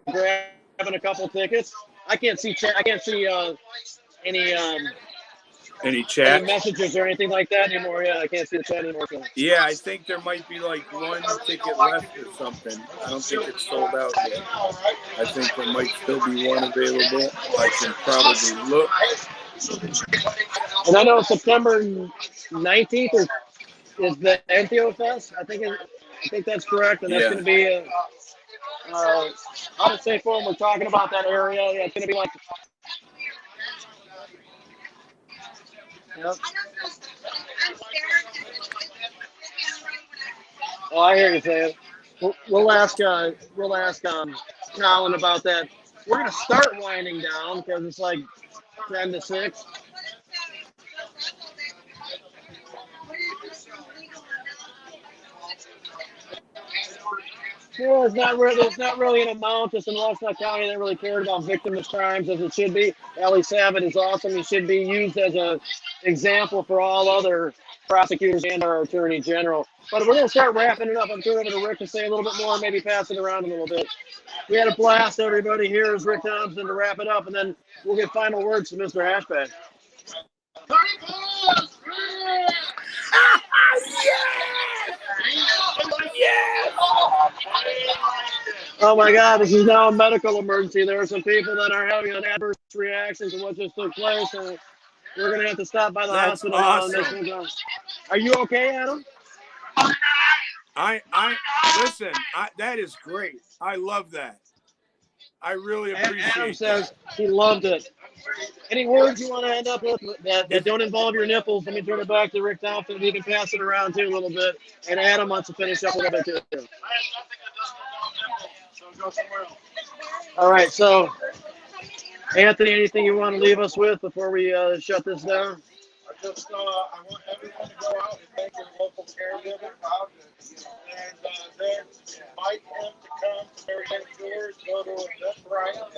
S10: grabbing a couple tickets? I can't see any
S3: chat
S10: messages or anything like that anymore. Yeah, I can't see the chat anymore. So.
S3: Yeah, I think there might be like one ticket left or something. I don't think it's sold out yet. I think there might still be one available. I can probably look.
S10: And I know September 19th is the Antheo Fest. I think that's correct, and that's going to be out of St. Paul. We're talking about that area. Yeah, it's going to be like. Yep. Oh, I hear you saying. We'll ask Colin about that. We're gonna start winding down because it's like 10 to 6. Yeah, there's not really an amount. Just in Washington County, they really cared about victimless crimes as it should be. Ali Savit is awesome. He should be used as an example for all other prosecutors and our Attorney General. But we're going to start wrapping it up. I'm turning over to Rick to say a little bit more, maybe pass it around a little bit. We had a blast, everybody. Here is Rick Thompson to wrap it up, and then we'll get final words from Mr. Hashbag. Oh my God, this is now a medical emergency. There are some people that are having an adverse reaction to what just took place, and we're going to have to stop by the hospital.
S3: Awesome.
S10: Now. Are you okay, Adam?
S3: Listen, that is great. I love that. I really appreciate it.
S10: Adam says he loved it. Any words you want to end up with that don't involve your nipples? Let me turn it back to Rick Thompson. You can pass it around too a little bit. And Adam wants to finish up a little bit too. All right, so Anthony, anything you want to leave us with before we shut this down?
S6: I want everyone to go out and thank their local caregiver and then invite them to come to Mary Jane Tours, go to Eventbrite and look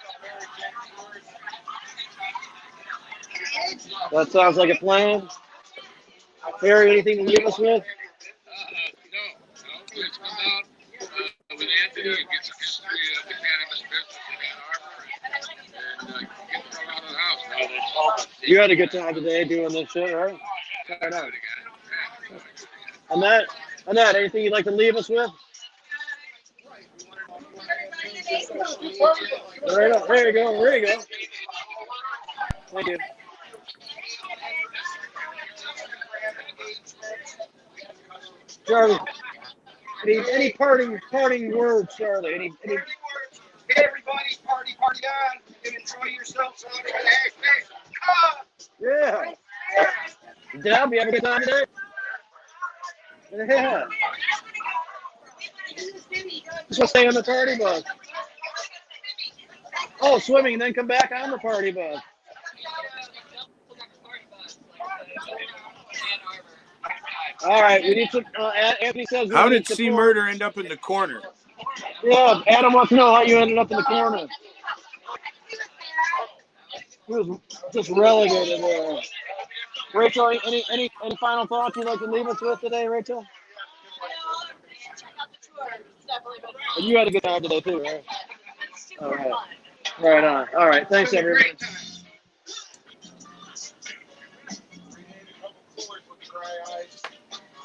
S6: up Mary Jane Tours.
S10: That sounds like a plan. Barry, anything to leave us with?
S6: No. Let's come out with Anthony and get some history of the cannabis business in Ann Arbor and get the hell out of the house.
S10: You had a good time today doing this shit, right? Right on. Annette, anything you'd like to leave us with? Right on. There you go. Thank you. Charlie, any parting words, Charlie? Any...
S8: Hey, everybody, party on. You can enjoy yourselves out there.
S10: Yeah. Deb, you have a good time today? Yeah. Just stay on the party bus. Oh, swimming and then come back on the party bus. All right, we need to. Anthony says.
S3: How did C Murder end up in the corner?
S10: Yeah, Adam wants to know how you ended up in the corner. He was just relegated there. Rachel, any final thoughts you'd like to leave us with today, Rachel? And you had a good time today too, right? All right. Right on. All right. Thanks, everybody.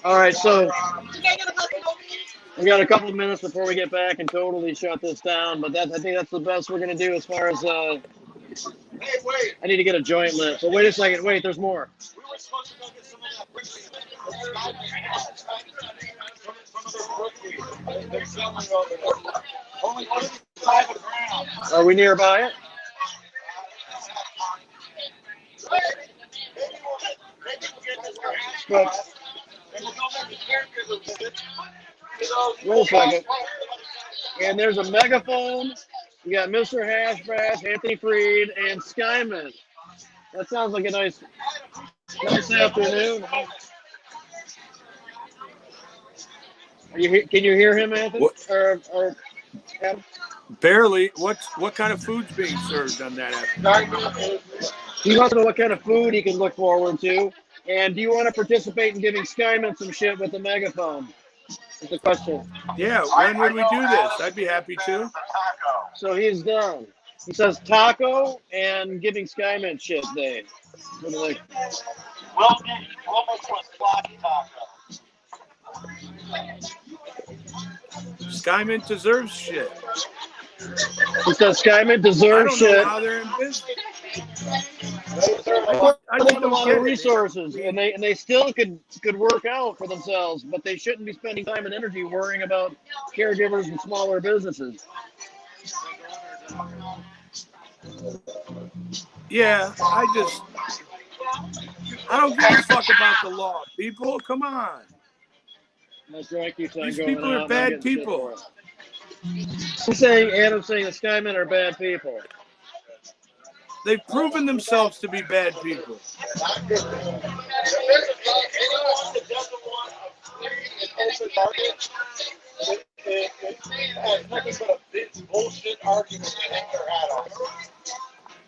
S10: All right, so we got a couple of minutes before we get back and totally shut this down, but I think that's the best we're going to do as far as
S6: Hey, wait.
S10: I need to get a joint lit. But wait a second. Wait, there's more.
S6: We were supposed to go get some of that they're selling over there. Only 55 a gram.
S10: Are we nearby it? But, wait a second. And there's a megaphone. We got Mr. Hashbash, Anthony Freed, and Skyman. That sounds like a nice afternoon. Can you hear him, Anthony? Or Adam?
S3: Barely. What kind of food's being served on that afternoon?
S10: He wants to know what kind of food he can look forward to. And do you want to participate in giving Skyman some shit with the megaphone? That's the question.
S3: Yeah, when would we do this? I'd be happy to.
S10: So he's done. He says taco and giving Skyman shit day. What do you think?
S6: Well, almost was sloppy taco.
S3: Skyman deserves shit.
S10: He says Skyman deserves shit.
S3: I don't know how they're in business.
S10: I think a lot of resources, and they still could work out for themselves, but they shouldn't be spending time and energy worrying about caregivers and smaller businesses.
S3: Yeah, I don't give a fuck about the law, people. Come on.
S10: My strike keeps on
S3: These
S10: going
S3: people
S10: out,
S3: are
S10: and I'm
S3: bad
S10: getting shit
S3: people.
S10: for it. He's saying Adam's saying the Skymen are bad people.
S3: They've proven themselves to be bad people.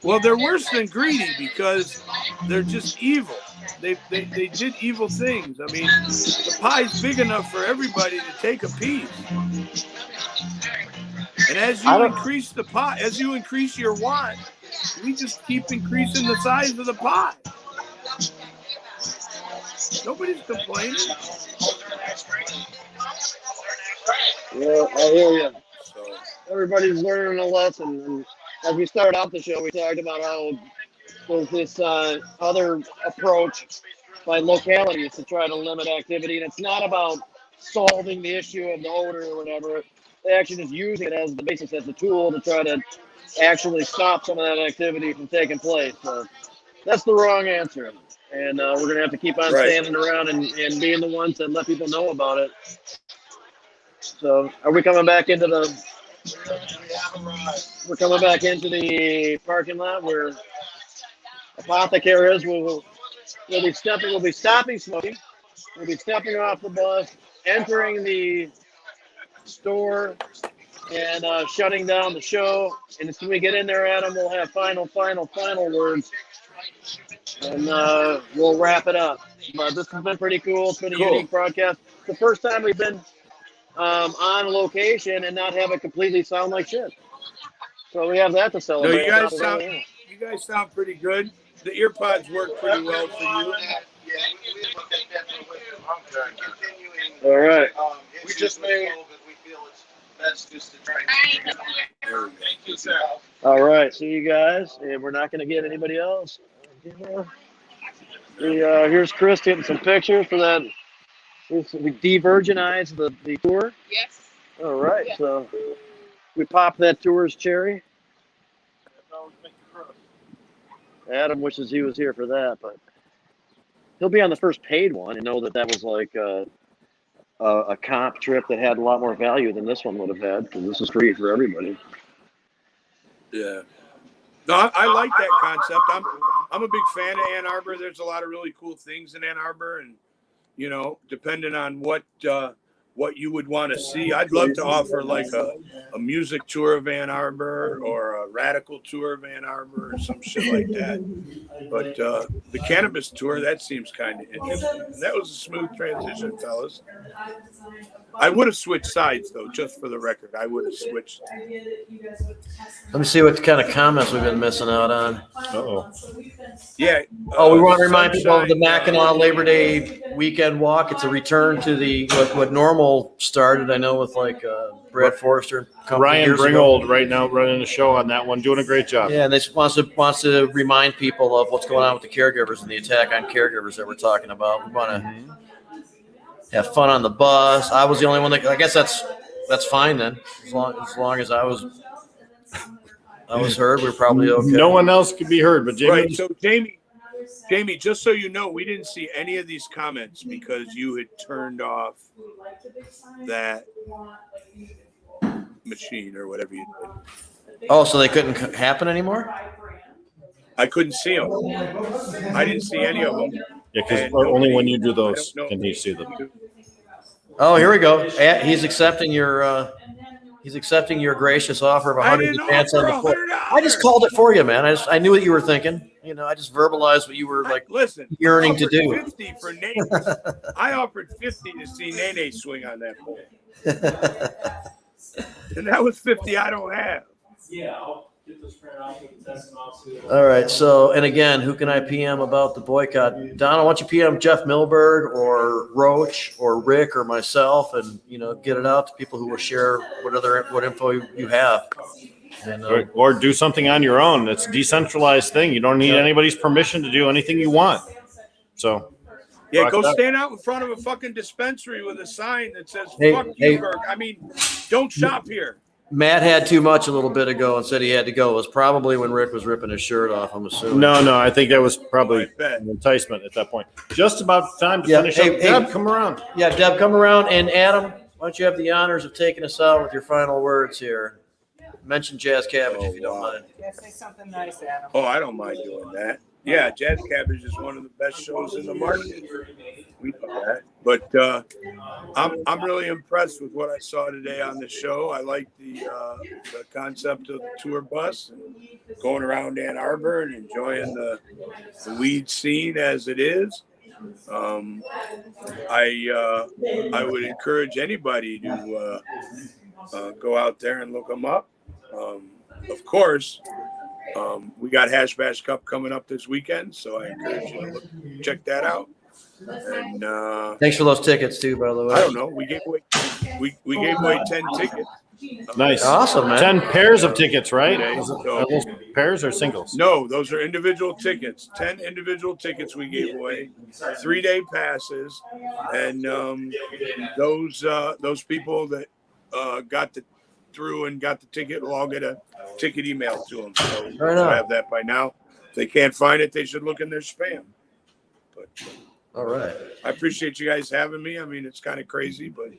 S3: Well, they're worse than greedy because they're just evil. They did evil things. I mean, the pie's big enough for everybody to take a piece. And as you increase the pie, as you increase your want, we just keep increasing the size of the pie. Nobody's complaining.
S10: Yeah, I hear you. Everybody's learning a lesson. And as we started out the show, we talked about how there's this other approach by localities to try to limit activity. And it's not about solving the issue of the odor or whatever. They actually just use it as the basis, as the tool to try to actually stop some of that activity from taking place. So that's the wrong answer. And we're going to have to keep on standing around and being the ones that let people know about it. So are we coming back into the parking lot where Apothecare is? We'll be stopping smoking. We'll be stepping off the bus, entering the store, and shutting down the show. And as soon as we get in there, Adam, we'll have final words. And we'll wrap it up. But this has been pretty cool. It's been a unique broadcast. The first time we've been on location and not have it completely sound like shit. So we have that to celebrate.
S3: No, you guys sound pretty good. The earpods work pretty well for you.
S10: All right.
S6: We just made. That's just to try. Thank you, sir.
S10: All right. See you guys. And we're not going to get anybody else. Here's Chris getting some pictures for that. We de-virginized the tour.
S11: Yes.
S10: All right. Yeah. So we popped that tour's cherry. Adam wishes he was here for that, but he'll be on the first paid one and know that was like a comp trip that had a lot more value than this one would have had, because this is free for everybody.
S3: Yeah. No, I like that concept. I'm a big fan of Ann Arbor. There's a lot of really cool things in Ann Arbor, and depending on what you would want to see, I'd love to offer like a music tour of Ann Arbor or a radical tour of Ann Arbor or some shit like that. But the cannabis tour, that seems kind of interesting. That was a smooth transition, fellas. I would have switched sides, though, just for the record. I would have switched.
S1: Let me see what kind of comments we've been missing out on.
S2: Uh-oh.
S3: Yeah.
S1: We want to remind people of the Mackinac Labor Day weekend walk. It's a return to what normal started, I know, with like Brad Forrester.
S2: Ryan Bringold right now running the show on that one, doing a great job.
S1: Yeah, and they wants to remind people of what's going on with the caregivers and the attack on caregivers that we're talking about. We want to have fun on the bus. I was the only one that, I guess that's fine then, as long as I was heard. We're probably okay.
S2: No one else could be heard, but Jamie.
S3: Right. So Jamie, just so you know, we didn't see any of these comments because you had turned off that machine or whatever you did.
S1: Oh, so they couldn't happen anymore?
S3: I couldn't see them. I didn't see any of them.
S2: Yeah, because only when you do those can you see them.
S1: Oh, here we go. He's accepting your gracious offer of 100 advance on the floor. I just called it for you, man. I knew what you were thinking. I just verbalized what you were yearning to do.
S3: 50 for NayNay. I offered 50 to see NayNay swing on that pole. And that was 50 I don't have.
S7: Yeah, I'll get this printed out, get the test off.
S1: All right. So, and again, who can I PM about the boycott? Donna, why don't you PM Jeff Milberg or Roach or Rick or myself, and get it out to people who will share what info you have. And,
S2: or do something on your own. It's a decentralized thing. You don't need anybody's permission to do anything you want. So.
S3: Yeah, go stand out in front of a fucking dispensary with a sign that says "Fuck you, Berg." I mean, don't shop here.
S1: Matt had too much a little bit ago and said he had to go. It was probably when Rick was ripping his shirt off, I'm assuming.
S2: No, I think that was probably
S3: I bet.
S2: an enticement at that point. Just about time to
S1: Yeah,
S2: finish
S1: hey,
S2: up. Deb, come around.
S1: Yeah, Deb, come around. And Adam, why don't you have the honors of taking us out with your final words here? Mention Jazz Cabbage if you don't mind.
S11: Yeah, say something nice, Adam.
S3: Oh, I don't mind doing that. Yeah, Jazz Cabbage is one of the best shows in the market. We know that. But I'm really impressed with what I saw today on the show. I like the concept of the tour bus and going around Ann Arbor and enjoying the weed scene as it is. I would encourage anybody to go out there and look them up. Of course, we got Hash Bash Cup coming up this weekend, so I encourage you to check that out. And
S1: Thanks for those tickets too, by the way.
S3: I don't know. We gave away 10 tickets.
S2: Nice.
S1: Awesome, man.
S2: 10 pairs of tickets, right?
S3: Okay,
S2: Are
S3: so-
S2: those pairs or singles?
S3: No, those are individual tickets. 10 individual tickets we gave away, 3-day passes, and those people that got through and got the ticket will all get a ticket emailed to them. So
S1: Right on.
S3: I have that by now. If they can't find it, they should look in their spam. But
S1: All right.
S3: I appreciate you guys having me. I mean, it's kind of crazy, but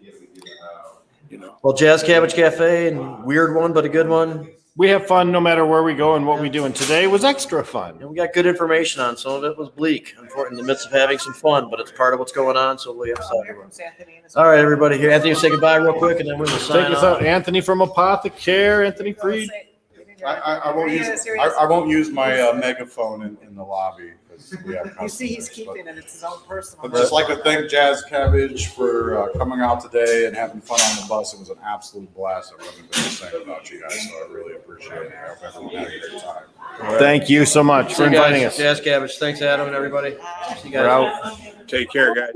S3: you know.
S1: Well, Jazz Cabbage Cafe, and weird one, but a good one.
S2: We have fun no matter where we go and what we do. And today was extra fun.
S1: And we got good information on. Some of it was bleak, in the midst of having some fun, but it's part of what's going on. So we have
S11: Oh, here
S1: to.
S11: comes Anthony.
S1: All right, everybody here. Anthony, say goodbye real quick, and then we're going to sign
S2: Take us out.
S1: off.
S2: Anthony from Apothecare, Anthony Freed.
S12: I won't use my megaphone in the lobby because we have
S11: You see, he's
S12: customers,
S11: keeping it. It's his own personal.
S12: but just like to thank Jazz Cabbage for coming out today and having fun on the bus. It was an absolute blast. I've never been the same about you guys, so I really appreciate it. I hope everyone had a great time.
S2: Thank you so much
S1: See
S2: for
S1: you
S2: inviting
S1: guys.
S2: us.
S1: Jazz Cabbage. Thanks, Adam, and everybody. See you guys.
S2: We're out.
S3: Take care, guys.